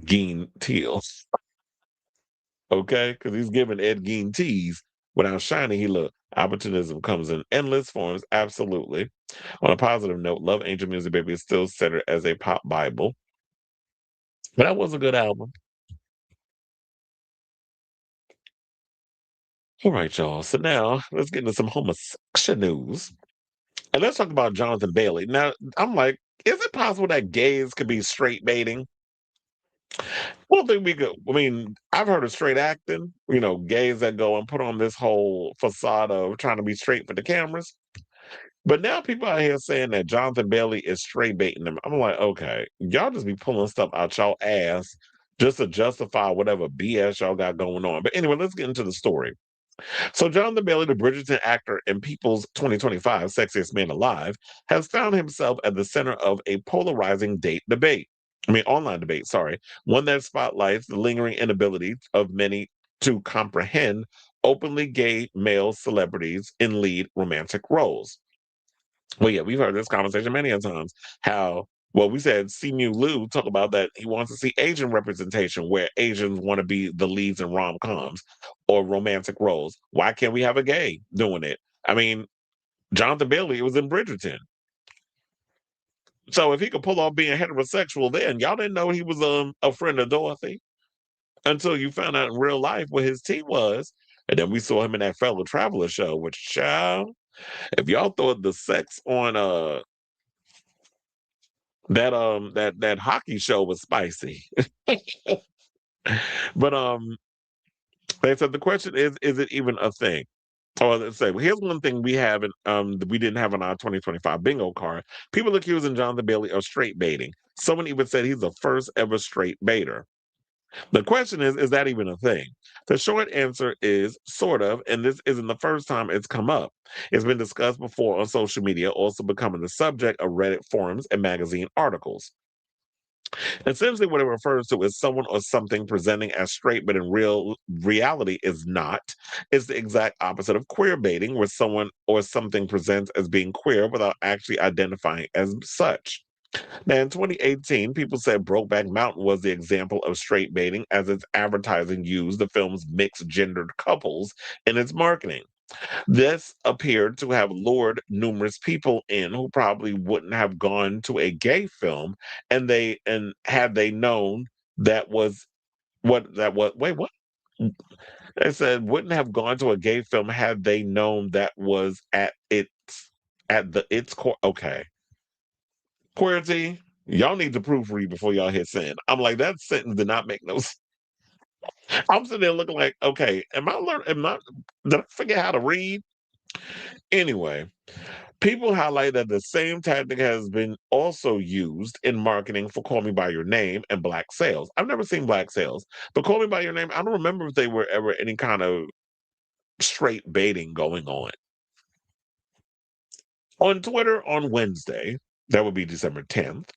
Geen Teal, okay? Because he's giving Ed Gein tease without shining. He look. Opportunism comes in endless forms, absolutely. On a positive note, Love Angel Music Baby is still centered as a pop Bible. But that was a good album. All right, y'all. So now let's get into some homosexual news. And let's talk about Jonathan Bailey. Now, I'm like, is it possible that gays could be straight baiting? I don't think we could. I mean, I've heard of straight acting, gays that go and put on this whole facade of trying to be straight for the cameras. But now people out here saying that Jonathan Bailey is straight baiting them. I'm like, okay, y'all just be pulling stuff out y'all ass just to justify whatever BS y'all got going on. But anyway, let's get into the story. So Jonathan Bailey, the Bridgerton actor and People's 2025 Sexiest Man Alive, has found himself at the center of a polarizing online debate, sorry, one that spotlights the lingering inability of many to comprehend openly gay male celebrities in lead romantic roles. Well, yeah, we've heard this conversation many a times. We said Simu Liu talk about that he wants to see Asian representation where Asians want to be the leads in rom-coms or romantic roles. Why can't we have a gay doing it? I mean, Jonathan Bailey was in Bridgerton. So if he could pull off being heterosexual then, y'all didn't know he was a friend of Dorothy until you found out in real life what his tea was. And then we saw him in that fellow traveler show, which, child, if y'all thought the sex on that hockey show was spicy. But they said the question is it even a thing? Or let's say, well, here's one thing we haven't that we didn't have on our 2025 bingo card. People accusing Jonathan Bailey of straight baiting. Someone even said he's the first ever straight baiter. The question is that even a thing? The short answer is sort of, and this isn't the first time it's come up. It's been discussed before on social media, also becoming the subject of Reddit forums and magazine articles. Essentially, what it refers to is someone or something presenting as straight, but in reality is not. It's the exact opposite of queer baiting, where someone or something presents as being queer without actually identifying as such. Now, in 2018, people said Brokeback Mountain was the example of straight baiting, as its advertising used the film's mixed gendered couples in its marketing. This appeared to have lured numerous people in who probably wouldn't have gone to a gay film, and had they known that was what that was. Wait, what? They said wouldn't have gone to a gay film had they known that was at its core. Okay, queerty. Y'all need to proofread before y'all hit send. I'm like, that sentence did not make no sense. I'm sitting there looking like, okay, did I forget how to read? Anyway, people highlight that the same tactic has been also used in marketing for Call Me By Your Name and Black Sales. I've never seen Black Sales, but Call Me By Your Name, I don't remember if they were ever any kind of straight baiting going on. On Twitter on Wednesday, that would be December 10th,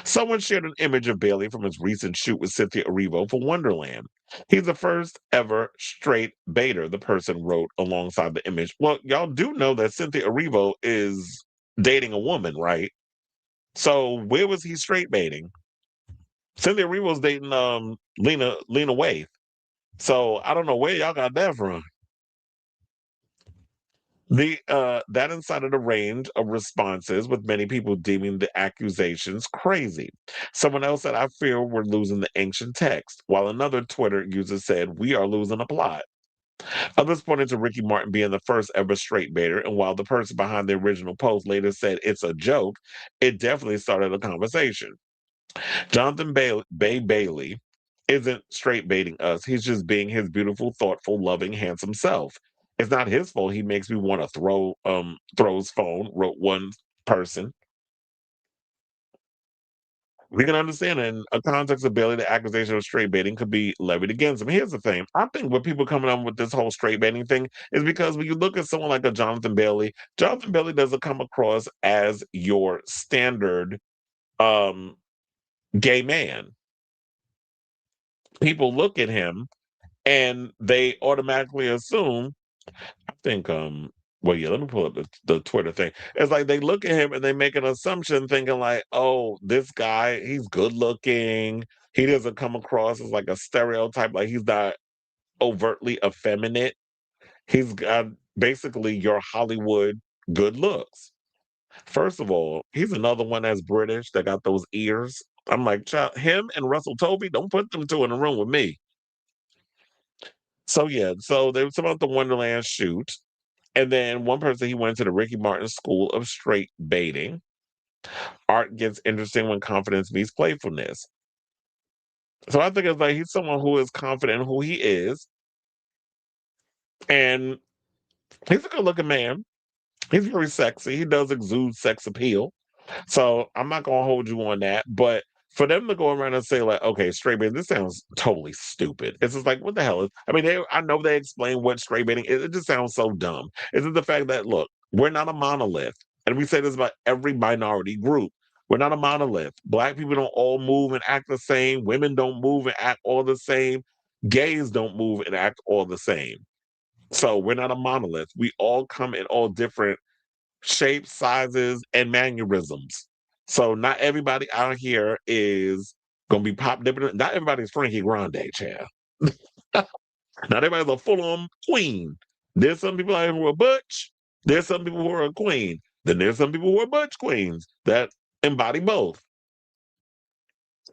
someone shared an image of Bailey from his recent shoot with Cynthia Erivo for Wonderland. He's the first ever straight baiter, the person wrote alongside the image. Well, y'all do know that Cynthia Erivo is dating a woman, right? So where was he straight baiting? Cynthia Erivo's dating Lena Waithe. So I don't know where y'all got that from. That incited a range of responses, with many people deeming the accusations crazy. Someone else said, "I fear we're losing the ancient text," while another Twitter user said, "We are losing a plot." Others pointed to Ricky Martin being the first ever straight baiter, and while the person behind the original post later said it's a joke, it definitely started a conversation. Jonathan Bailey isn't straight baiting us. He's just being his beautiful, thoughtful, loving, handsome self. It's not his fault he makes me want to throw his phone, wrote one person. We can understand in a context of Bailey, the accusation of straight baiting could be levied against him. Here's the thing. I think what people coming on with this whole straight baiting thing is because when you look at someone like a Jonathan Bailey doesn't come across as your standard um gay man. People look at him and they automatically assume, I think, well, yeah, let me pull up the Twitter thing. It's like they look at him and they make an assumption thinking like, oh, this guy, he's good looking. He doesn't come across as like a stereotype, like he's not overtly effeminate. He's got basically your Hollywood good looks. First of all, he's another one that's British that got those ears. I'm like, child, him and Russell Tovey, don't put them two in the room with me. So yeah, so they was about the Wonderland shoot. And then one person, he went to the Ricky Martin School of Straight Baiting. Art gets interesting when confidence meets playfulness. So I think it's like he's someone who is confident in who he is. And he's a good looking man. He's very sexy. He does exude sex appeal. So I'm not gonna hold you on that. But for them to go around and say, like, okay, straight baiting, this sounds totally stupid. It's just like, what the hell is, I mean, I know they explain what straight baiting is. It just sounds so dumb. It's just the fact that, look, we're not a monolith. And we say this about every minority group. We're not a monolith. Black people don't all move and act the same. Women don't move and act all the same. Gays don't move and act all the same. So we're not a monolith. We all come in all different shapes, sizes, and mannerisms. So not everybody out here is gonna be pop dipping. Not everybody's Frankie Grande, child. Not everybody's a full-on queen. There's some people out here who are butch. There's some people who are a queen. Then there's some people who are butch queens that embody both.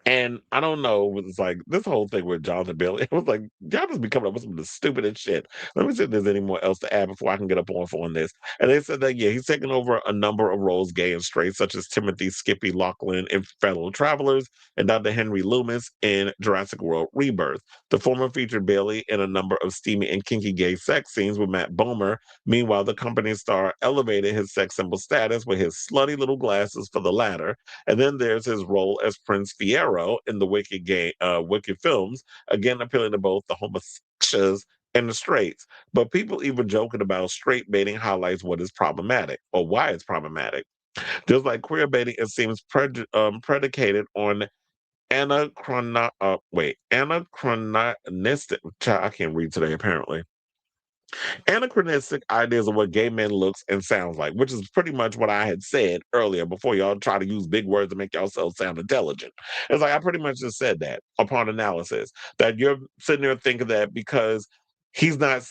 And I don't know, it's like this whole thing with Jonathan Bailey, it was like, y'all just be coming up with some of the stupidest shit. Let me see if there's any more else to add before I can get up on this. And they said that, yeah, he's taken over a number of roles, gay and straight, such as Timothy Skippy Laughlin in Fellow Travelers and Dr. Henry Loomis in Jurassic World Rebirth. The former featured Bailey in a number of steamy and kinky gay sex scenes with Matt Bomer. Meanwhile, the company star elevated his sex symbol status with his slutty little glasses for the latter. And then there's his role as Prince Fiero in the Wicked films, again appealing to both the homosexuals and the straights. But people even joking about straight baiting highlights what is problematic or why it's problematic. Just like queer baiting, it seems predicated on anachronistic. I can't read today apparently. Anachronistic ideas of what gay men looks and sounds like, which is pretty much what I had said earlier before y'all try to use big words to make yourselves sound intelligent. It's like I pretty much just said that upon analysis, that you're sitting there thinking that because he's not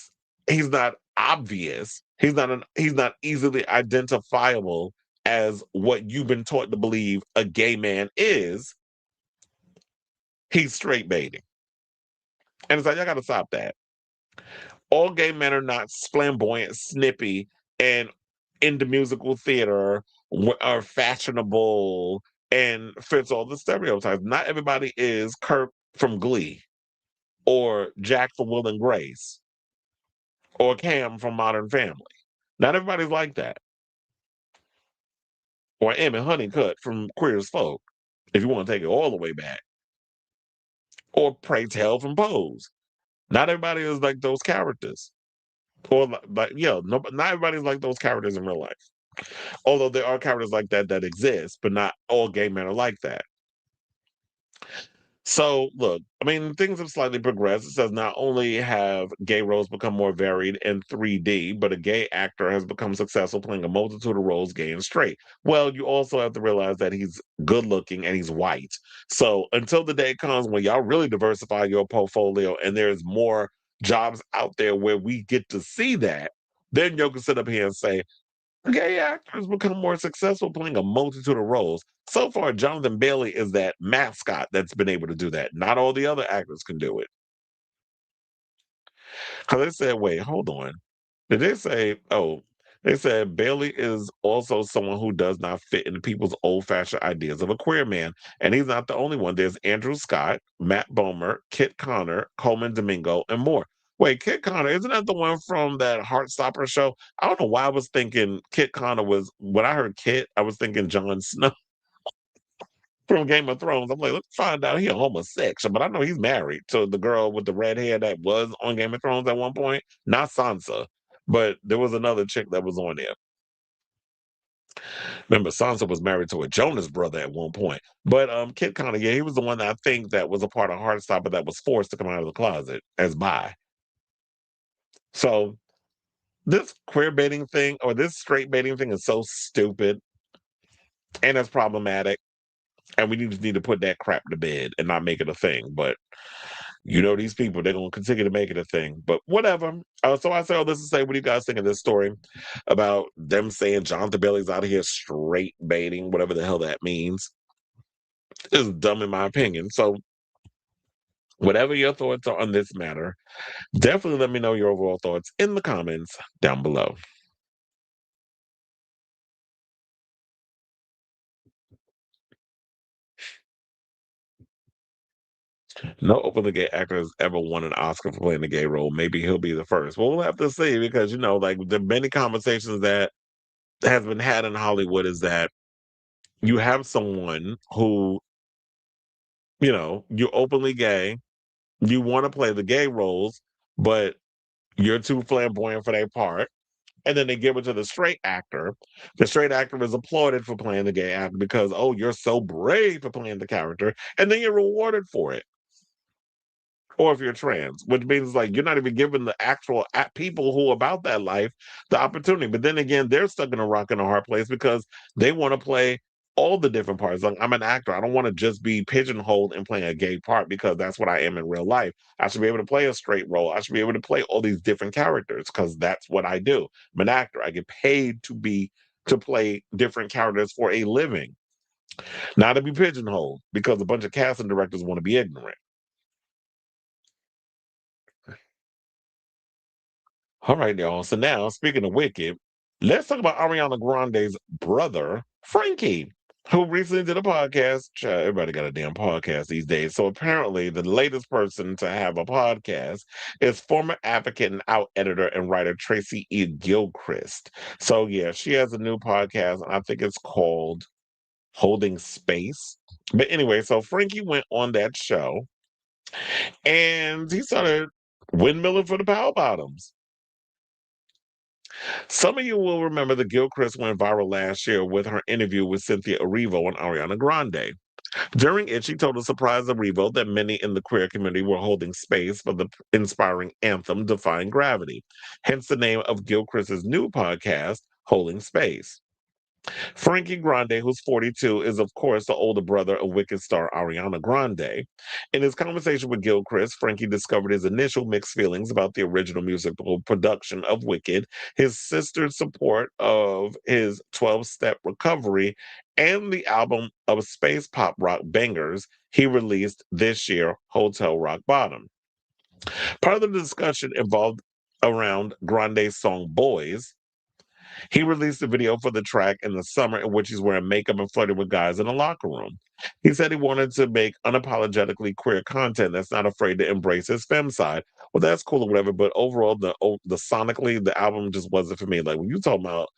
he's not obvious, he's not easily identifiable as what you've been taught to believe a gay man is, he's straight baiting. And it's like, y'all gotta stop that. All gay men are not flamboyant, snippy, and into musical theater are fashionable and fits all the stereotypes. Not everybody is Kirk from Glee or Jack from Will and Grace or Cam from Modern Family. Not everybody's like that. Or Emmett Honeycutt from Queer as Folk, if you want to take it all the way back. Or Pray Tell from Pose. Not everybody is like those characters. Or like, yeah, no, not everybody's like those characters in real life. Although there are characters like that that exist, but not all gay men are like that. So, look, I mean, things have slightly progressed. It says not only have gay roles become more varied in 3D, but a gay actor has become successful playing a multitude of roles, gay and straight. Well, you also have to realize that he's good looking and he's white. So, until the day comes when y'all really diversify your portfolio and there's more jobs out there where we get to see that, Then you can sit up here and say, gay actors become more successful playing a multitude of roles. So far, Jonathan Bailey is that mascot that's been able to do that. Not all the other actors can do it. Because they said, wait, hold on. Did they say, oh, they said Bailey is also someone who does not fit into people's old fashioned ideas of a queer man. And he's not the only one. There's Andrew Scott, Matt Bomer, Kit Connor, Coleman Domingo, and more. Wait, Kit Connor, isn't that the one from that Heartstopper show? I don't know why I was thinking Kit Connor was, when I heard Kit, I was thinking Jon Snow from Game of Thrones. I'm like, let's find out he's a homosexual, but I know he's married to the girl with the red hair that was on Game of Thrones at one point. Not Sansa, but there was another chick that was on there. Remember, Sansa was married to a Jonas brother at one point. But Kit Connor, yeah, he was the one that I think that was a part of Heartstopper that was forced to come out of the closet as bi. So this queer baiting thing or this straight baiting thing is so stupid and it's problematic. And we just need to put that crap to bed and not make it a thing. But you know, these people, they're going to continue to make it a thing. But whatever. So I say all this to say, what do you guys think of this story about them saying Jonathan Bailey's out of here straight baiting, whatever the hell that means? It's dumb in my opinion. So whatever your thoughts are on this matter, definitely let me know your overall thoughts in the comments down below. No openly gay actor has ever won an Oscar for playing a gay role. Maybe he'll be the first. Well, we'll have to see because, you know, like the many conversations that has been had in Hollywood is that you have someone who, you know, you're openly gay, you want to play the gay roles, but you're too flamboyant for their part. And then they give it to the straight actor. The straight actor is applauded for playing the gay actor because, oh, you're so brave for playing the character. And then you're rewarded for it. Or if you're trans, which means like you're not even giving the actual people who are about that life the opportunity. But then again, they're stuck in a rock and a hard place because they want to play all the different parts. Like I'm an actor. I don't want to just be pigeonholed and playing a gay part because that's what I am in real life. I should be able to play a straight role. I should be able to play all these different characters because that's what I do. I'm an actor. I get paid to play different characters for a living, not to be pigeonholed because a bunch of casting directors want to be ignorant. All right, y'all. So now, speaking of Wicked, let's talk about Ariana Grande's brother, Frankie, who recently did a podcast. Child, everybody got a damn podcast these days. So apparently, the latest person to have a podcast is former advocate and out editor and writer Tracy E. Gilchrist. So yeah, she has a new podcast, and I think it's called Holding Space. But anyway, so Frankie went on that show, and he started windmilling for the Power Bottoms. Some of you will remember that Gilchrist went viral last year with her interview with Cynthia Erivo and Ariana Grande. During it, she told a surprise Erivo that many in the queer community were holding space for the inspiring anthem Defying Gravity, hence the name of Gilchrist's new podcast, Holding Space. Frankie Grande, who's 42, is of course the older brother of Wicked star Ariana Grande. In his conversation with Gilchrist, Frankie discovered his initial mixed feelings about the original musical production of Wicked, his sister's support of his 12-step recovery, and the album of space pop rock bangers he released this year, Hotel Rock Bottom. Part of the discussion involved around Grande's song Boys. He released a video for the track in the summer in which he's wearing makeup and flirting with guys in a locker room. He said he wanted to make unapologetically queer content that's not afraid to embrace his femme side. Well, that's cool or whatever, but overall, the sonically, the album just wasn't for me. Like when you talk about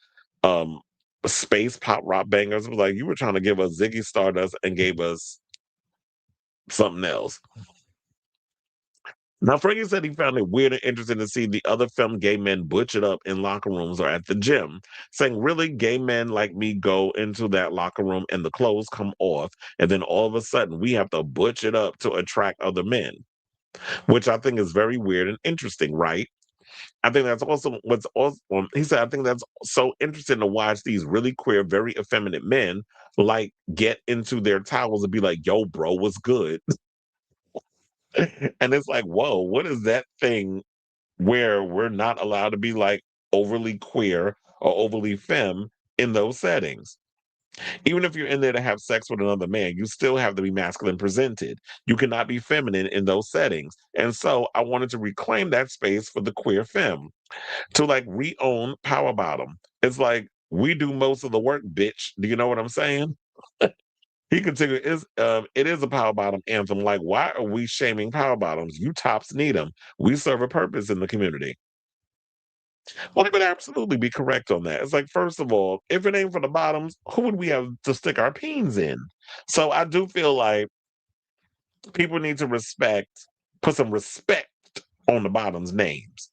um space pop rock bangers, it was like you were trying to give us Ziggy Stardust and gave us something else. Now, Frankie said he found it weird and interesting to see the other femme gay men butchered up in locker rooms or at the gym, saying, really, gay men like me go into that locker room and the clothes come off, and then all of a sudden we have to butch it up to attract other men, which I think is very weird and interesting, right? I think that's also what's also, he said, I think that's so interesting to watch these really queer, very effeminate men like get into their towels and be like, yo, bro, what's good? And it's like, whoa, what is that thing where we're not allowed to be like overly queer or overly femme in those settings. Even if you're in there to have sex with another man, you still have to be masculine presented. You cannot be feminine in those settings. And so I wanted to reclaim that space for the queer femme to like re-own Power Bottom. It's like we do most of the work, bitch. Do you know what I'm saying? He continued, it is a Power Bottom anthem. Like, why are we shaming Power Bottoms? You tops need them. We serve a purpose in the community. Well, he would absolutely be correct on that. It's like, first of all, if it ain't for the bottoms, who would we have to stick our peens in? So I do feel like people need to put some respect on the bottoms' names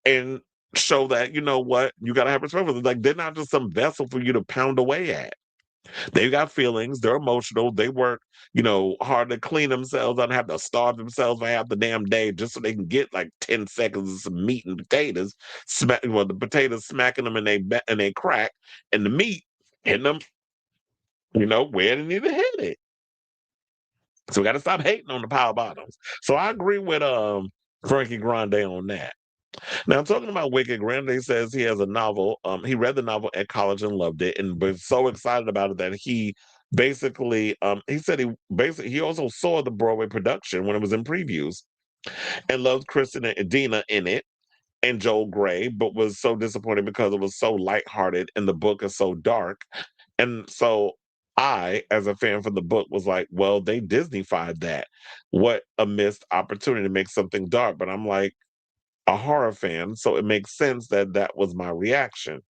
and show that, you know what, you got to have respect for them. Like, they're not just some vessel for you to pound away at. They've got feelings. They're emotional. They work, hard to clean themselves and have to starve themselves for half the damn day just so they can get like 10 seconds of some meat and potatoes. The potatoes smacking them in they crack, and the meat hitting them, where they need to hit it. So we got to stop hating on the power bottoms. So I agree with Frankie Grande on that. Now, talking about Wicked, Grande says he has a novel. He read the novel at college and loved it, and was so excited about it that he basically, he said he also saw the Broadway production when it was in previews, and loved Kristen and Edina in it, and Joel Grey, but was so disappointed because it was so lighthearted and the book is so dark. And so I, as a fan for the book, was like, well, they Disney-fied that. What a missed opportunity to make something dark. But I'm like, a horror fan, so it makes sense that that was my reaction.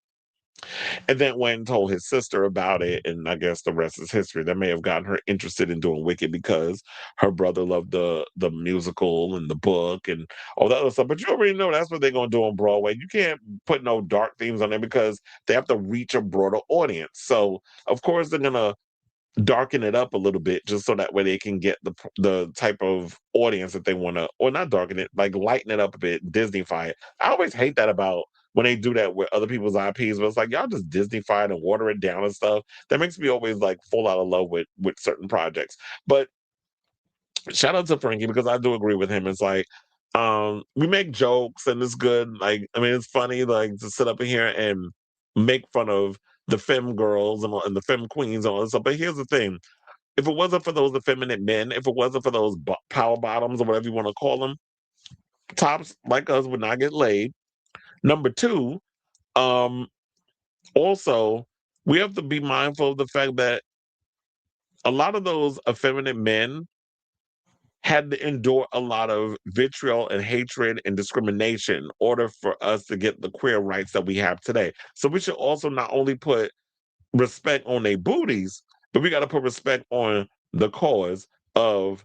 And then went and told his sister about it, and I guess the rest is history. That may have gotten her interested in doing Wicked because her brother loved the musical and the book and all that other stuff. But you already know that's what they're gonna do on Broadway. You can't put no dark themes on there because they have to reach a broader audience. So of course they're gonna darken it up a little bit just so that way they can get the type of audience that they want to, or not darken it, like lighten it up a bit, Disneyfy it. I always hate that about when they do that with other people's IPs, but it's like y'all just Disneyfy it and water it down and stuff. That makes me always like fall out of love with certain projects. But shout out to Frankie because I do agree with him. It's like we make jokes and it's good. Like, I mean, it's funny like to sit up in here and make fun of the femme girls and the femme queens and all this stuff. But here's the thing: if it wasn't for those effeminate men, if it wasn't for those power bottoms or whatever you want to call them, tops like us would not get laid. Number two, um, also we have to be mindful of the fact that a lot of those effeminate men had to endure a lot of vitriol and hatred and discrimination in order for us to get the queer rights that we have today. So we should also not only put respect on their booties, but we got to put respect on the cause of,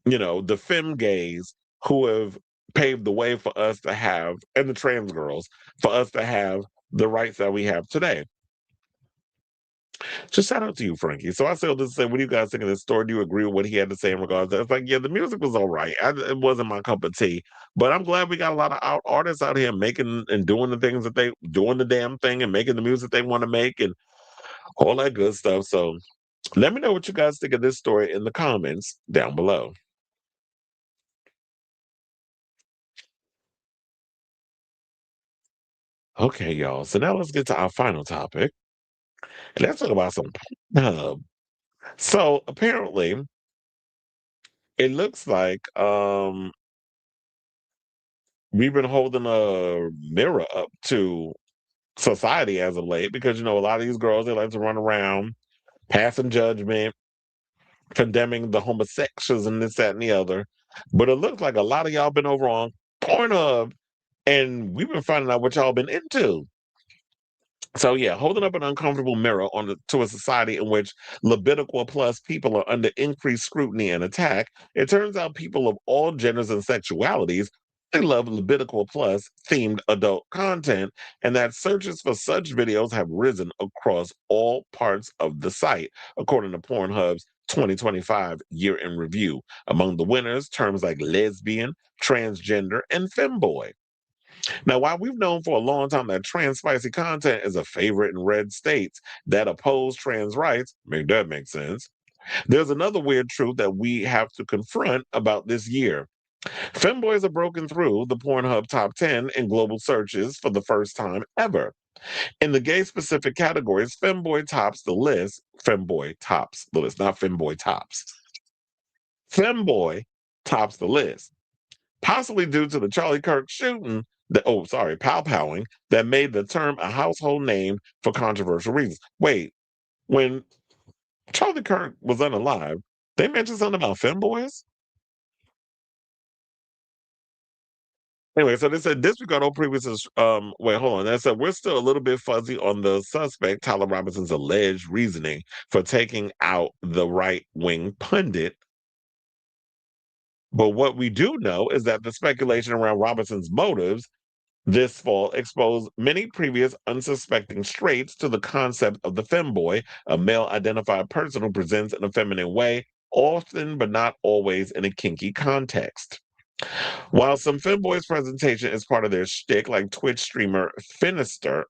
the femme gays who have paved the way for us to have, and the trans girls, for us to have the rights that we have today. Just shout out to you, Frankie. So I said this to say, what do you guys think of this story? Do you agree with what he had to say in regards to that? It's like, yeah, the music was all right. It wasn't my cup of tea, but I'm glad we got a lot of artists out here making and doing the things that doing the damn thing and making the music they want to make and all that good stuff. So let me know what you guys think of this story in the comments down below. Okay, y'all. So now let's get to our final topic. And let's talk about some Pornhub. So apparently, it looks like we've been holding a mirror up to society as of late because a lot of these girls, they like to run around passing judgment, condemning the homosexuals and this, that, and the other. But it looks like a lot of y'all been over on Pornhub and we've been finding out what y'all been into. So yeah, holding up an uncomfortable mirror to a society in which libidical plus people are under increased scrutiny and attack, it turns out people of all genders and sexualities, they love libidical plus themed adult content, and that searches for such videos have risen across all parts of the site, according to Pornhub's 2025 year in review. Among the winners, terms like lesbian, transgender, and femboy. Now, while we've known for a long time that trans spicy content is a favorite in red states that oppose trans rights, make that make sense, there's another weird truth that we have to confront about this year. Femboys are broken through the Pornhub top 10 in global searches for the first time ever. In the gay-specific categories, Femboy tops the list. Femboy tops the list, not Femboy tops. Femboy tops the list, possibly due to the Charlie Kirk shooting, pow-powing, that made the term a household name for controversial reasons. Wait, when Charlie Kirk was unalive, they mentioned something about femboys? Anyway, so they said disregard all previous. Wait, hold on. They said we're still a little bit fuzzy on the suspect, Tyler Robinson's alleged reasoning for taking out the right wing pundit. But what we do know is that the speculation around Robinson's motives this fall exposed many previous unsuspecting straights to the concept of the femboy, a male identified person who presents in a feminine way, often but not always in a kinky context. While some femboys' presentation is part of their shtick, like Twitch streamer Finster,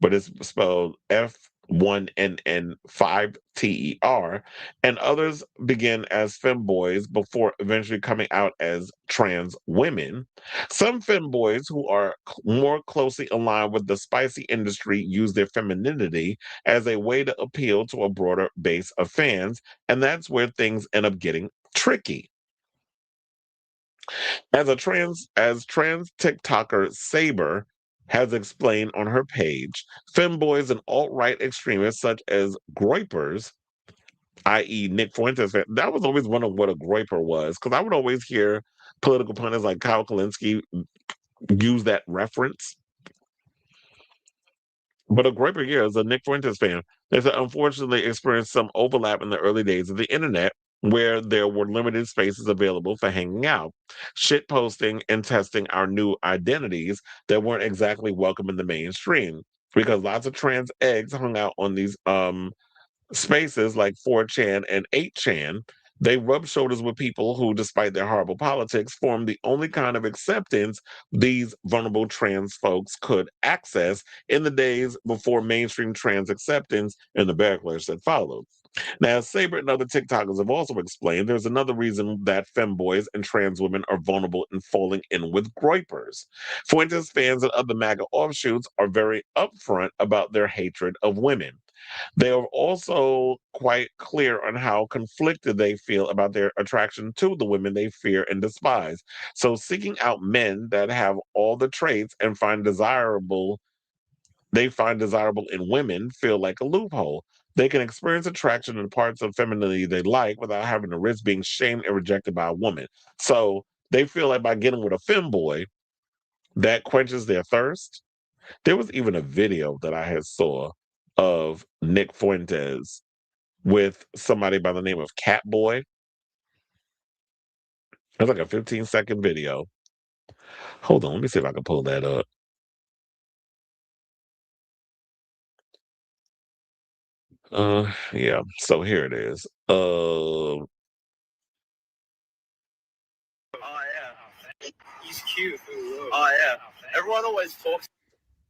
but it's spelled F1NN5TER, and others begin as femboys before eventually coming out as trans women. Some femboys who are more closely aligned with the spicy industry use their femininity as a way to appeal to a broader base of fans, and that's where things end up getting tricky. As trans TikToker Saber has explained on her page, femboys and alt-right extremists such as groypers, i.e. Nick Fuentes, that was always one of what a groyper was, because I would always hear political pundits like Kyle Kalinske use that reference. But a groyper, yeah, is a Nick Fuentes fan. They said, unfortunately experienced some overlap in the early days of the internet, where there were limited spaces available for hanging out, shit posting, and testing our new identities that weren't exactly welcome in the mainstream. Because lots of trans eggs hung out on these spaces like 4chan and 8chan. They rubbed shoulders with people who, despite their horrible politics, formed the only kind of acceptance these vulnerable trans folks could access in the days before mainstream trans acceptance and the backlash that followed. Now, as Saber and other TikTokers have also explained, there's another reason that femboys and trans women are vulnerable in falling in with groypers. Fuentes fans and other MAGA offshoots are very upfront about their hatred of women. They are also quite clear on how conflicted they feel about their attraction to the women they fear and despise. So, seeking out men that have all the traits and find desirable in women feel like a loophole. They can experience attraction in parts of femininity they like without having to risk being shamed and rejected by a woman. So they feel like by getting with a femboy, that quenches their thirst. There was even a video that I had saw of Nick Fuentes with somebody by the name of Catboy. It's like a 15-second video. Hold on, let me see if I can pull that up. Yeah, so here it is. He's cute. Oh, yeah. Everyone always talks.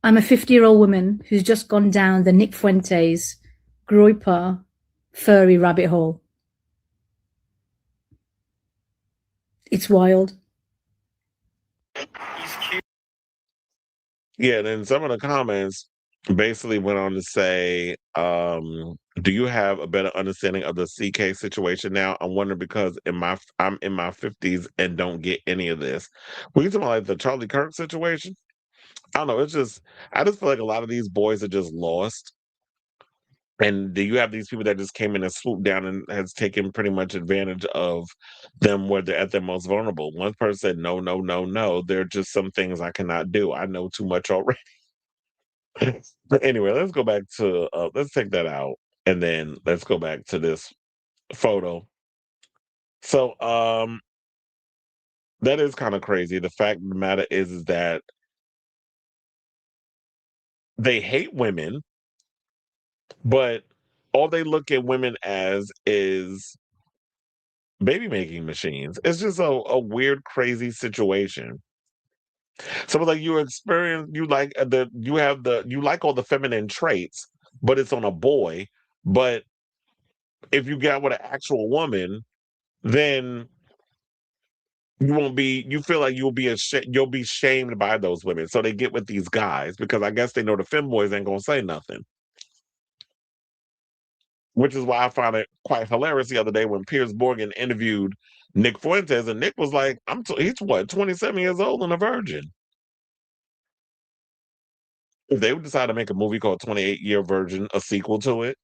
I'm a 50-year-old woman who's just gone down the Nick Fuentes groyper furry rabbit hole. It's wild. He's cute. Yeah, then some of the comments basically went on to say, do you have a better understanding of the CK situation now? I'm wondering because I'm in my 50s and don't get any of this. Were you talking about like the Charlie Kirk situation? I don't know. I just feel like a lot of these boys are just lost. And do you have these people that just came in and swooped down and has taken pretty much advantage of them where they're at their most vulnerable? One person said, no, no, no, no. There are just some things I cannot do. I know too much already. But anyway, let's go back to let's take that out and then let's go back to this photo. So that is kind of crazy. The fact of the matter is that they hate women, but all they look at women as is baby making machines. It's just a weird, crazy situation. So it's like you like you like all the feminine traits, but it's on a boy. But if you got with an actual woman, then you feel like you'll be shamed by those women. So they get with these guys because I guess they know the femboys ain't gonna say nothing. Which is why I found it quite hilarious the other day when Piers Morgan interviewed Nick Fuentes, and Nick was like, he's what, 27 years old and a virgin. If they would decide to make a movie called 28-Year Virgin, a sequel to it,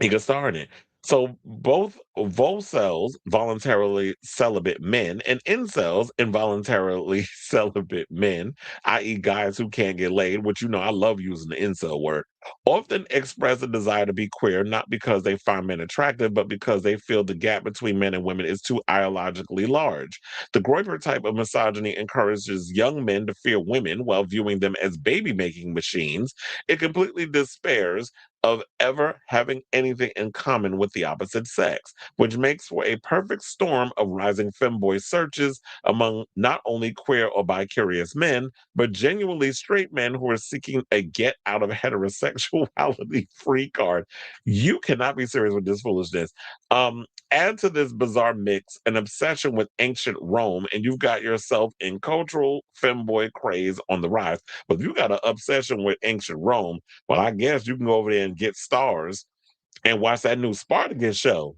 he could star in it. So both vocels, voluntarily celibate men, and incels, involuntarily celibate men, i.e. guys who can't get laid, which I love using the incel word, often express a desire to be queer, not because they find men attractive, but because they feel the gap between men and women is too ideologically large. The Groyper type of misogyny encourages young men to fear women while viewing them as baby-making machines. It completely despairs of ever having anything in common with the opposite sex, which makes for a perfect storm of rising femboy searches among not only queer or bi-curious men, but genuinely straight men who are seeking a get out of heterosexuality free card. You cannot be serious with this foolishness. Add to this bizarre mix an obsession with ancient Rome, and you've got yourself in cultural femboy craze on the rise. But if you got an obsession with ancient Rome, well, I guess you can go over there and get stars and watch that new Spartacus show.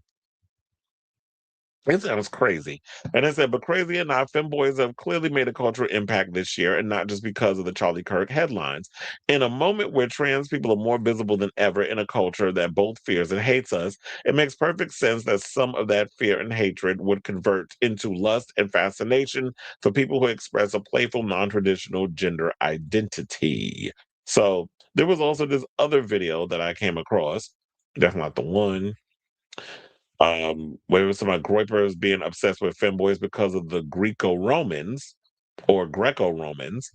It sounds crazy. And I said, but crazy enough, femboys have clearly made a cultural impact this year, and not just because of the Charlie Kirk headlines. In a moment where trans people are more visible than ever in a culture that both fears and hates us, it makes perfect sense that some of that fear and hatred would convert into lust and fascination for people who express a playful, non-traditional gender identity. So there was also this other video that I came across, definitely not the one, where it was about Groypers being obsessed with femboys because of the Greco-Romans or Greco-Romans.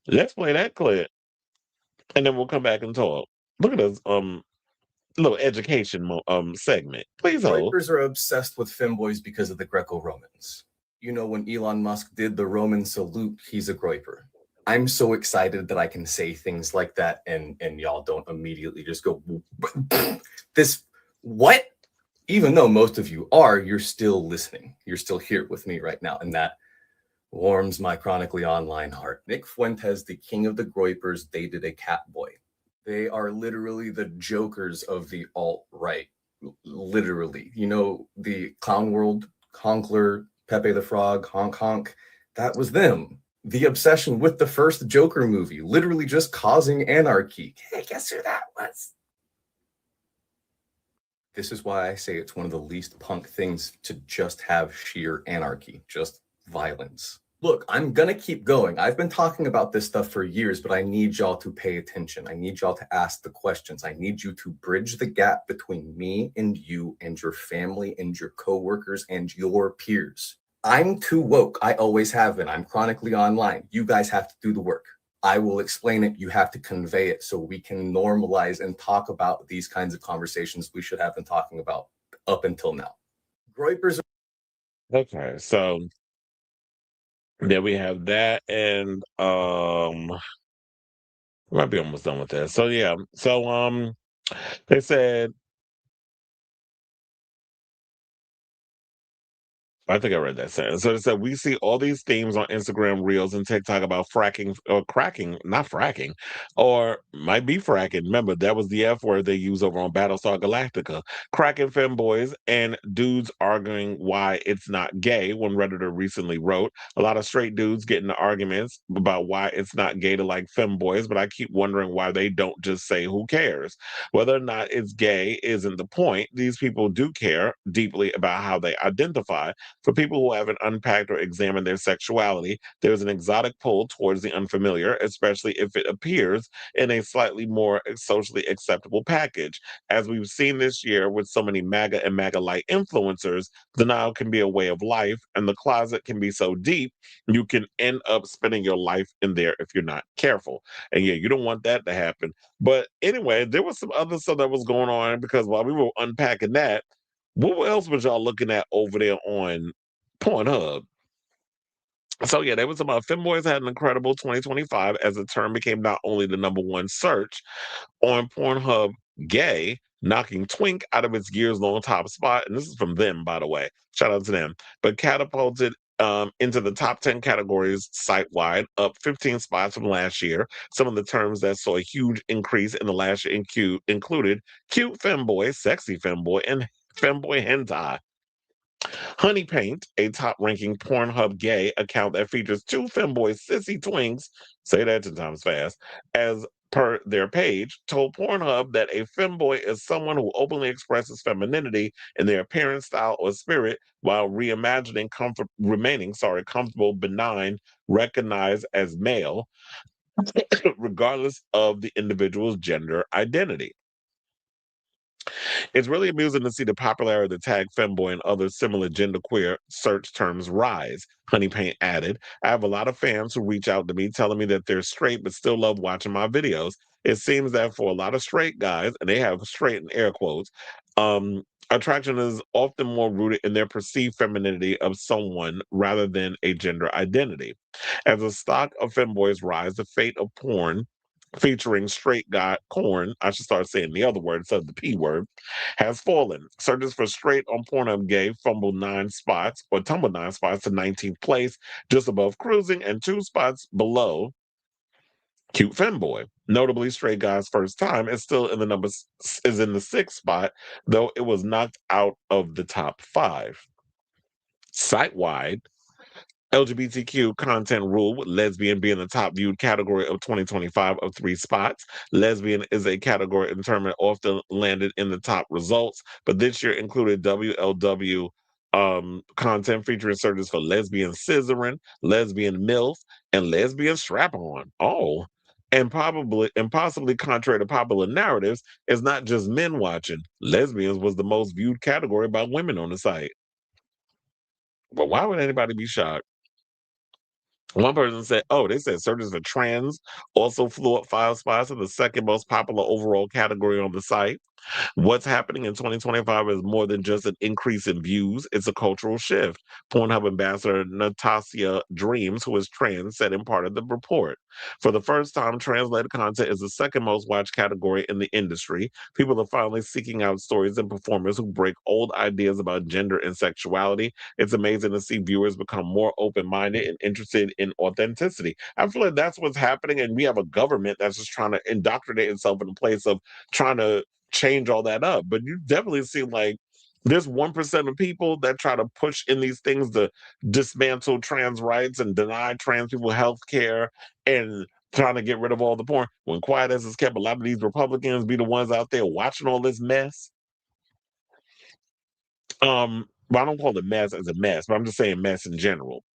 Let's play that clip, and then we'll come back and talk. Look at this little education segment. Please hold. Groypers are obsessed with femboys because of the Greco-Romans. When Elon Musk did the Roman salute, he's a Groyper. I'm so excited that I can say things like that, and y'all don't immediately just go, this, what? Even though most of you are, you're still listening. You're still here with me right now. And that warms my chronically online heart. Nick Fuentes, the king of the Groypers, dated a cat boy. They are literally the jokers of the alt-right. Literally. The clown world, Honkler, Pepe the Frog, Honk Honk, that was them. The obsession with the first Joker movie, literally just causing anarchy. Hey, guess who that was? This is why I say it's one of the least punk things to just have sheer anarchy, just violence. Look, I'm gonna keep going. I've been talking about this stuff for years, but I need y'all to pay attention. I need y'all to ask the questions. I need you to bridge the gap between me and you and your family and your coworkers and your peers. I'm too woke. I always have been. I'm chronically online. You guys have to do the work. I will explain it. You have to convey it so we can normalize and talk about these kinds of conversations we should have been talking about up until now. Groypers. Okay, so there we have that, and we might be almost done with that. So yeah, so they said, I think I read that sentence. So it said, we see all these themes on Instagram Reels and TikTok about fracking, or cracking, not fracking, or might be fracking. Remember, that was the F word they use over on Battlestar Galactica. Cracking femboys and dudes arguing why it's not gay. One Redditor recently wrote, a lot of straight dudes get into arguments about why it's not gay to like femboys, but I keep wondering why they don't just say, who cares? Whether or not it's gay isn't the point. These people do care deeply about how they identify. For people who haven't unpacked or examined their sexuality, there's an exotic pull towards the unfamiliar, especially if it appears in a slightly more socially acceptable package. As we've seen this year with so many MAGA and MAGA-like influencers, denial can be a way of life, and the closet can be so deep, you can end up spending your life in there if you're not careful. And yeah, you don't want that to happen. But anyway, there was some other stuff that was going on, because while we were unpacking that, what else was y'all looking at over there on Pornhub? So yeah, there was about femboys had an incredible 2025 as the term became not only the #1 search on Pornhub gay, knocking Twink out of its years-long top spot, and this is from them, by the way. Shout out to them. But catapulted into the top 10 categories site-wide, up 15 spots from last year. Some of the terms that saw a huge increase in the last year included cute femboy, sexy femboy, and femboy hentai. Honey Paint, a top-ranking Pornhub gay account that features two femboy sissy twinks, say that 10 times fast, as per their page, told Pornhub that a femboy is someone who openly expresses femininity in their appearance, style, or spirit while remaining comfortable, benign, recognized as male, regardless of the individual's gender identity. It's really amusing to see the popularity of the tag femboy and other similar genderqueer search terms rise, Honey Paint added. I have a lot of fans who reach out to me telling me that they're straight but still love watching my videos. It seems that for a lot of straight guys, and they have straight in air quotes, attraction is often more rooted in their perceived femininity of someone rather than a gender identity. As the stock of femboys rise, the fate of porn featuring straight guy corn, I should start saying the other word instead of the P word, has fallen. Searches for straight on Pornhub gay tumbled 9 spots to 19th place, just above cruising, and 2 spots below cute femboy. Notably, straight guy's first time is still in the is in the 6th spot, though it was knocked out of the top 5. Site-wide, LGBTQ content rule, with lesbian being the top viewed category of 2025 of 3 spots. Lesbian is a category in term that often landed in the top results, but this year included WLW content featuring searches for lesbian scissoring, lesbian MILF, and lesbian strap-on. Oh. And possibly contrary to popular narratives, it's not just men watching. Lesbians was the most viewed category by women on the site. But why would anybody be shocked? One person said, they said searches for trans also flew up 5 spots to the second most popular overall category on the site. What's happening in 2025 is more than just an increase in views. It's a cultural shift. Pornhub ambassador Natasha Dreams, who is trans, said in part of the report. For the first time, trans-led content is the second most watched category in the industry. People are finally seeking out stories and performers who break old ideas about gender and sexuality. It's amazing to see viewers become more open-minded and interested in authenticity. I feel like that's what's happening, and we have a government that's just trying to indoctrinate itself in a place of trying to change all that up. But you definitely see like there's 1% of people that try to push in these things to dismantle trans rights and deny trans people health care and trying to get rid of all the porn. When quiet as it's kept, a lot of these Republicans be the ones out there watching all this mess. But I don't call it mess as a mess, but I'm just saying mess in general.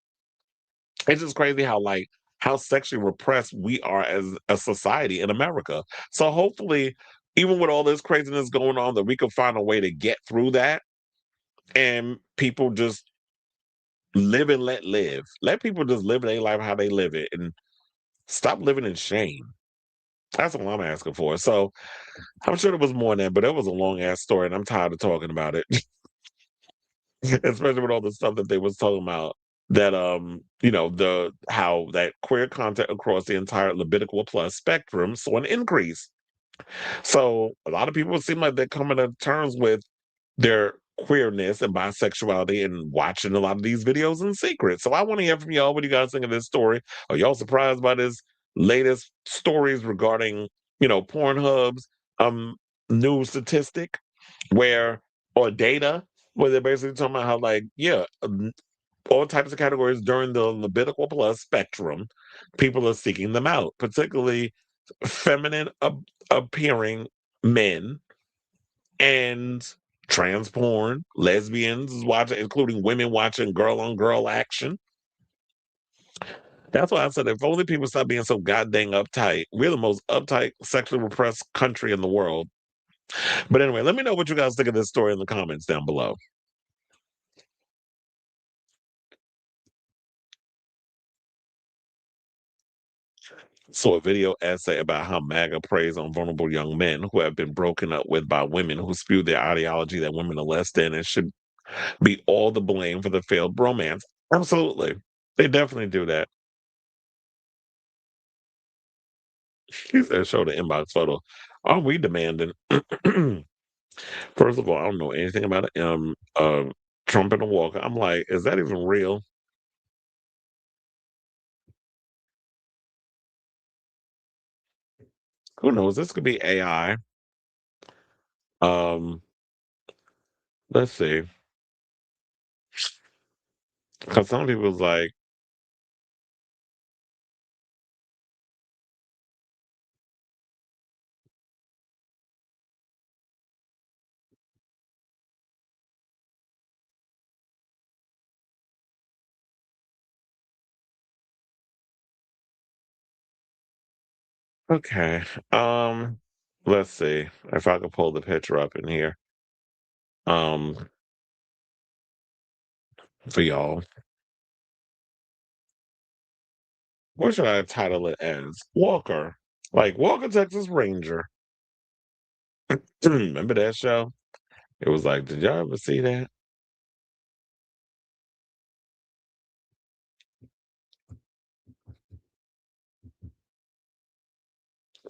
It's just crazy how sexually repressed we are as a society in America. So hopefully, even with all this craziness going on, that we can find a way to get through that and people just live and let live. Let people just live their life how they live it and stop living in shame. That's what I'm asking for. So I'm sure there was more than that, but it was a long ass story and I'm tired of talking about it. Especially with all the stuff that they was talking about that how that queer content across the entire Levitical plus spectrum saw an increase. So a lot of people seem like they're coming to terms with their queerness and bisexuality and watching a lot of these videos in secret. So I want to hear from y'all. What do you guys think of this story? Are y'all surprised by this latest stories regarding, Pornhub's new statistic or data where they're basically talking about how all types of categories during the Levitical plus spectrum, people are seeking them out, particularly feminine appearing men and trans porn, lesbians watching, including women watching girl on girl action. That's why I said if only people stop being so goddamn uptight. We're the most uptight, sexually repressed country in the world. But anyway, let me know what you guys think of this story in the comments down below. So a video essay about how MAGA preys on vulnerable young men who have been broken up with by women who spew their ideology that women are less than and should be all the blame for the failed bromance. Absolutely. They definitely do that. He said, show the inbox photo. Are we demanding? First of all, I don't know anything about Trump and the Walker. I'm like, is that even real? Who knows? This could be AI. Let's see. Because some people's like, okay. Let's see if I could pull the picture up in here. For y'all. What should I title it as? Walker. Like Walker, Texas Ranger. Remember that show? It was like, did y'all ever see that?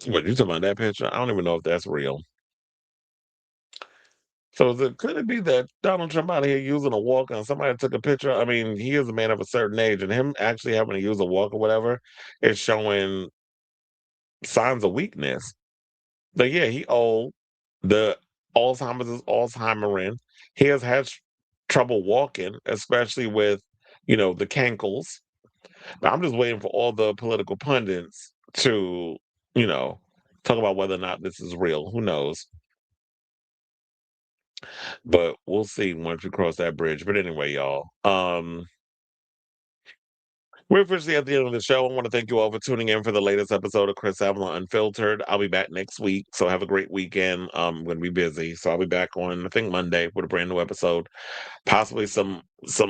What, you talking about that picture? I don't even know if that's real. So could it be that Donald Trump out here using a walker and somebody took a picture? I mean, he is a man of a certain age, and him actually having to use a walker or whatever is showing signs of weakness. But yeah, he old. The Alzheimer's is Alzheimerin. He has had trouble walking, especially with, the cankles. Now, I'm just waiting for all the political pundits to, talk about whether or not this is real. Who knows? But we'll see once we cross that bridge. But anyway, y'all, we're officially at the end of the show. I want to thank you all for tuning in for the latest episode of Chris Avalon Unfiltered. I'll be back next week, so have a great weekend. I'm going to be busy, so I'll be back on, I think, Monday with a brand new episode. Possibly some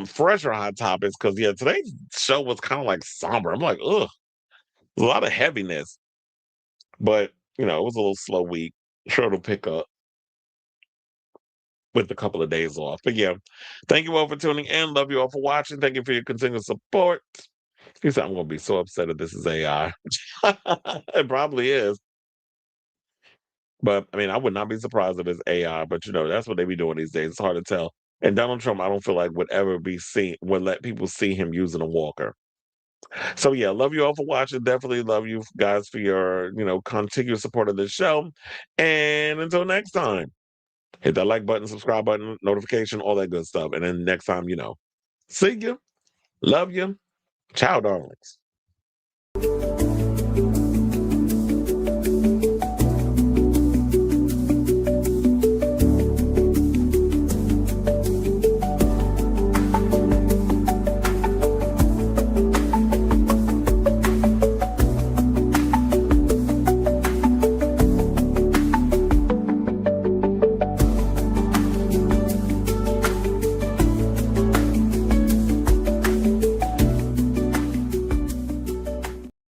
fresher hot topics, because, yeah, today's show was kind of like somber. I'm like, ugh, there's a lot of heaviness. But, it was a little slow week. Sure it'll pick up with a couple of days off. But, yeah, thank you all for tuning in. Love you all for watching. Thank you for your continued support. He said, I'm going to be so upset if this is AI. It probably is. But, I mean, I would not be surprised if it's AI. But, that's what they be doing these days. It's hard to tell. And Donald Trump, I don't feel like would let people see him using a walker. So, yeah, love you all for watching. Definitely love you guys for your, continued support of this show. And until next time, hit that like button, subscribe button, notification, all that good stuff. And then next time, see you. Love you. Ciao, darlings.